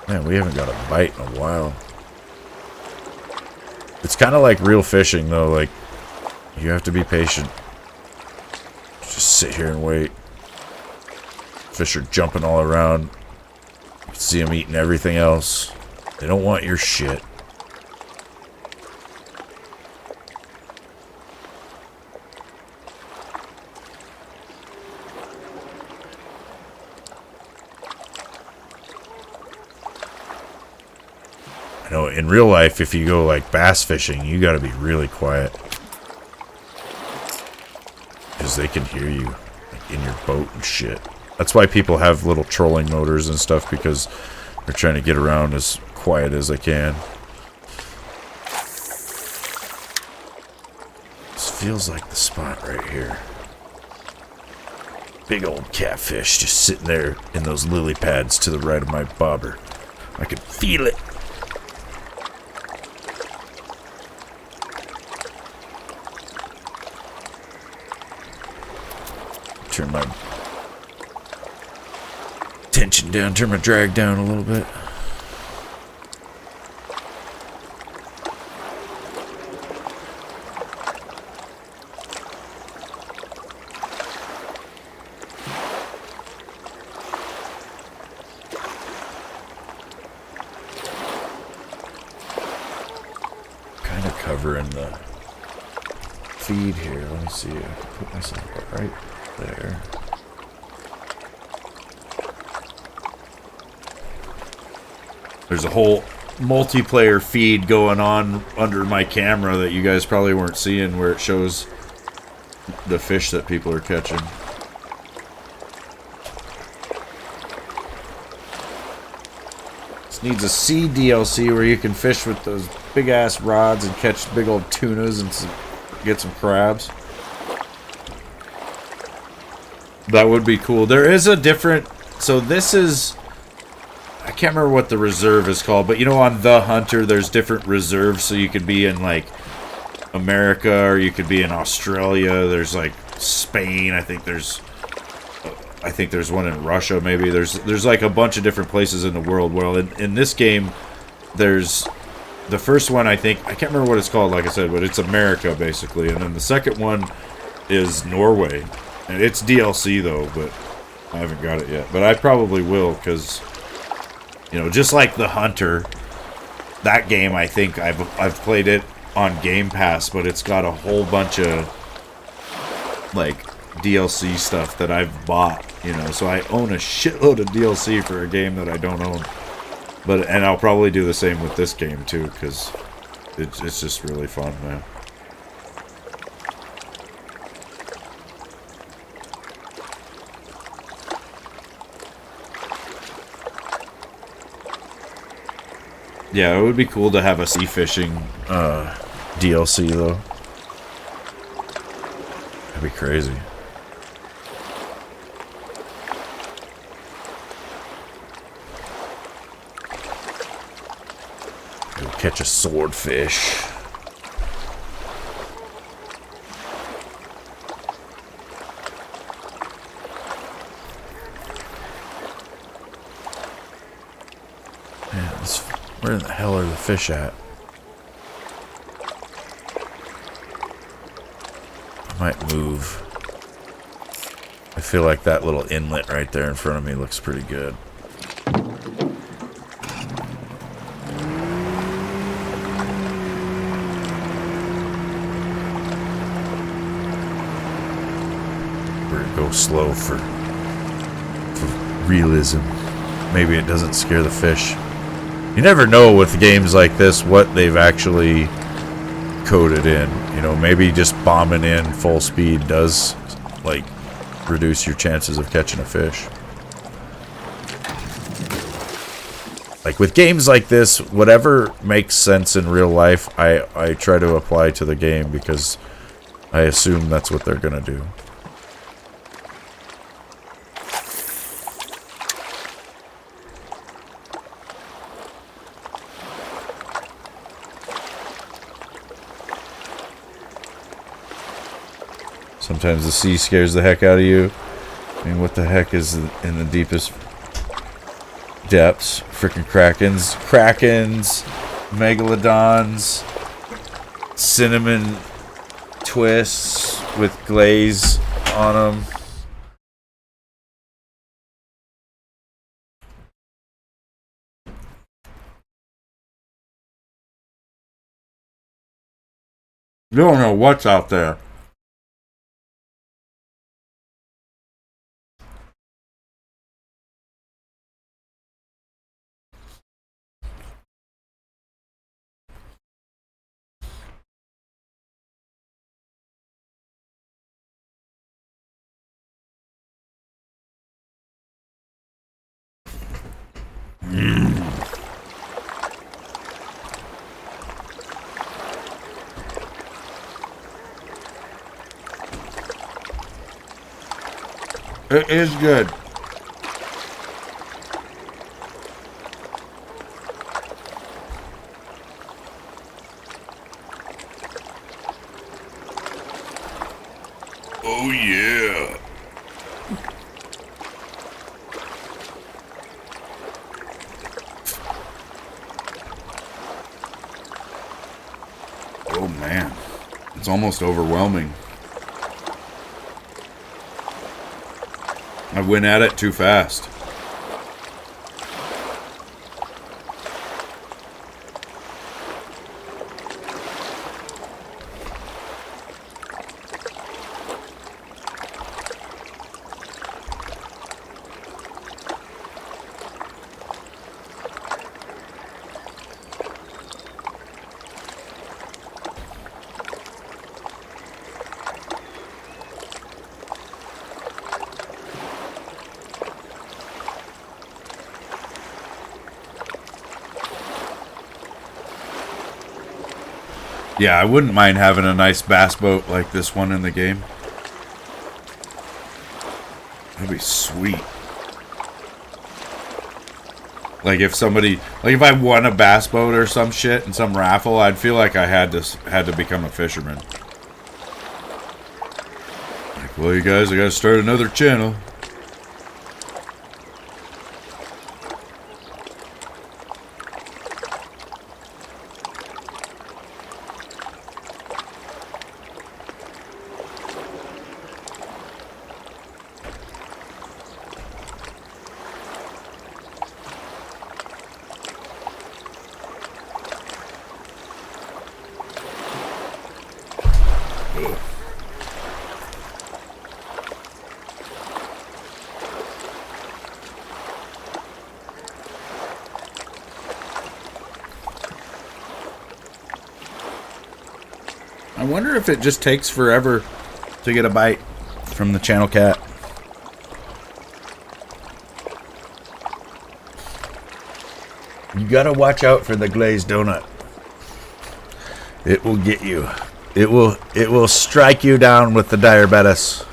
Man, we haven't got a bite in a while. It's kind of like real fishing, though. Like, you have to be patient. Just sit here and wait. Fish are jumping all around. You can see them eating everything else. They don't want your shit. I know in real life, if you go like bass fishing, you gotta be really quiet. Because they can hear you like, in your boat and shit. That's why people have little trolling motors and stuff, because they're trying to get around as quiet as they can. This feels like the spot right here. Big old catfish just sitting there in those lily pads to the right of my bobber. I can feel it. Turn my tension down, turn my drag down a little bit. Kind of covering the feed here. Let me see. I can put myself right there. There's a whole multiplayer feed going on under my camera that you guys probably weren't seeing, where it shows the fish that people are catching. It's needs a sea DLC where you can fish with those big ass rods and catch big old tunas and get some crabs. That would be cool. There is a different... So this is... I can't remember what the reserve is called, but you know on The Hunter there's different reserves, so you could be in like America or you could be in Australia. There's like Spain, I think there's one in Russia maybe. There's like a bunch of different places in the world. Well, in this game there's the first one, I think, I can't remember what it's called, like I said, but it's America basically, and then the second one is Norway. And it's DLC though, but I haven't got it yet. But I probably will, because, you know, just like The Hunter, that game, I think I've played it on Game Pass, but it's got a whole bunch of, like, DLC stuff that I've bought, you know. So I own a shitload of DLC for a game that I don't own. And I'll probably do the same with this game, too, because it's just really fun, man. Yeah, it would be cool to have a sea fishing DLC, though. That'd be crazy. Go catch a swordfish. Man, where the hell are the fish at? I might move. I feel like that little inlet right there in front of me looks pretty good. We're gonna go slow for realism. Maybe it doesn't scare the fish. You never know with games like this what they've actually coded in. You know, maybe just bombing in full speed does, like, reduce your chances of catching a fish. Like, with games like this, whatever makes sense in real life, I try to apply to the game because I assume that's what they're gonna do. Sometimes the sea scares the heck out of you. I mean, what the heck is in the deepest depths? Freaking krakens. Krakens, megalodons, cinnamon twists with glaze on them. You don't know what's out there. It is good. Oh yeah. Oh man. It's almost overwhelming. I went at it too fast. Yeah, I wouldn't mind having a nice bass boat like this one in the game. That'd be sweet. Like if somebody, like if I won a bass boat or some shit in some raffle, I'd feel like I had to become a fisherman. Like, well, you guys, I gotta start another channel. I wonder if it just takes forever to get a bite from the channel cat. You gotta watch out for the glazed donut. It will get you. It will strike you down with the diabetes.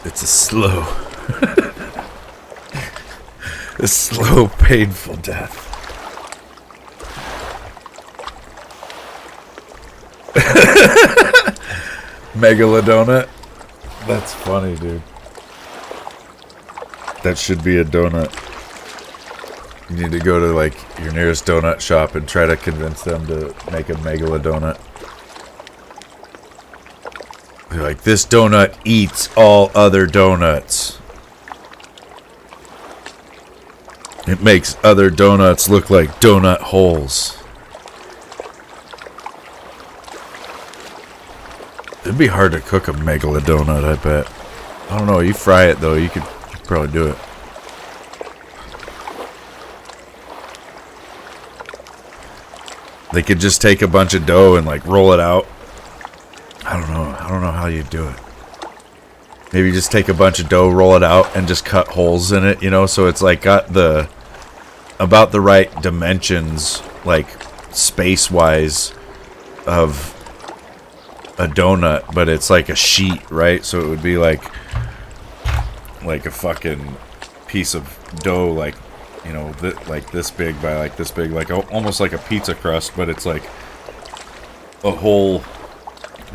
It's a slow a slow, painful death. Megalodonut? That's funny, dude. That should be a donut. You need to go to, like, your nearest donut shop and try to convince them to make a megalodonut. They're like, this donut eats all other donuts. It makes other donuts look like donut holes. It'd be hard to cook a megalodonut, I bet. I don't know, you fry it though, you could probably do it. They could just take a bunch of dough and like roll it out. I don't know how you do it. Maybe just take a bunch of dough, roll it out, and just cut holes in it, you know, so it's like got the about the right dimensions, like space-wise, of a donut, but it's like a sheet, right? So it would be like a fucking piece of dough, like, you know, like this big by like this big, like almost like a pizza crust, but it's like a whole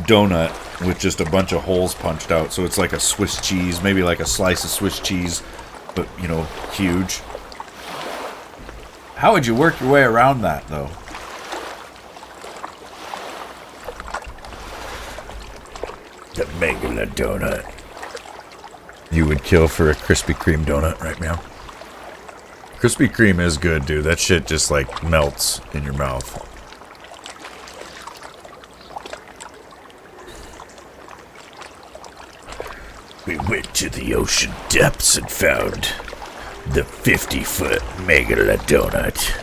donut with just a bunch of holes punched out. So it's like a Swiss cheese, maybe like a slice of Swiss cheese, but, you know, huge. How would you work your way around that, though? The megalodonut. You would kill for a Krispy Kreme donut right now. Krispy Kreme is good, dude. That shit just, like, melts in your mouth. We went to the ocean depths and found the 50-foot megalodonut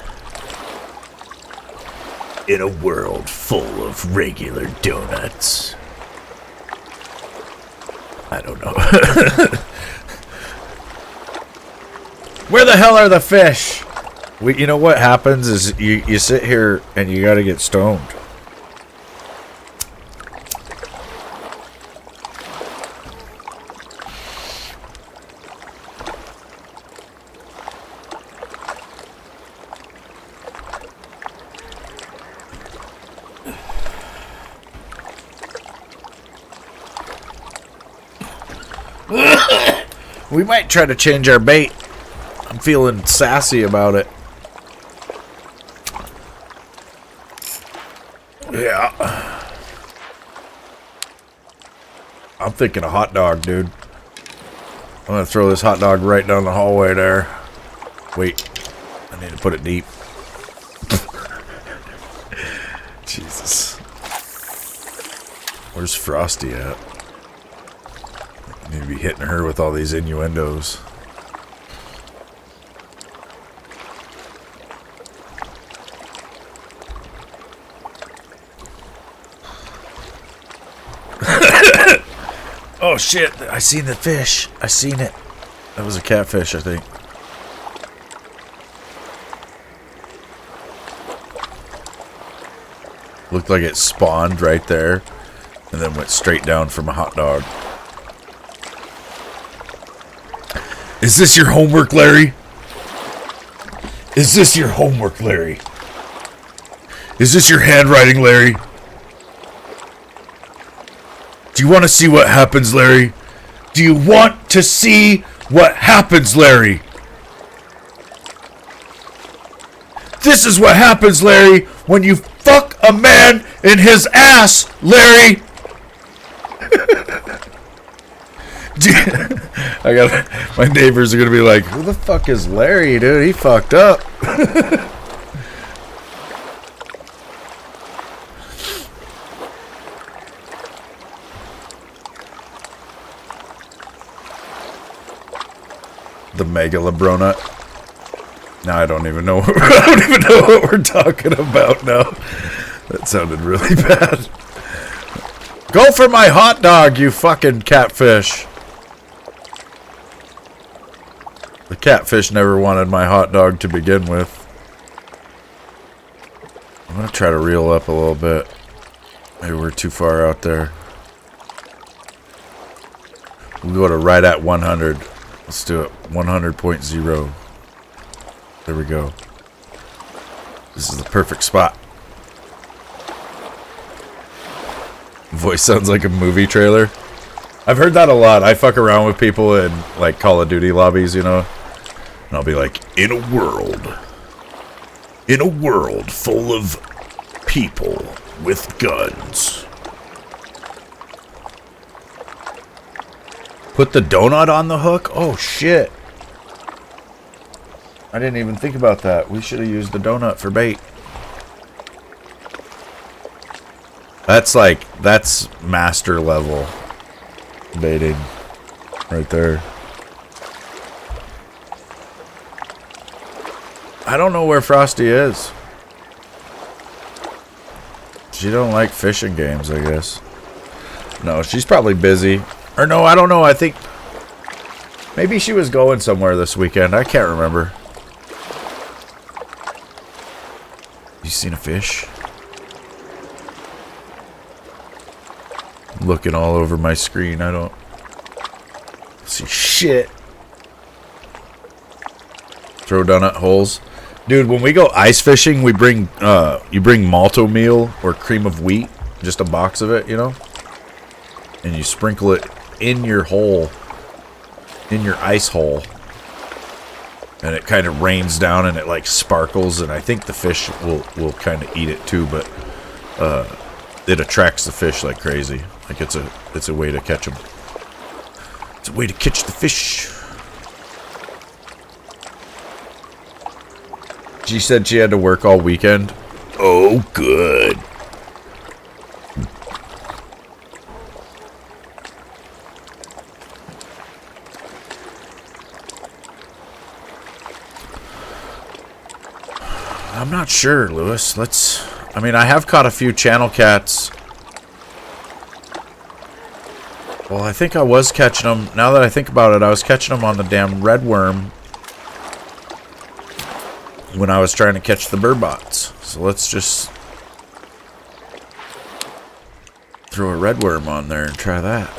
in a world full of regular donuts. I don't know. Where the hell are the fish? You know what happens is you sit here and you gotta get stoned. We might try to change our bait. I'm feeling sassy about it. Yeah. I'm thinking a hot dog, dude. I'm gonna throw this hot dog right down the hallway there. Wait. I need to put it deep. Jesus. Where's Frosty at? I need to be hitting her with all these innuendos. Oh shit, I seen the fish. I seen it. That was a catfish, I think. Looked like it spawned right there and then went straight down from a hot dog. Is this your homework, Larry? Is this your homework, Larry? Is this your handwriting, Larry? Do you want to see what happens, Larry? Do you want to see what happens, Larry? This is what happens, Larry, when you fuck a man in his ass, Larry. My neighbors are gonna be like, who the fuck is Larry, dude? He fucked up. The Mega Lebronut. Now I don't even know. I don't even know what we're talking about now. That sounded really bad. Go for my hot dog, you fucking catfish. The catfish never wanted my hot dog to begin with. I'm gonna try to reel up a little bit. Maybe we're too far out there. We'll go to right at 100. Let's do it. 100.0. There we go. This is the perfect spot. Voice sounds like a movie trailer. I've heard that a lot. I fuck around with people in like Call of Duty lobbies, you know, and I'll be like, in a world full of people with guns. Put the donut on the hook? Oh shit. I didn't even think about that. We should have used the donut for bait. That's master level baiting right there. I don't know where Frosty is. She don't like fishing games, I guess. No, she's probably busy. Or no, I don't know. I think maybe she was going somewhere this weekend. I can't remember. You seen a fish? I'm looking all over my screen. I don't see shit. Throw donut holes. Dude, when we go ice fishing, we bring you bring malto meal or cream of wheat, just a box of it, you know? And you sprinkle it in your hole, in your ice hole. And it kind of rains down and it like sparkles, and I think the fish will kind of eat it too, but it attracts the fish like crazy. Like it's a way to catch them. It's a way to catch the fish. She said she had to work all weekend. Oh, good. I'm not sure, Lewis. I mean, I have caught a few channel cats. Well, I think I was catching them. Now that I think about it, I was catching them on the damn red worm when I was trying to catch the burbots. So let's just throw a red worm on there and try that.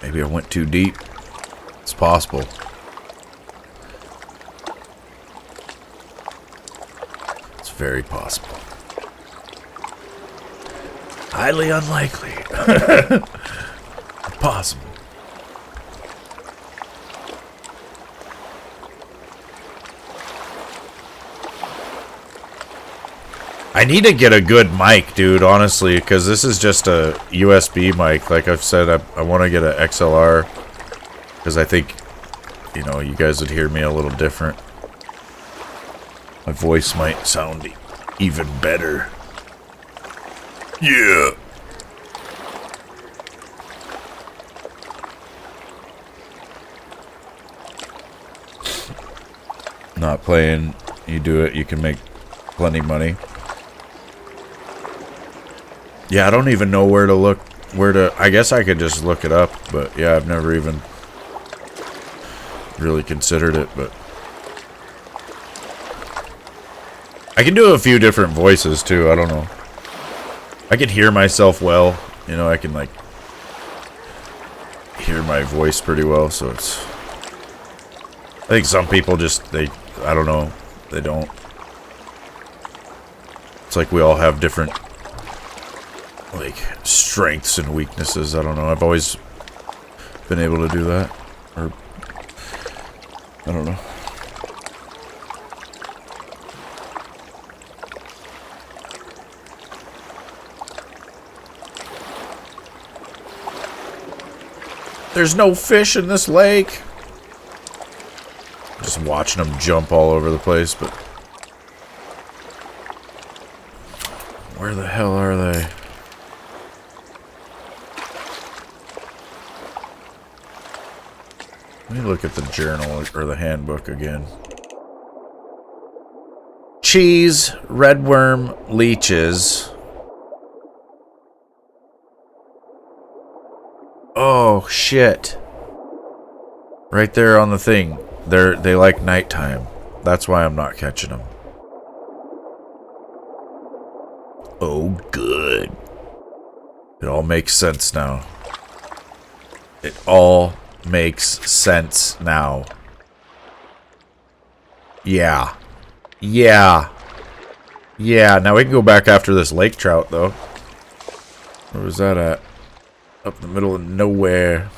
Maybe I went too deep. It's possible. It's very possible. Highly unlikely. Possible. I need to get a good mic, dude, honestly, because this is just a USB mic. Like I've said, I want to get an XLR because I think, you know, you guys would hear me a little different. My voice might sound even better. Yeah. Not playing, you do it, you can make plenty of money. Yeah, I don't even know where to look, really considered it, but I can do a few different voices too. I don't know. I can hear myself well. You know, I can like hear my voice pretty well, so it's... I think some people just, I don't know, they don't. It's like we all have different, like, strengths and weaknesses. I don't know. I've always been able to do that. Or, I don't know. There's no fish in this lake. Just watching them jump all over the place, but where the hell are they? Let me look at the journal or the handbook again. Cheese, redworm, leeches. Oh shit. Right there on the thing. They like nighttime. That's why I'm not catching them. Oh, good. It all makes sense now. It all makes sense now. Yeah. Yeah. Yeah, now we can go back after this lake trout, though. Where was that at? Up in the middle of nowhere.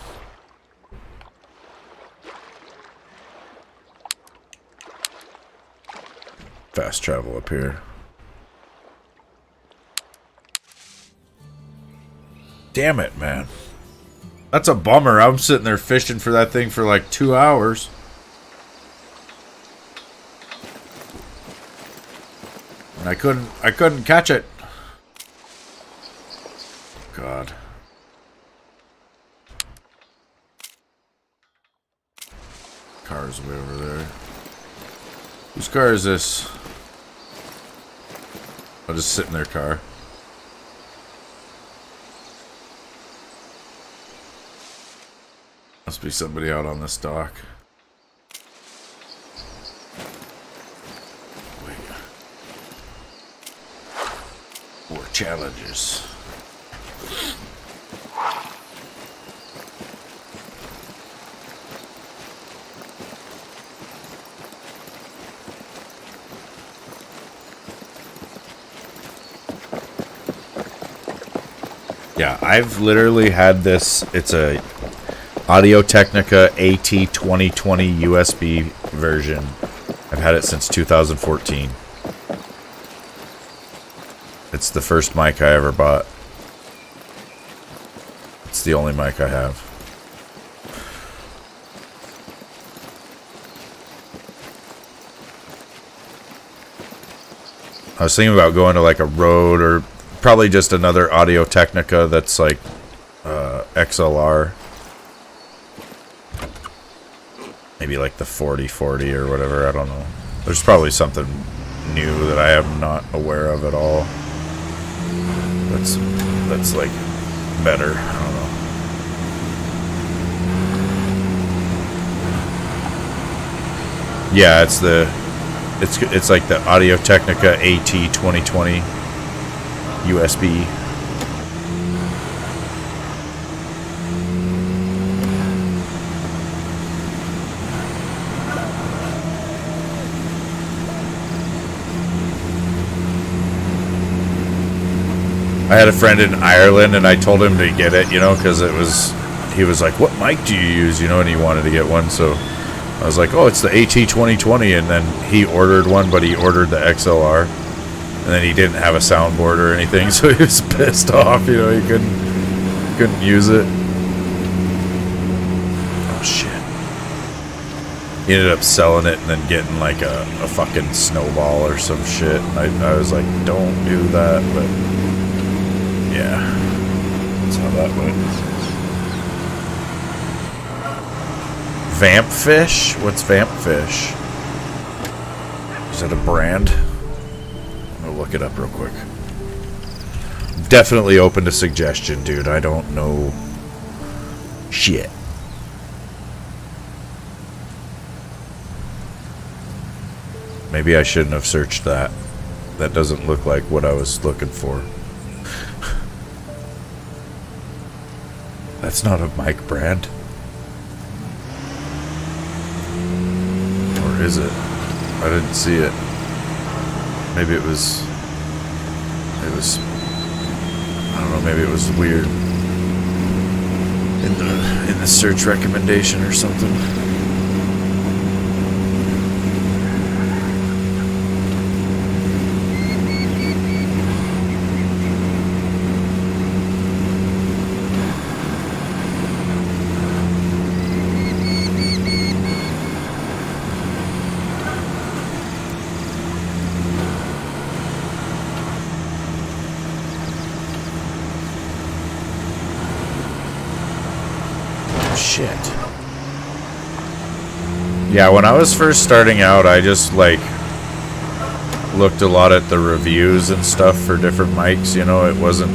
Fast travel up here. Damn it, man. That's a bummer. I'm sitting there fishing for that thing for like 2 hours. And I couldn't catch it. God. Car's way over there. Whose car is this? I'll just sit in their car. Must be somebody out on this dock. Wait. More challenges. Yeah, I've literally had this. It's a Audio-Technica AT2020 USB version. I've had it since 2014. It's the first mic I ever bought. It's the only mic I have. I was thinking about going to like a Rode or probably just another Audio-Technica that's like XLR. Maybe like the 4040 or whatever, I don't know. There's probably something new that I am not aware of at all. That's like better. I don't know. Yeah, it's like the Audio-Technica AT2020 USB. I had a friend in Ireland and I told him to get it, you know, because he was like, what mic do you use, you know, and he wanted to get one, so I was like, oh, it's the AT2020, and then he ordered one, but he ordered the XLR, and then he didn't have a soundboard or anything, so he was pissed off, you know, he couldn't use it. Oh, shit. He ended up selling it and then getting like a fucking snowball or some shit, and I was like, don't do that, but yeah, that's how that went. Vampfish? What's Vampfish? Is that a brand? I'm gonna look it up real quick. Definitely open to suggestion, dude. I don't know shit. Maybe I shouldn't have searched that. That doesn't look like what I was looking for. That's not a mic brand. Or is it? I didn't see it. Maybe it was... I don't know, maybe it was weird. In the search recommendation or something. Shit. Yeah, when I was first starting out, I just like looked a lot at the reviews and stuff for different mics. You know, it wasn't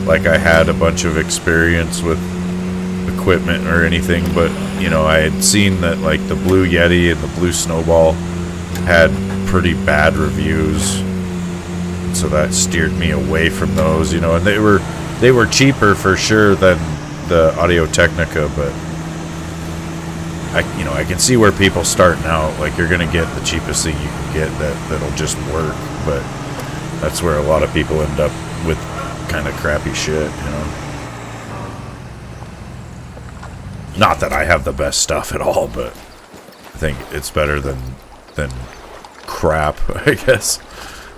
like I had a bunch of experience with equipment or anything, but you know, I had seen that like the Blue Yeti and the Blue Snowball had pretty bad reviews, so that steered me away from those. You know, and they were cheaper for sure than the Audio Technica, but I can see where people starting out, like you're gonna get the cheapest thing you can get that'll just work, but that's where a lot of people end up with kind of crappy shit, you know. Not that I have the best stuff at all, but I think it's better than crap, I guess.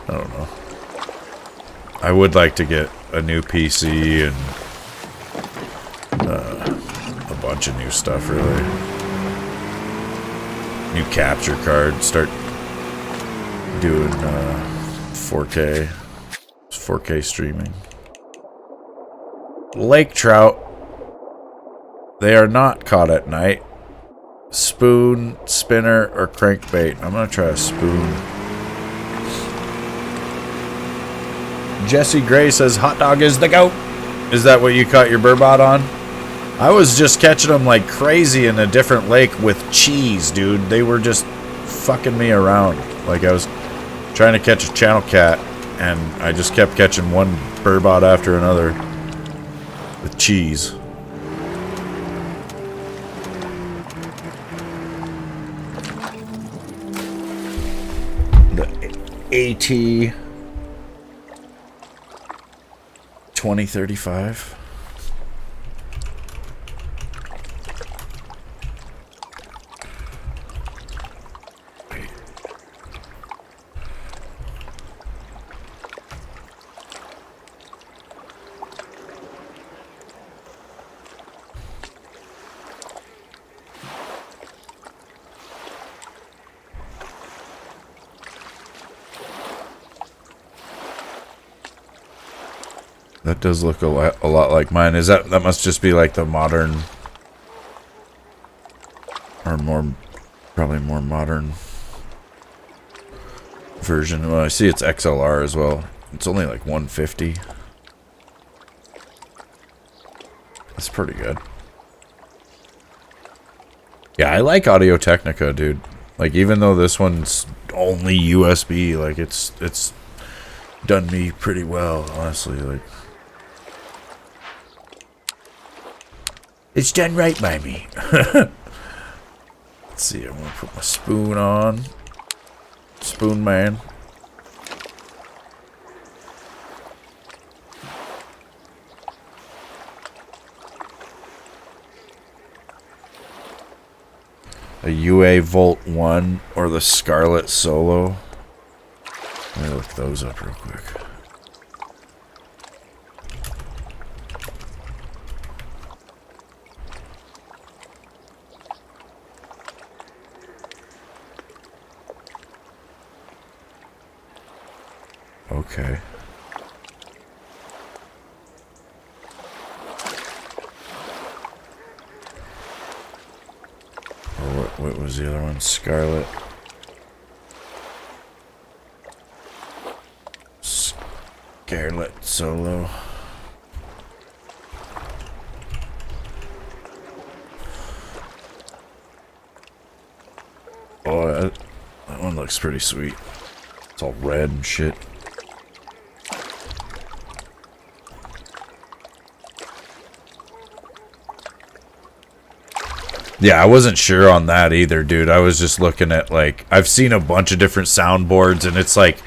I don't know. I would like to get a new PC and a bunch of new stuff, really. New capture card, start doing 4K streaming. Lake trout, they are not caught at night. Spoon, spinner, or crankbait. I'm gonna try a spoon. Jesse Gray says hot dog is the goat. Is that what you caught your burbot on? I was just catching them like crazy in a different lake with cheese, dude. They were just fucking me around. Like I was trying to catch a channel cat, and I just kept catching one burbot after another with cheese. The AT 2035. That does look a lot like mine. Is that must just be like the modern, or probably more modern version. Well, I see it's XLR as well. It's only like 150. That's pretty good. Yeah, I like Audio Technica, dude. Like, even though this one's only USB, like it's done me pretty well, honestly. Like, it's done right by me. Let's see, I'm gonna put my spoon on. Spoon man. A UA Volt 1 or the Scarlet Solo. Let me look those up real quick. Okay. Or what was the other one? Scarlet. Scarlet Solo. Oh, that one one looks pretty sweet. It's all red and shit. Yeah, I wasn't sure on that either, dude. I was just looking at, like, I've seen a bunch of different soundboards, and it's like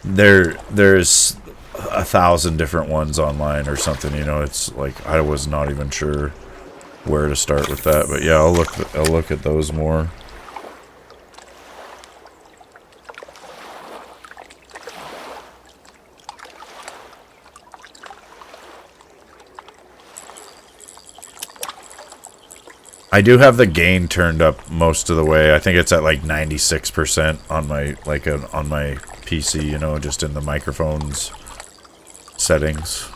there's 1,000 different ones online or something, you know. It's like I was not even sure where to start with that, but yeah, I'll look at those more. I do have the gain turned up most of the way. I think it's at like 96% on my on my PC, you know, just in the microphones settings.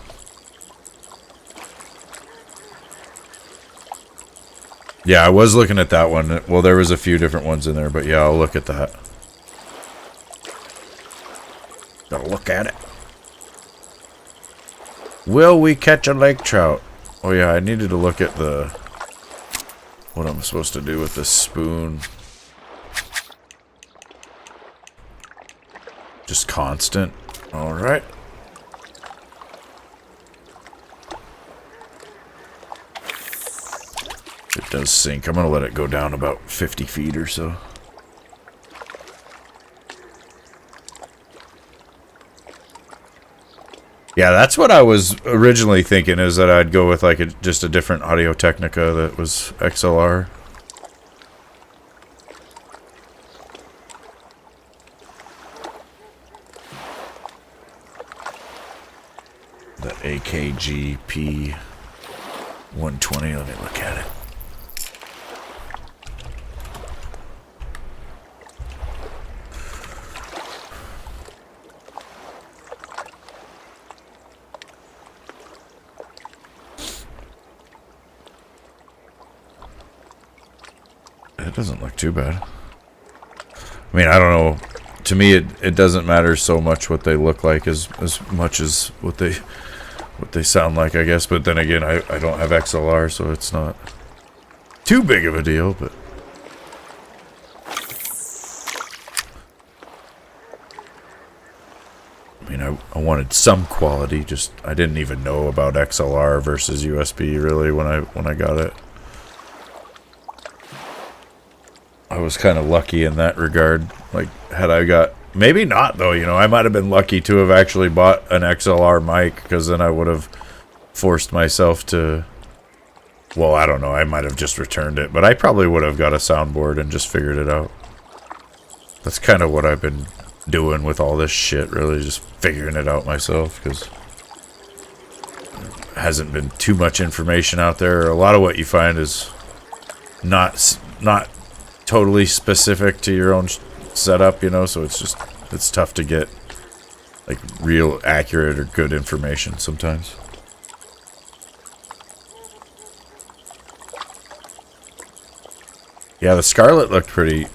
Yeah, I was looking at that one. Well, there was a few different ones in there, but yeah, I'll look at that. Gotta look at it. Will we catch a lake trout? Oh yeah, I needed to look at the... what I'm supposed to do with this spoon. Just constant. Alright. It does sink. I'm going to let it go down about 50 feet or so. Yeah, that's what I was originally thinking, is that I'd go with like just a different Audio Technica that was XLR. The AKG P120, let me look at it. It doesn't look too bad. I mean, I don't know. To me, it doesn't matter so much what they look like as much as what they sound like, I guess. But then again, I don't have XLR, so it's not too big of a deal. But I mean, I wanted some quality. Just I didn't even know about XLR versus USB really when I got it. I was kind of lucky in that regard. Like, had I got... maybe not, though, you know. I might have been lucky to have actually bought an XLR mic, because then I would have forced myself to... well, I don't know. I might have just returned it. But I probably would have got a soundboard and just figured it out. That's kind of what I've been doing with all this shit, really. Just figuring it out myself, because... there hasn't been too much information out there. A lot of what you find is not totally specific to your own setup, you know, so it's tough to get like real accurate or good information sometimes. Yeah, the Scarlet looked pretty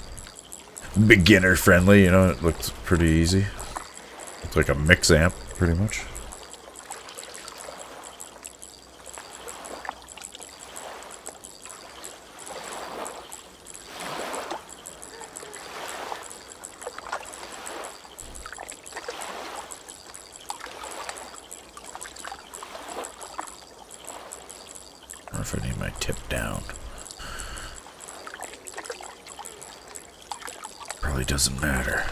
beginner friendly, you know. It looked pretty easy. It's like a mix amp pretty much. If I need my tip down. Probably doesn't matter.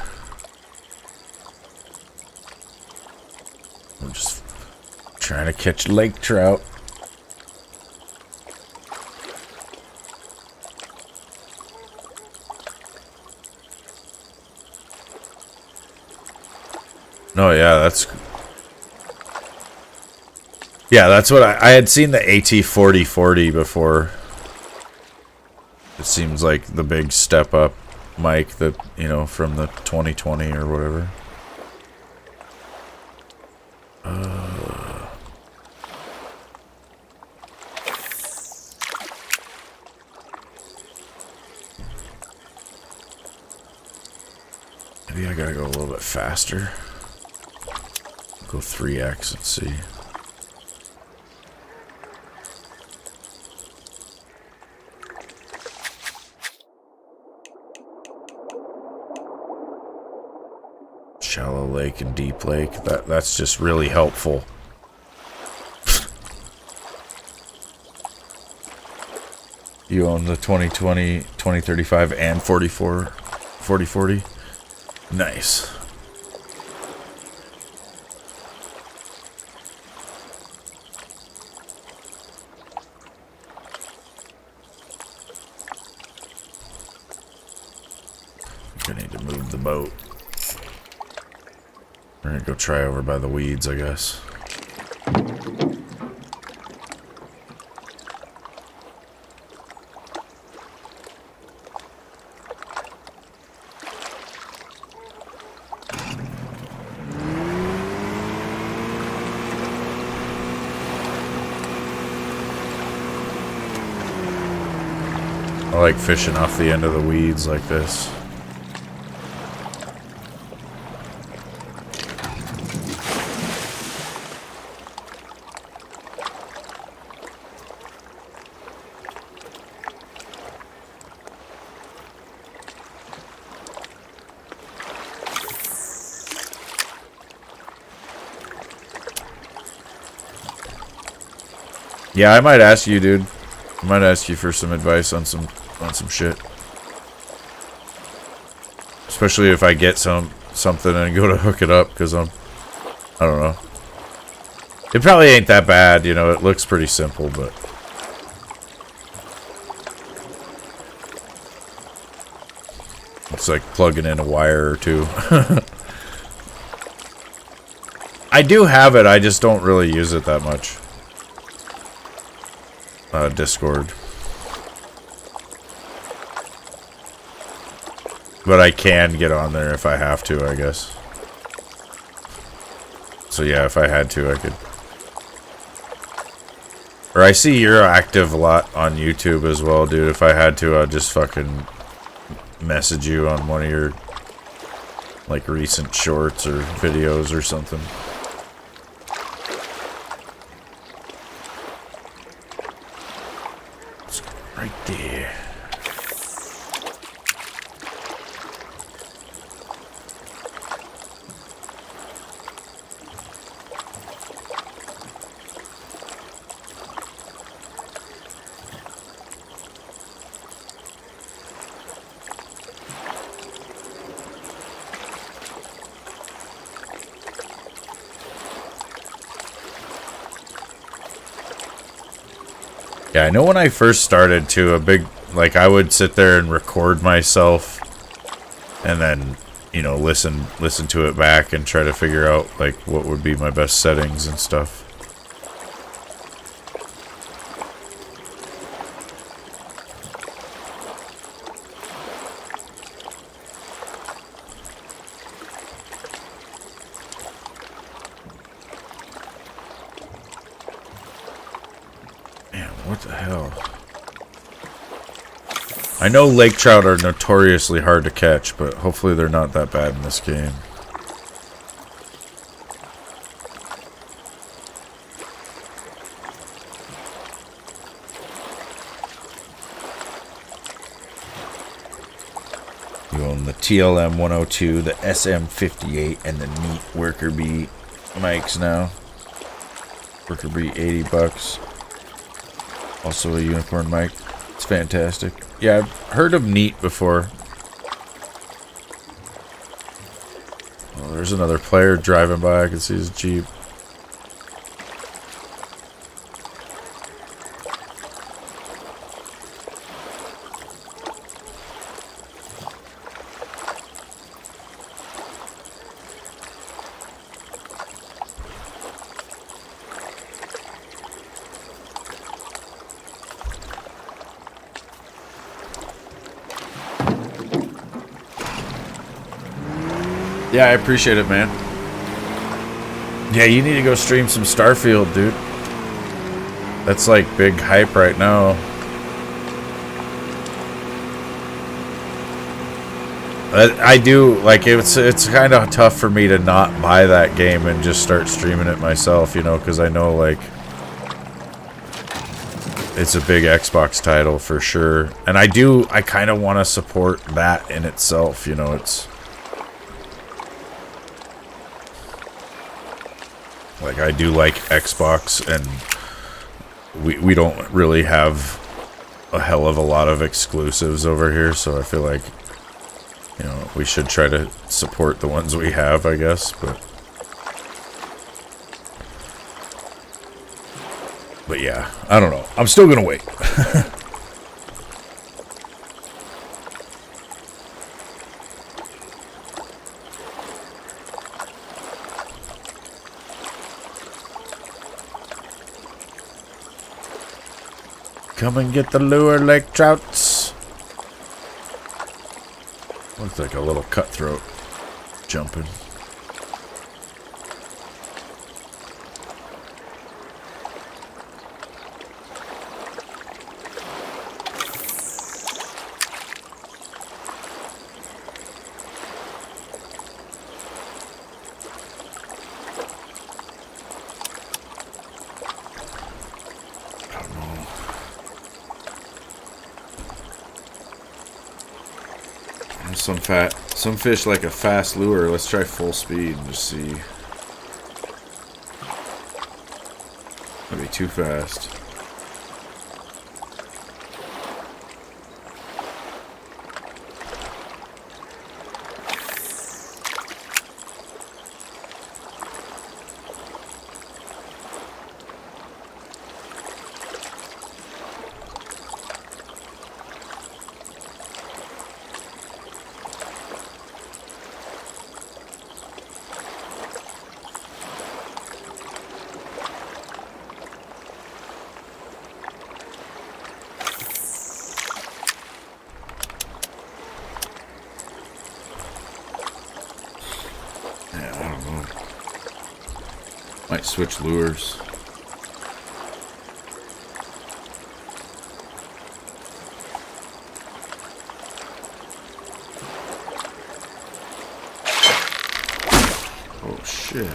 I'm just trying to catch lake trout. No, yeah, that's... yeah, that's what I had seen the AT4040 before. It seems like the big step up mic that, you know, from the 2020 or whatever. Maybe I gotta go a little bit faster. Go 3x and see. Shallow lake and deep lake. That's just really helpful. You own the 2020, 2035, and 4040? Nice. I need to move the boat. We're gonna go try over by the weeds, I guess. I like fishing off the end of the weeds like this. Yeah, I might ask you, dude. I might ask you for some advice on some shit. Especially if I get something and go to hook it up, because I don't know. It probably ain't that bad, you know, it looks pretty simple, but it's like plugging in a wire or two. I do have it, I just don't really use it that much. Discord. But I can get on there if I have to, I guess. So yeah, if I had to, I could. Or I see you're active a lot on YouTube as well, dude. If I had to, I'd just fucking message you on one of your, like, recent shorts or videos or something. Right there. Yeah, I know when I first started too, like I would sit there and record myself and then, you know, listen to it back and try to figure out like what would be my best settings and stuff. What the hell? I know lake trout are notoriously hard to catch, but hopefully they're not that bad in this game. You own the TLM 102, the SM58, and the neat Worker Bee mics now. Worker Bee, $80. Also a unicorn mic. It's fantastic. Yeah, I've heard of Neat before. Oh, there's another player driving by. I can see his Jeep. Yeah, I appreciate it, man. Yeah, you need to go stream some Starfield, dude. That's like big hype right now. I do, like, it's kind of tough for me to not buy that game and just start streaming it myself, you know, because I know, like, it's a big Xbox title for sure. And I kind of want to support that in itself, you know, it's... Like, I do like Xbox, and we don't really have a hell of a lot of exclusives over here, so I feel like, you know, we should try to support the ones we have, I guess, but yeah, I don't know. I'm still gonna wait. Come and get the lure, lake trouts. Looks like a little cutthroat jumping. Some fish like a fast lure. Let's try full speed and just see. That'd be too fast. Might switch lures. Oh shit.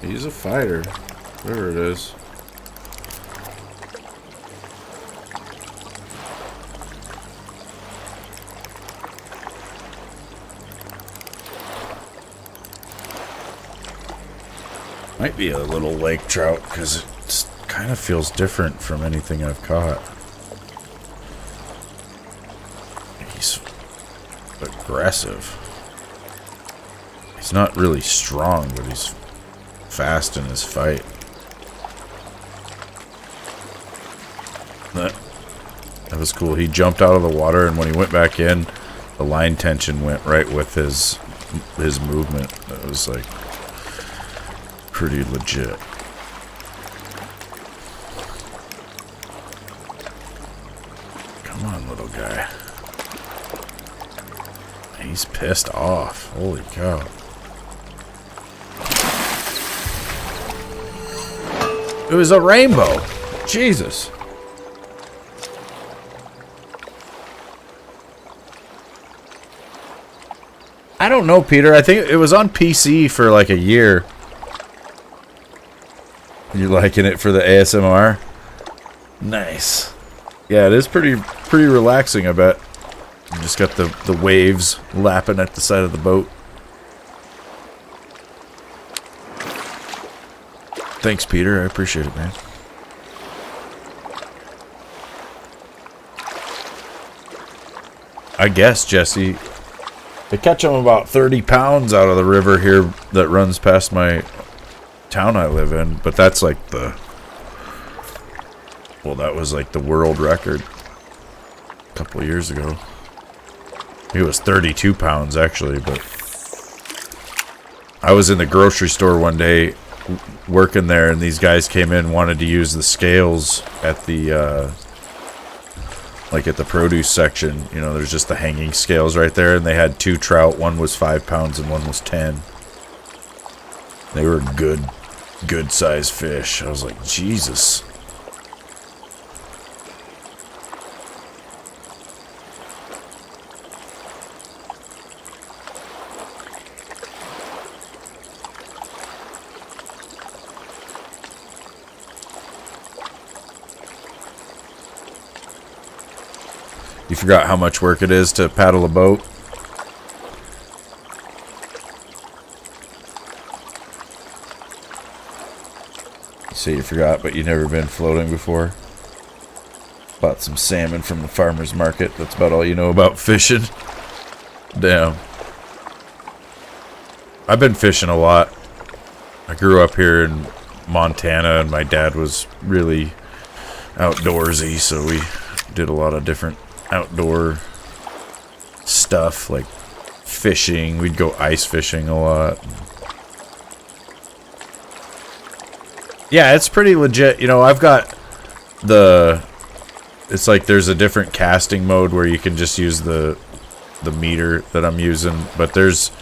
He's a fighter, whatever it is. Might be a little lake trout because it kind of feels different from anything I've caught. He's aggressive. He's not really strong, but he's fast in his fight. That was cool. He jumped out of the water, and when he went back in, the line tension went right with his movement. That was like pretty legit. Come on, little guy. He's pissed off. Holy cow. It was a rainbow. Jesus. I don't know, Peter. I think it was on PC for like a year. You liking it for the ASMR? Nice. Yeah, it is pretty relaxing, I bet. You just got the waves lapping at the side of the boat. Thanks, Peter. I appreciate it, man. I guess, Jesse, they catch them about 30 pounds out of the river here that runs past my town I live in. But that's like the... Well, that was like the world record a couple of years ago. It was 32 pounds, actually, but... I was in the grocery store one day working there, and these guys came in, wanted to use the scales at the like at the produce section, you know, there's just the hanging scales right there, and they had 2 trout. One was 5 pounds and one was 10. They were good sized fish. I was like, Jesus. You forgot how much work it is to paddle a boat? You say you forgot, but you've never been floating before? Bought some salmon from the farmer's market. That's about all you know about fishing. Damn. I've been fishing a lot. I grew up here in Montana, and my dad was really outdoorsy, so we did a lot of different outdoor stuff, like fishing. We'd go ice fishing a lot. Yeah, it's pretty legit. You know, I've got it's like there's a different casting mode where you can just use the meter that I'm using, but there's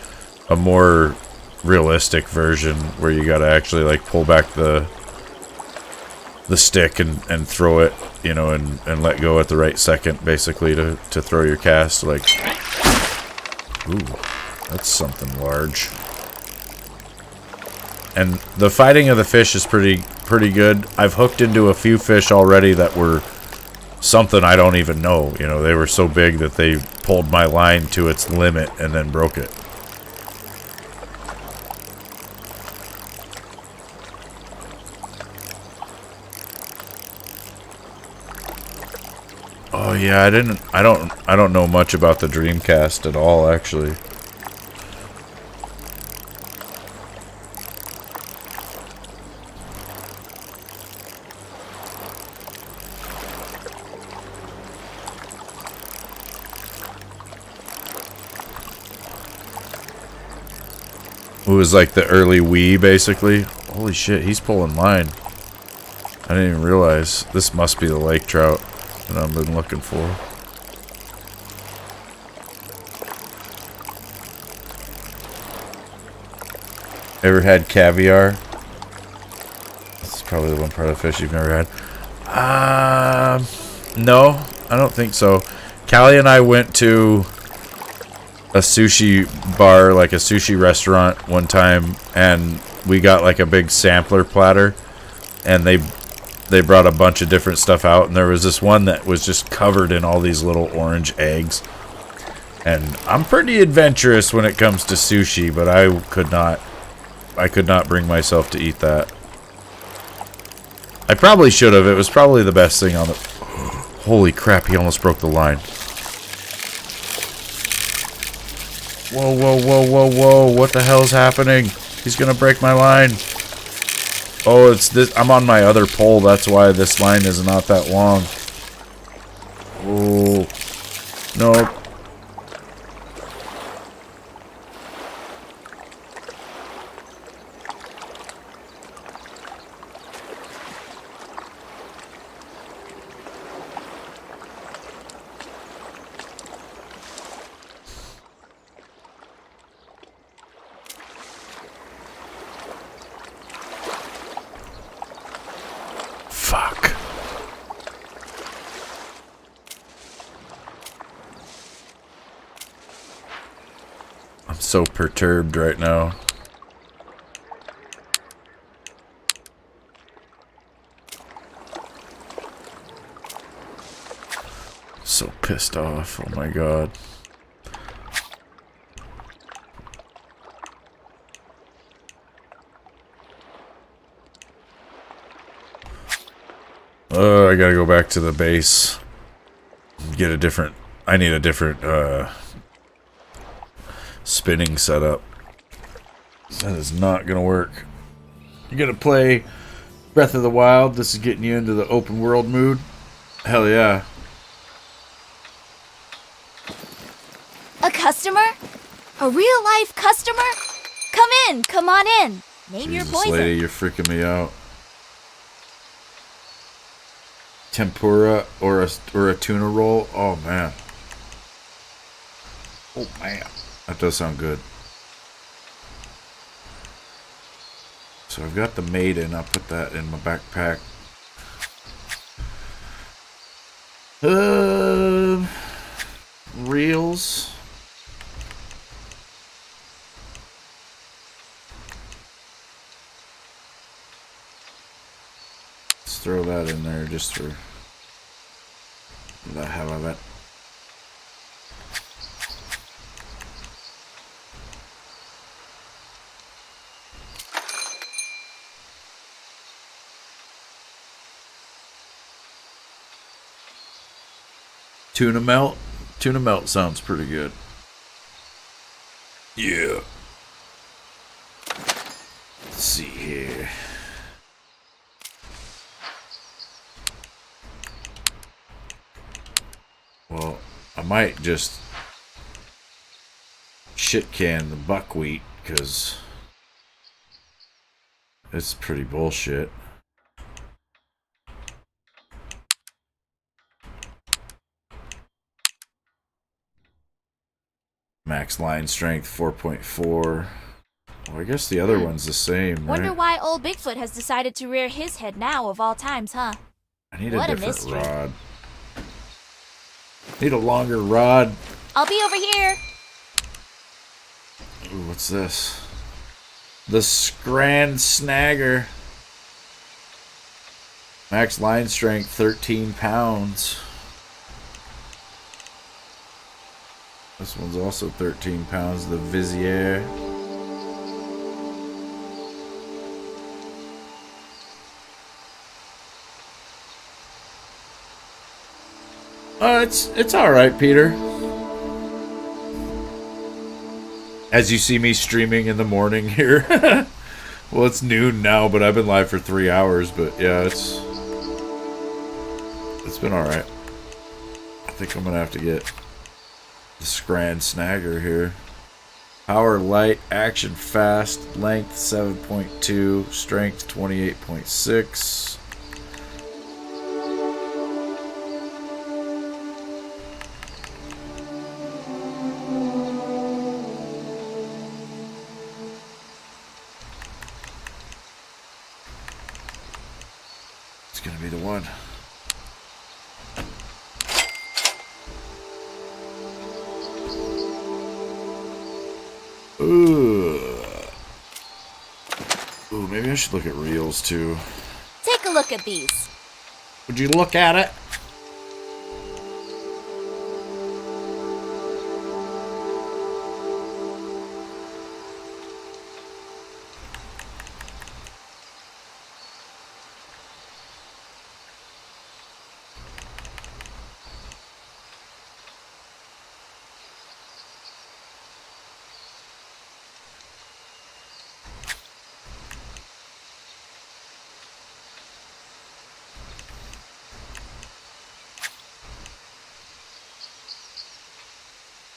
a more realistic version where you gotta actually like pull back the stick and throw it, you know, and let go at the right second, basically, to throw your cast. Like, ooh, that's something large. And the fighting of the fish is pretty good. I've hooked into a few fish already that were something I don't even know. You know, they were so big that they pulled my line to its limit and then broke it. Oh yeah, I don't know much about the Dreamcast at all, actually. It was like the early Wii, basically. Holy shit, he's pulling line. I didn't even realize. This must be the lake trout that I've been looking for. Ever had caviar? That's probably the one part of the fish you've never had. No, I don't think so. Callie and I went to a sushi bar, like a sushi restaurant one time, and we got like a big sampler platter, and they brought a bunch of different stuff out, and there was this one that was just covered in all these little orange eggs. And I'm pretty adventurous when it comes to sushi, but I could not bring myself to eat that. I probably should have. It was probably the best thing on the... Holy crap, he almost broke the line. Whoa, whoa, whoa, whoa, whoa. What the hell's happening? He's gonna break my line. Oh, it's this. I'm on my other pole. That's why this line is not that long. Oh. Nope. Fuck. I'm so perturbed right now. So pissed off. Oh my god. I gotta go back to the base. Get a different... I need a different, spinning setup. That is not gonna work. You gonna play Breath of the Wild? This is getting you into the open world mood? Hell yeah. A customer? A real life customer? Come in, come on in. Name your Jesus, poison. lady, you're freaking me out. tempura or a tuna roll. Oh man. Oh man. That does sound good. So I've got the maiden. I'll put that in my backpack. Reels. Let's throw that in there just for the hell of it. Tuna melt? Tuna melt sounds pretty good. Yeah. Let's see here. Well, I might just shit can the buckwheat because it's pretty bullshit. Max line strength 4.4. Well, I guess the other one's the same, Wonder right? why old Bigfoot has decided to rear his head now of all times, huh? I need What a a different mystery. rod. Need a longer rod. I'll be over here. Ooh, what's this? The Scran Snagger. Max line strength 13 pounds. This one's also 13 pounds. The Vizier. It's all right, Peter. As you see me streaming in the morning here. Well, it's noon now, but I've been live for 3 hours. But yeah, it's been all right. I think I'm gonna have to get the Scran Snagger here. Power light, action fast, length 7.2, strength 28.6. It's gonna be the one. Ooh, maybe I should look at reels too. Take a look at these. Would you look at it?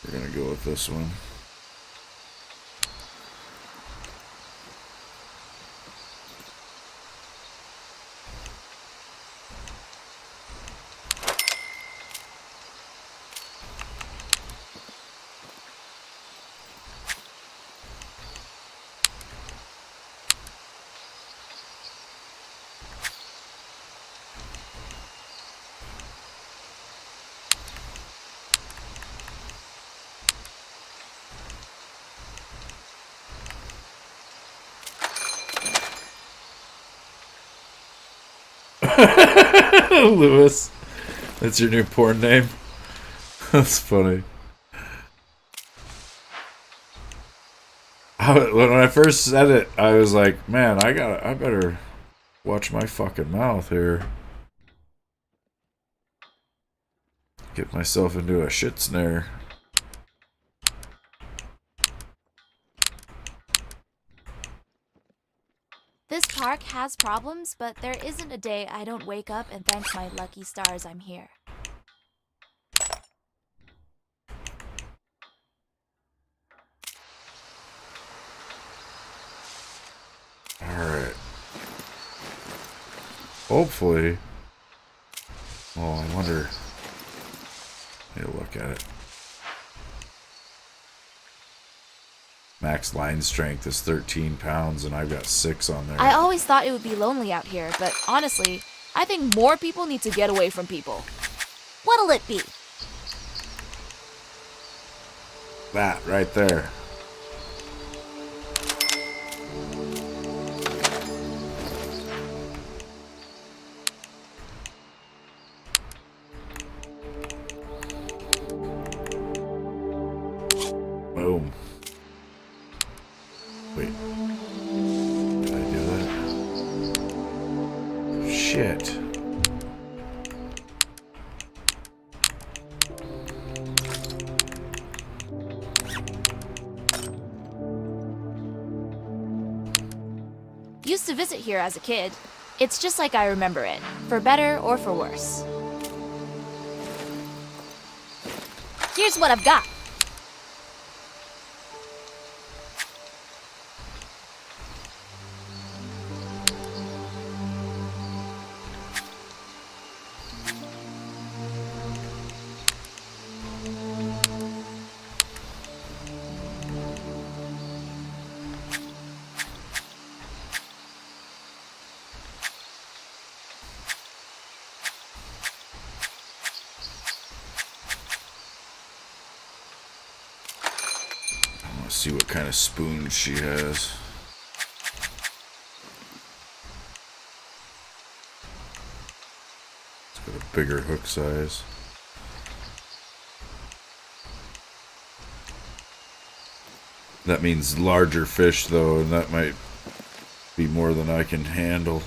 We're gonna go with this one. Lewis. That's your new porn name? That's funny. When I first said it, I was like, man, I better watch my fucking mouth here. Get myself into a shit snare. This park has problems, but there isn't a day I don't wake up and thank my lucky stars I'm here. Alright. Hopefully, Oh, I wonder. Need to look at it. Max line strength is 13 pounds, and I've got 6 on there. I always thought it would be lonely out here, but honestly, I think more people need to get away from people. What'll it be? That right there. Boom. Wait. Did I do that? Shit. Used to visit here as a kid. It's just like I remember it, for better or for worse. Here's what I've got. Let's see what kind of spoon she has. It's got a bigger hook size. That means larger fish, though, and that might be more than I can handle.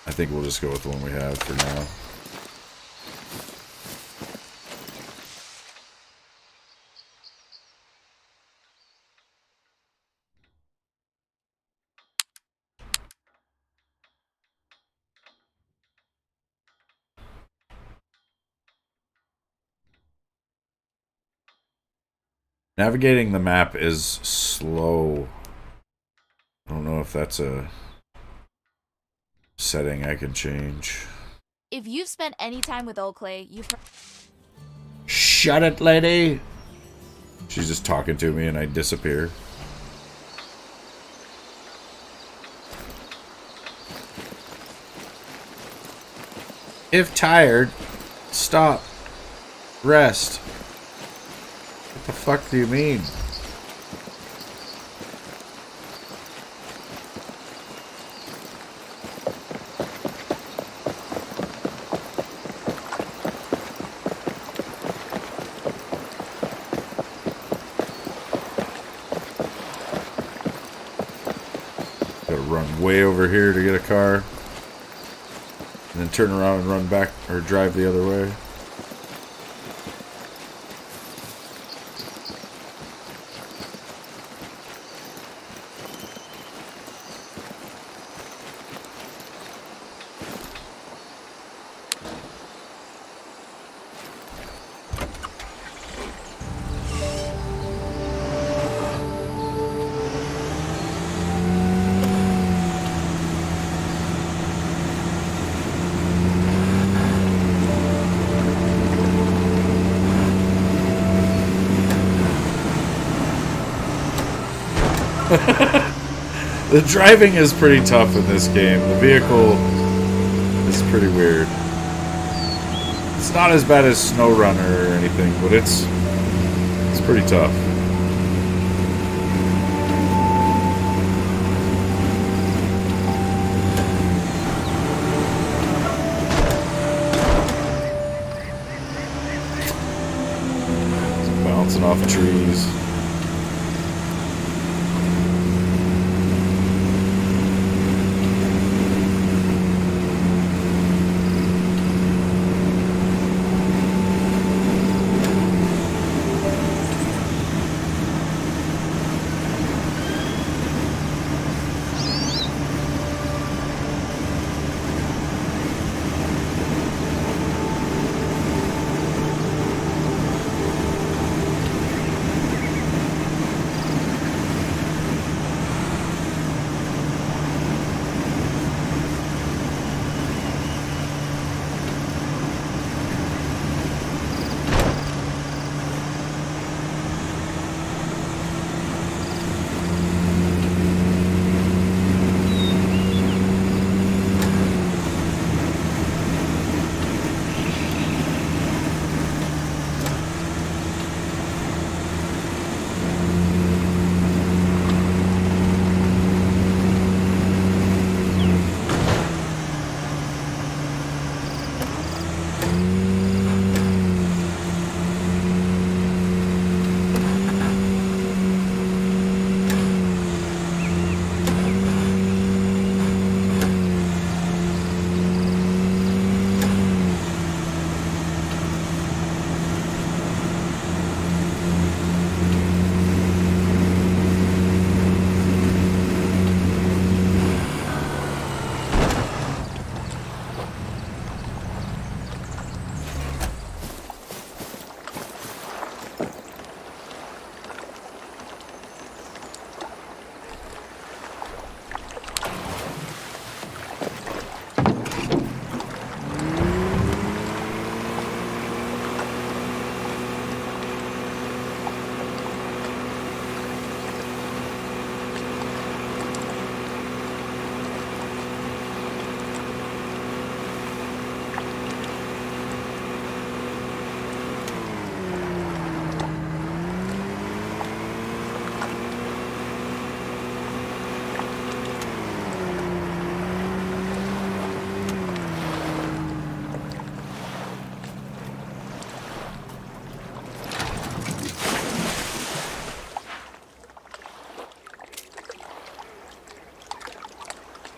I think we'll just go with the one we have for now. Navigating the map is slow. I don't know if that's a setting I can change. If you've spent any time with Old Clay, you've... Shut it, lady! She's just talking to me and I disappear. If tired, stop. Rest. What the fuck do you mean? Gotta run way over here to get a car. And then turn around and run back or drive the other way. The driving is pretty tough in this game. The vehicle is pretty weird. It's not as bad as SnowRunner or anything, but it's pretty tough. It's bouncing off trees.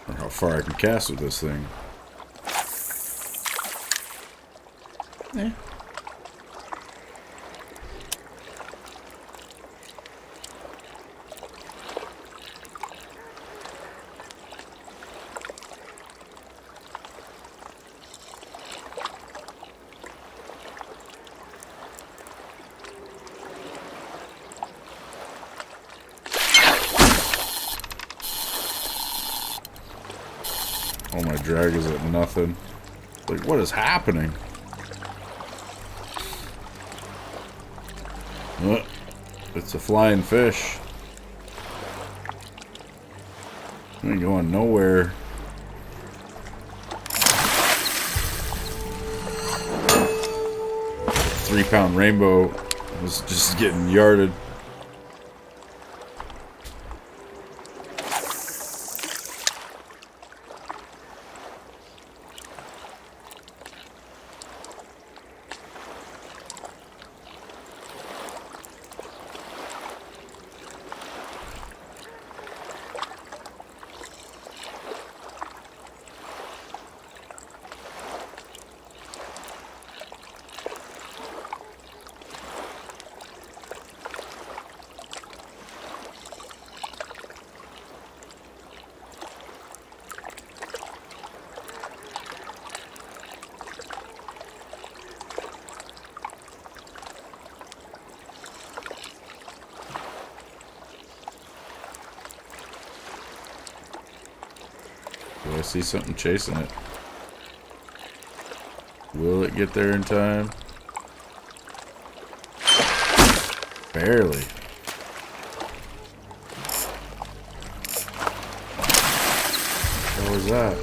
Or how far I can cast with this thing. Eh. Oh, my drag is at nothing. Like, what is happening? Oh, it's a flying fish. Ain't going nowhere. £3-pound rainbow was just getting yarded. Do I see something chasing it? Will it get there in time? Barely. What was that?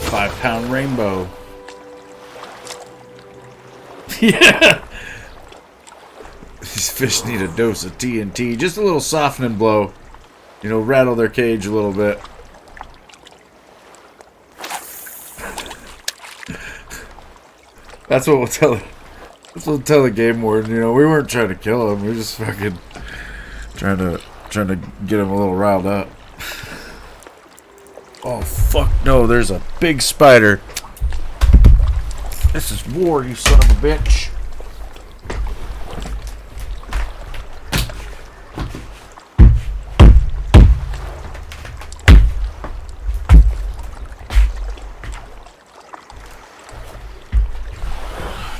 5-pound rainbow. Yeah! These fish need a dose of TNT. Just a little softening blow. You know, rattle their cage a little bit. That's what we'll tell. That's what we'll tell the game warden. You know, we weren't trying to kill him. We were just fucking trying to get him a little riled up. Oh fuck no! There's a big spider. This is war, you son of a bitch.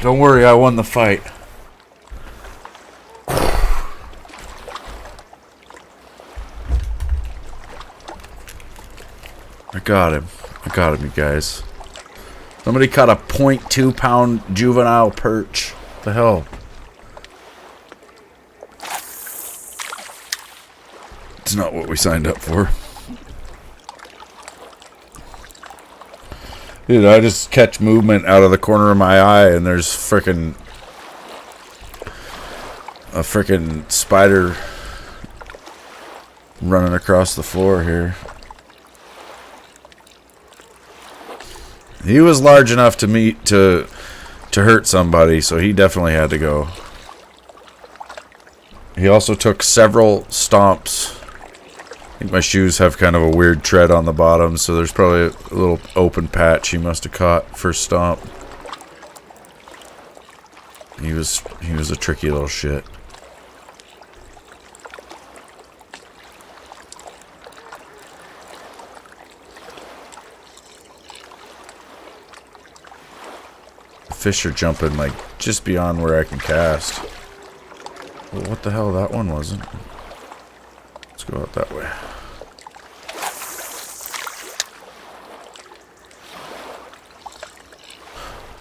Don't worry, I won the fight. I got him, you guys. Somebody caught a 0.2-pound juvenile perch. What the hell? It's not what we signed up for. Dude, I just catch movement out of the corner of my eye and there's a frickin' spider running across the floor here. He was large enough to hurt somebody, so he definitely had to go. He also took several stomps. I think my shoes have kind of a weird tread on the bottom, so there's probably a little open patch he must have caught first stomp. He was a tricky little shit. The fish are jumping like just beyond where I can cast. Well, what the hell, that one wasn't. Let's go out that way.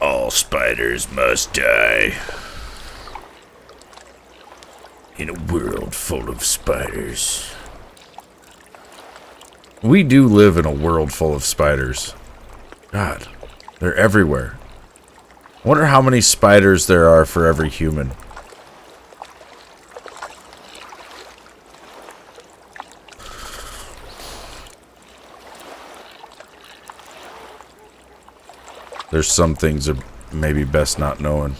All spiders must die. In a world full of spiders. We do live in a world full of spiders. God, they're everywhere. I wonder how many spiders there are for every human. There's some things that maybe best not knowing.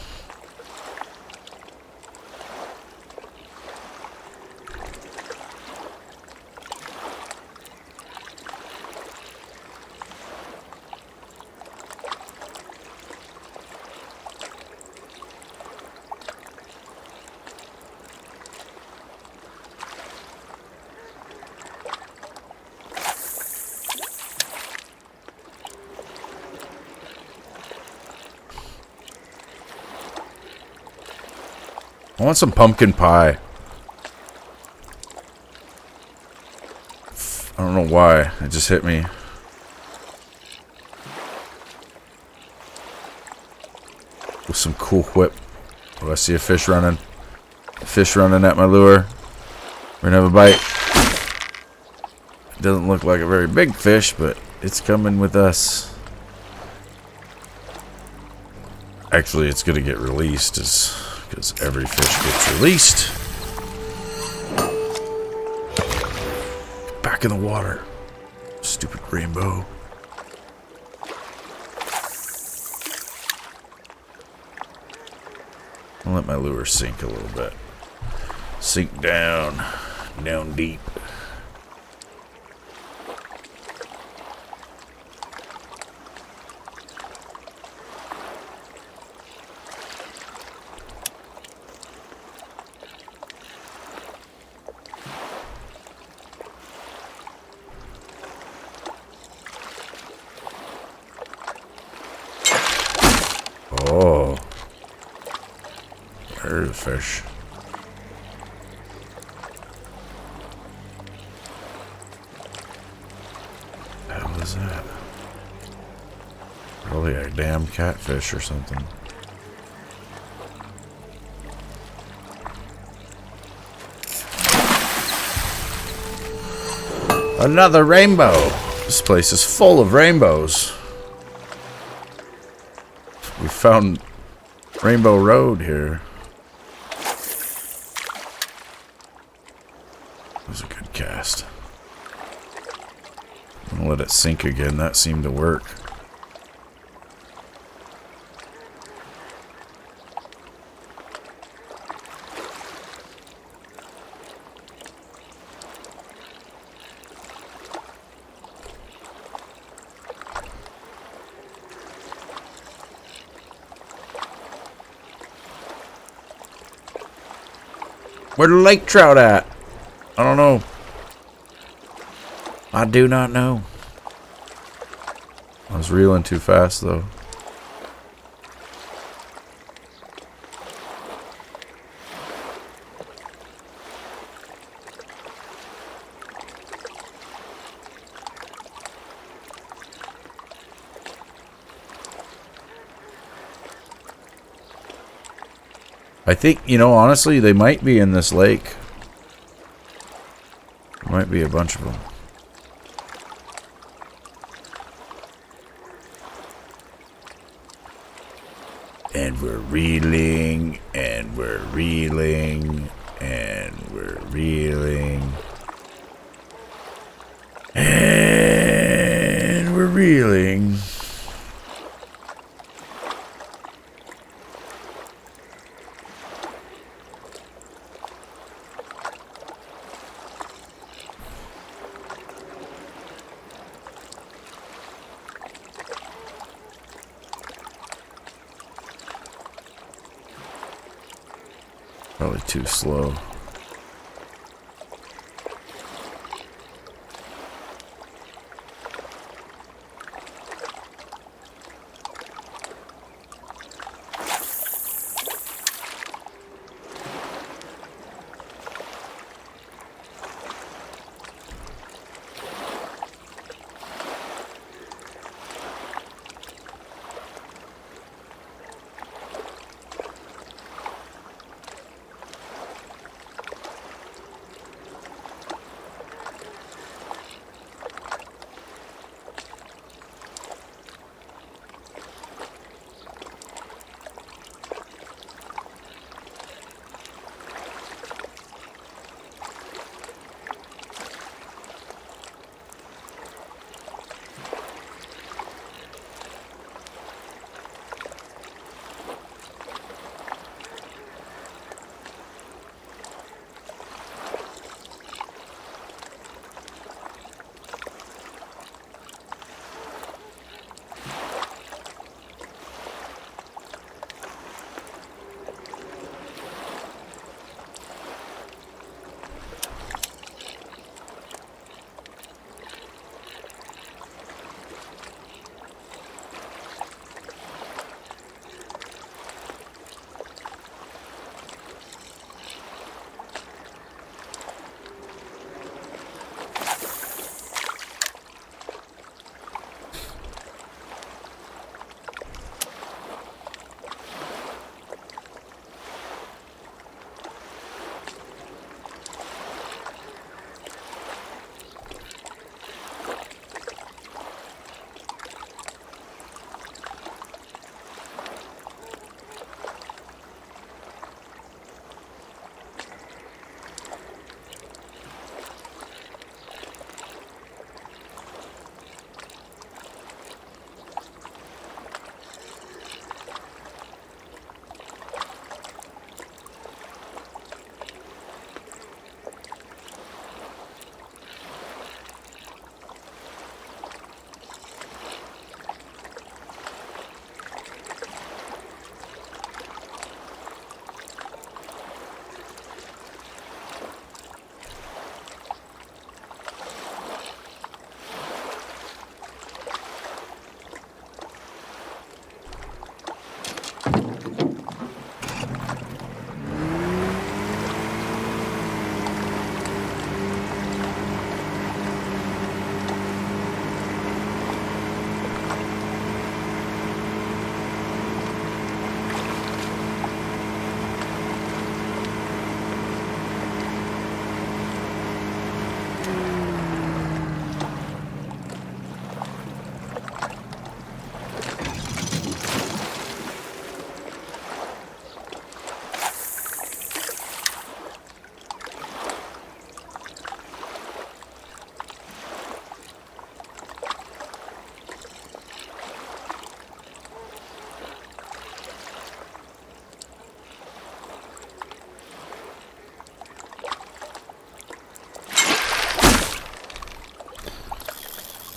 I want some pumpkin pie. I don't know why. It just hit me. With some Cool Whip. Oh, I see a fish running. Fish running at my lure. We're gonna have a bite. It doesn't look like a very big fish, but it's coming with us. Actually, it's gonna get released, because every fish gets released. Back in the water. Stupid rainbow. I'll let my lure sink a little bit. Sink down. Down deep. Oh. There's a fish. What the hell is that? Probably a damn catfish or something. Another rainbow. This place is full of rainbows. We found Rainbow Road here. That was a good cast. I'm gonna let it sink again. That seemed to work. Where the lake trout at? I don't know. I do not know. I was reeling too fast though. I think, you know, honestly, they might be in this lake. There might be a bunch of them. And we're reeling, and we're reeling, and we're reeling. And we're reeling. Probably too slow.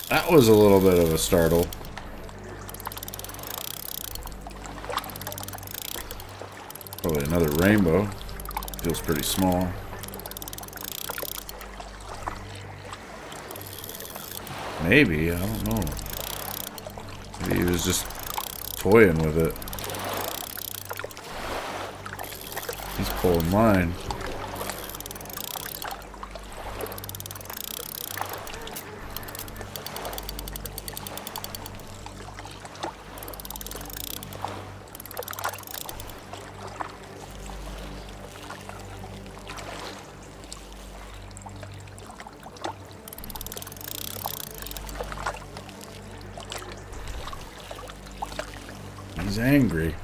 That was a little bit of a startle. Probably another rainbow. Feels pretty small. Maybe, I don't know. Maybe he was just toying with it. He's pulling line. He's angry.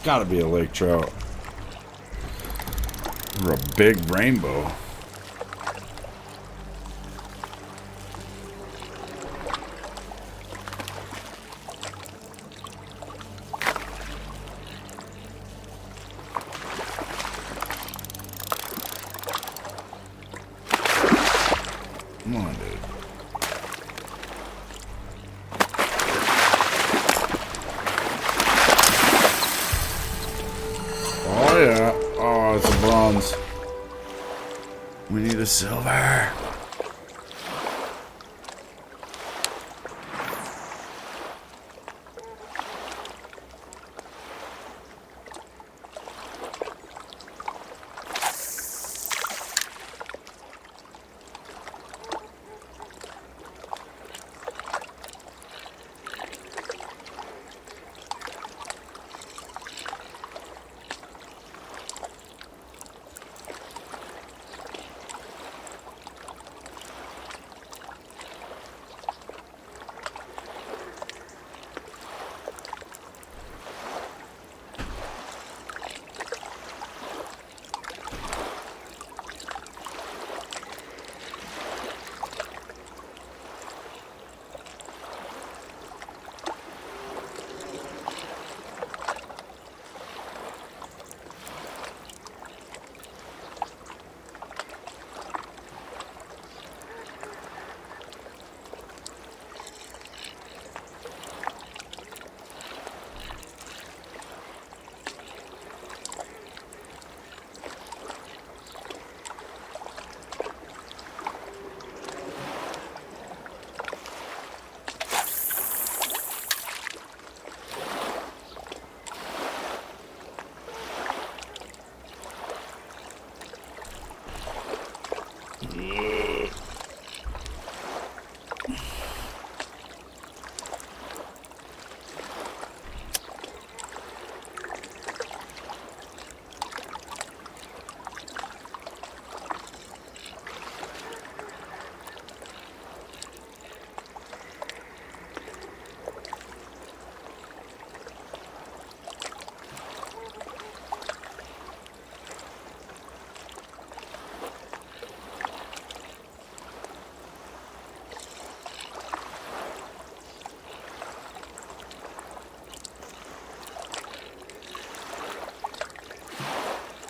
Gotta be a lake trout. Or a big rainbow. Come on, dude. Oh yeah. Oh, it's a bronze. We need a silver.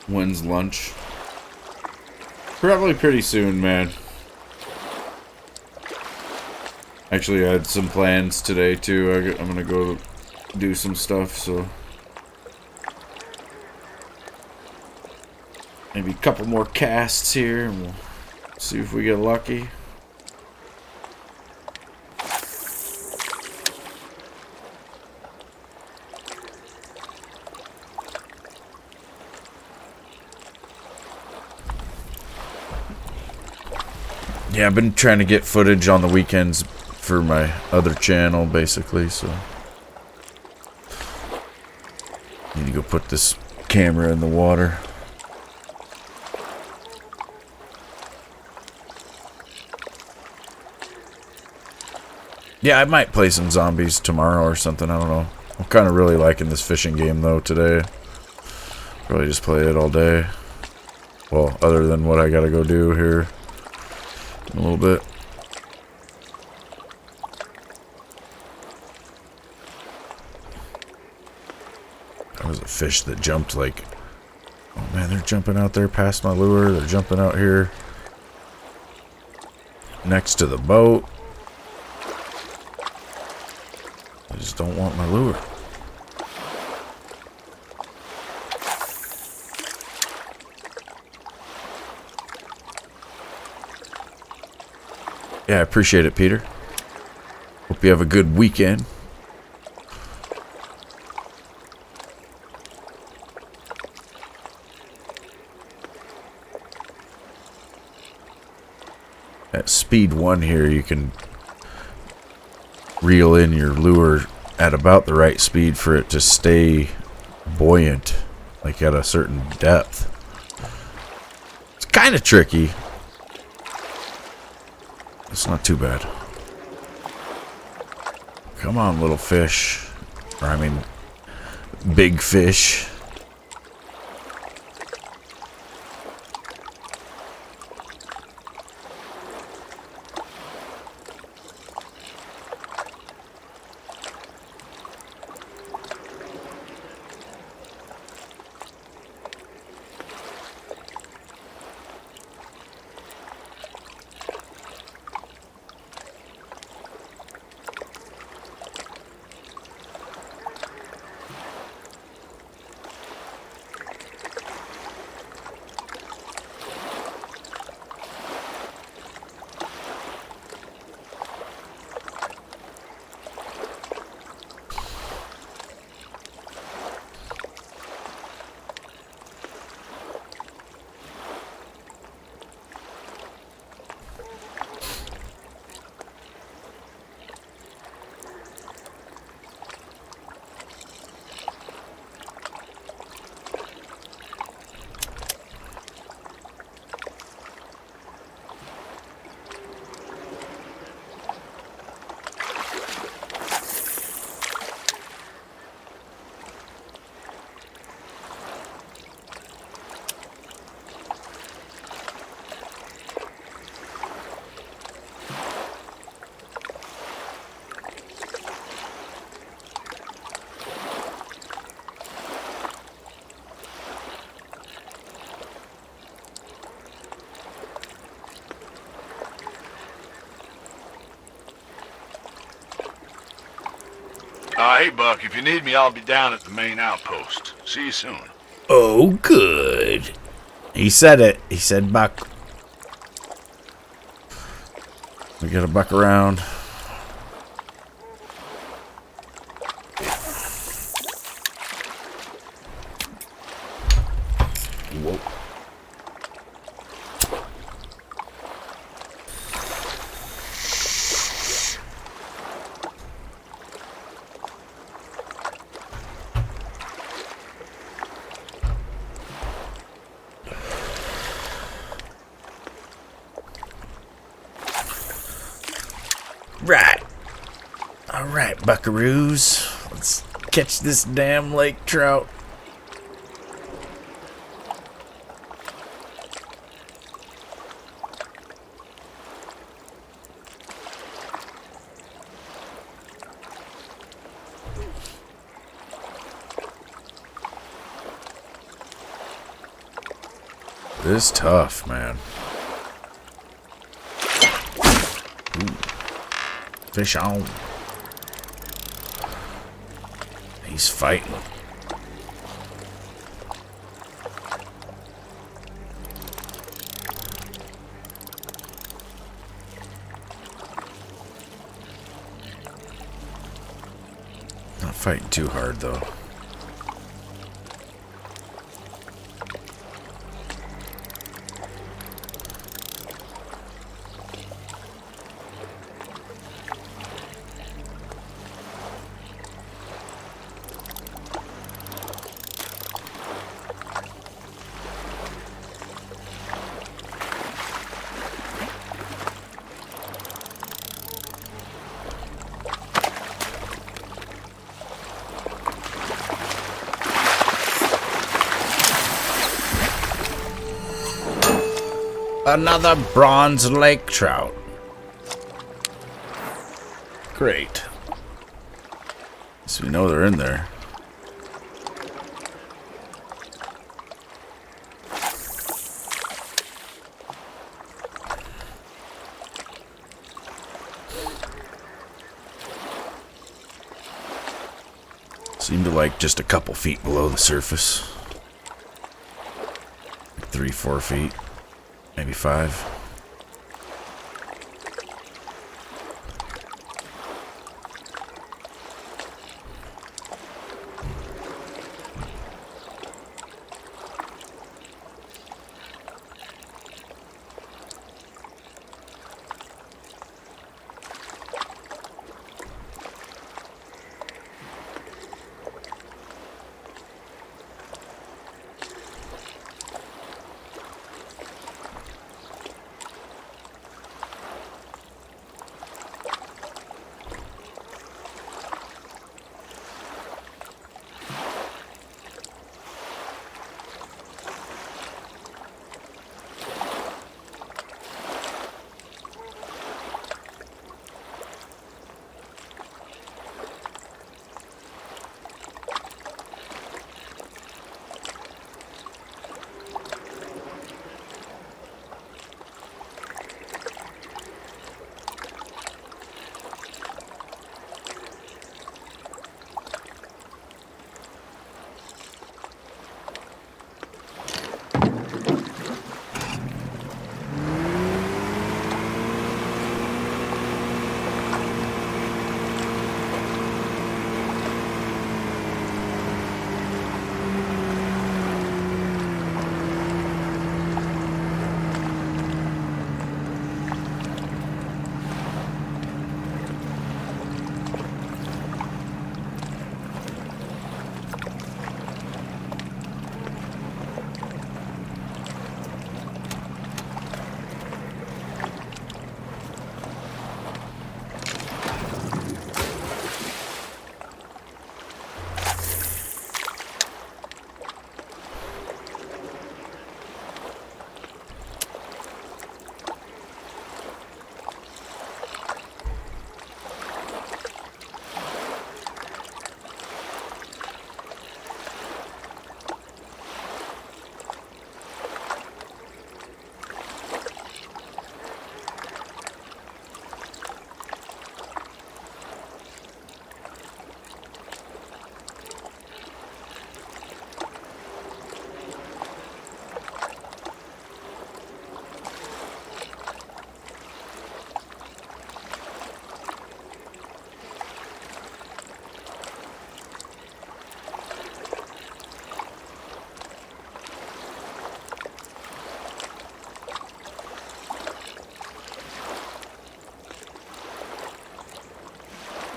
When's lunch? Probably pretty soon, man. Actually, I had some plans today, too. I'm gonna go do some stuff, so... maybe a couple more casts here, and we'll see if we get lucky. Yeah, I've been trying to get footage on the weekends for my other channel, basically, so need to go put this camera in the water. Yeah, I might play some zombies tomorrow or something, I don't know. I'm kind of really liking this fishing game, though, today. Probably just play it all day. Well, other than what I gotta go do here in a little bit. That was a fish that jumped like... Oh man, they're jumping out there past my lure. They're jumping out here next to the boat. I just don't want my lure. Yeah, I appreciate it, Peter. Hope you have a good weekend. At speed 1 here, you can reel in your lure at about the right speed for it to stay buoyant, like at a certain depth. It's kind of tricky. It's not too bad. Come on, little fish. Or, I mean, big fish. Hey, Buck, if you need me, I'll be down at the main outpost. See you soon. Oh, good. He said it. He said buck. We gotta buck around. Whoa. Right. Alright, buckaroos. Let's catch this damn lake trout. This is tough, man. Ooh. Fish on. He's fighting. fighting too hard, though. Another bronze lake trout. Great. So we know they're in there. Seem to like just a couple feet below the surface. Like 3-4 feet. Maybe 5.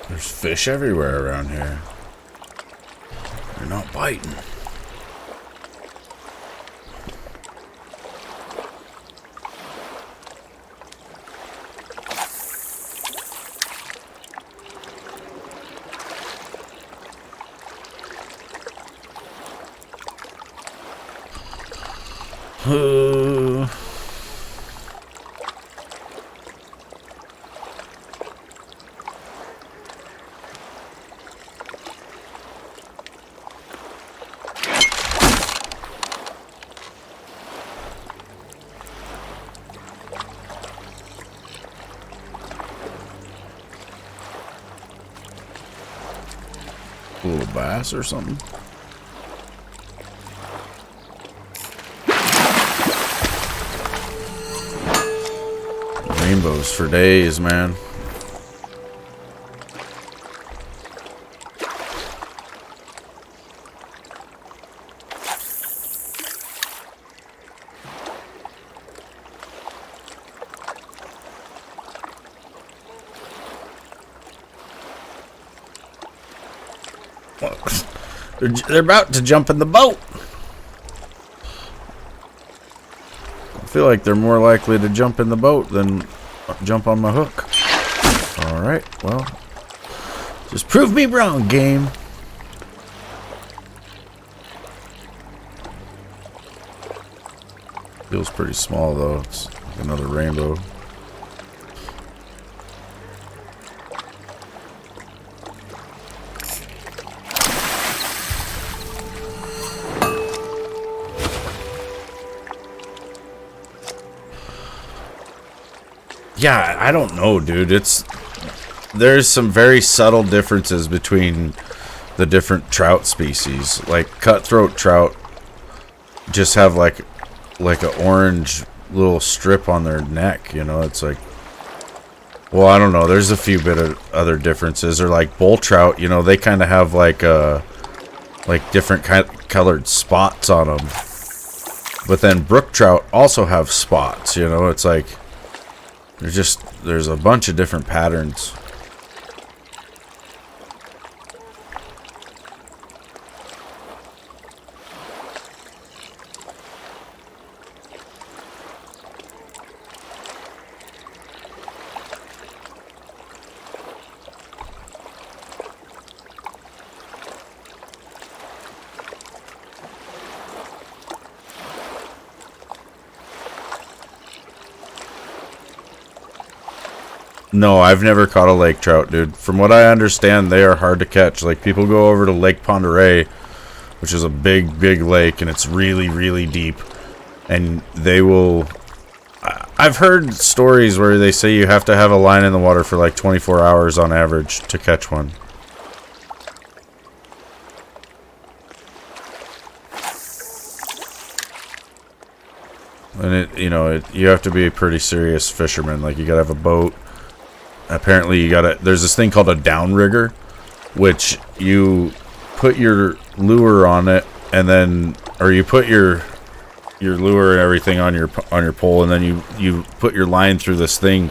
There's fish everywhere around here. They're not biting. A little bass or something. Rainbows for days, man. They're about to jump in the boat. I feel like they're more likely to jump in the boat than jump on my hook. Alright, well. Just prove me wrong, game. Feels pretty small, though. It's like another rainbow. Yeah, I don't know, dude. There's some very subtle differences between the different trout species. Like cutthroat trout just have like an orange little strip on their neck, you know. It's like, well, I don't know. There's a few bit of other differences. Or like bull trout, you know, they kind of have like different colored spots on them. But then brook trout also have spots, you know. It's like there's a bunch of different patterns. No, I've never caught a lake trout, dude. From what I understand, they are hard to catch. Like, people go over to Lake Ponderay, which is a big, big lake, and it's really, really deep. And they will... I've heard stories where they say you have to have a line in the water for like 24 hours on average to catch one. And you have to be a pretty serious fisherman. Like, you gotta have a boat. Apparently there's this thing called a downrigger, which you put your lure on it, and then, or you put your lure and everything on your pole, and then you put your line through this thing,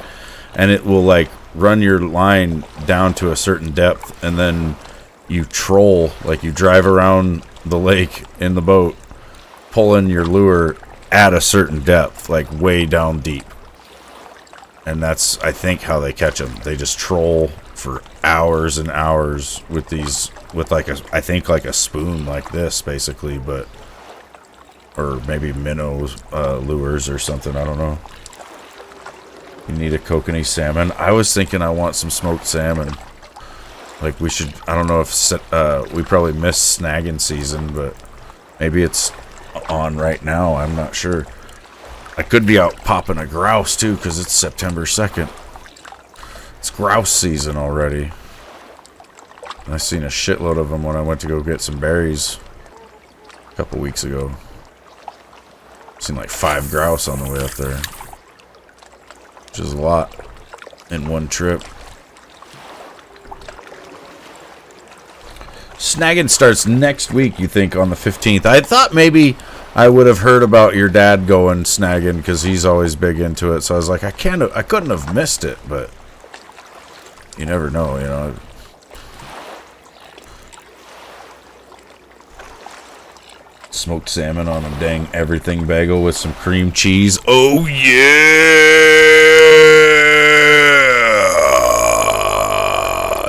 and it will like run your line down to a certain depth, and then you troll, like you drive around the lake in the boat, pulling your lure at a certain depth, like way down deep. And that's, I think, how they catch them. They just troll for hours and hours with like I think like a spoon like this, basically, but, or maybe minnow lures or something. I don't know. You need a kokanee salmon. I was thinking I want some smoked salmon. Like, we should, I don't know if we probably missed snagging season, but maybe it's on right now. I'm not sure. I could be out popping a grouse, too, because it's September 2nd. It's grouse season already. I seen a shitload of them when I went to go get some berries a couple weeks ago. Seen like 5 grouse on the way up there. Which is a lot in one trip. Snagging starts next week, you think, on the 15th. I thought maybe I would have heard about your dad going snagging, because he's always big into it. So I was like, I couldn't have missed it, but you never know, you know. Smoked salmon on a dang everything bagel with some cream cheese. Oh yeah!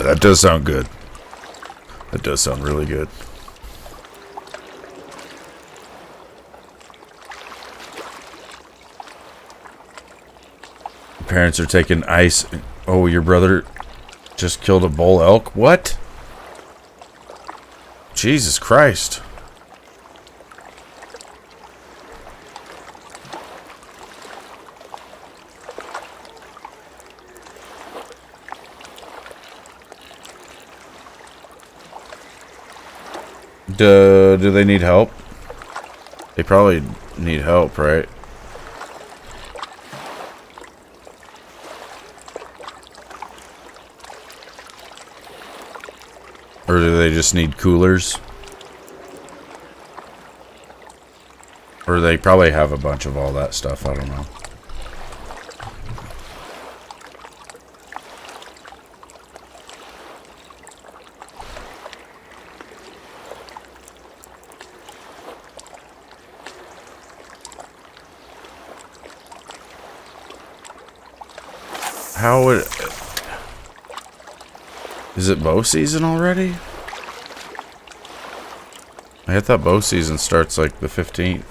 That does sound good. That does sound really good. Parents are taking ice. Oh, your brother just killed a bull elk? What? Jesus Christ. Do they need help? They probably need help, right? Or do they just need coolers? Or they probably have a bunch of all that stuff, I don't know. How would... Is it bow season already? I thought bow season starts like the 15th.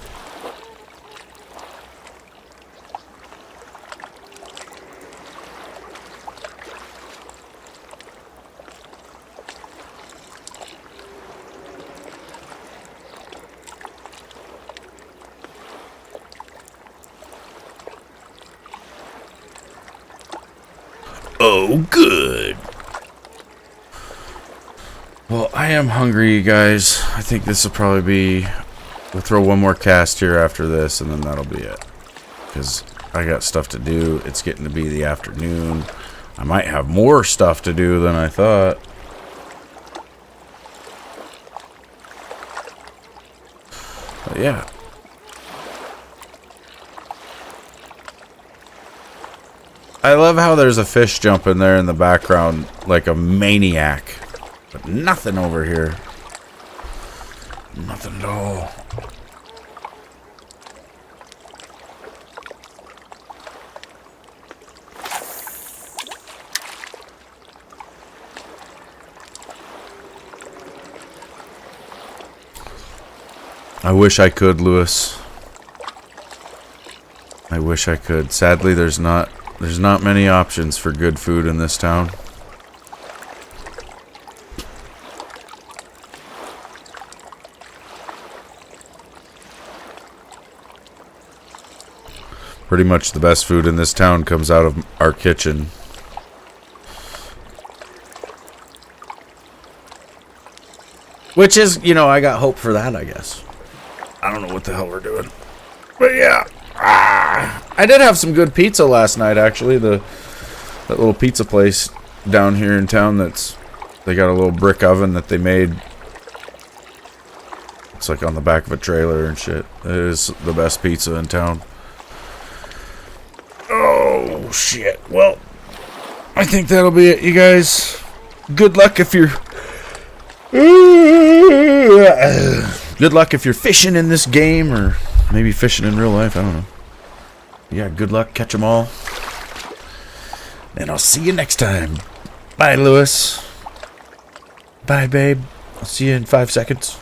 Oh, good. Well, I am hungry, you guys. I think this will probably be... We'll throw one more cast here after this, and then that'll be it. Because I got stuff to do. It's getting to be the afternoon. I might have more stuff to do than I thought. But yeah. I love how there's a fish jumping there in the background like a maniac. But nothing over here. Nothing at all. I wish I could, Lewis. I wish I could. Sadly, there's not many options for good food in this town. Pretty much the best food in this town comes out of our kitchen. Which is, you know, I got hope for that, I guess. I don't know what the hell we're doing. But yeah. I did have some good pizza last night, actually. That little pizza place down here in town they got a little brick oven that they made. It's like on the back of a trailer and shit. It is the best pizza in town. Oh, shit. Well, I think that'll be it, you guys. Good luck if you're... Good luck if you're fishing in this game, or maybe fishing in real life. I don't know. Yeah, good luck. Catch them all. And I'll see you next time. Bye, Lewis. Bye, babe. I'll see you in 5 seconds.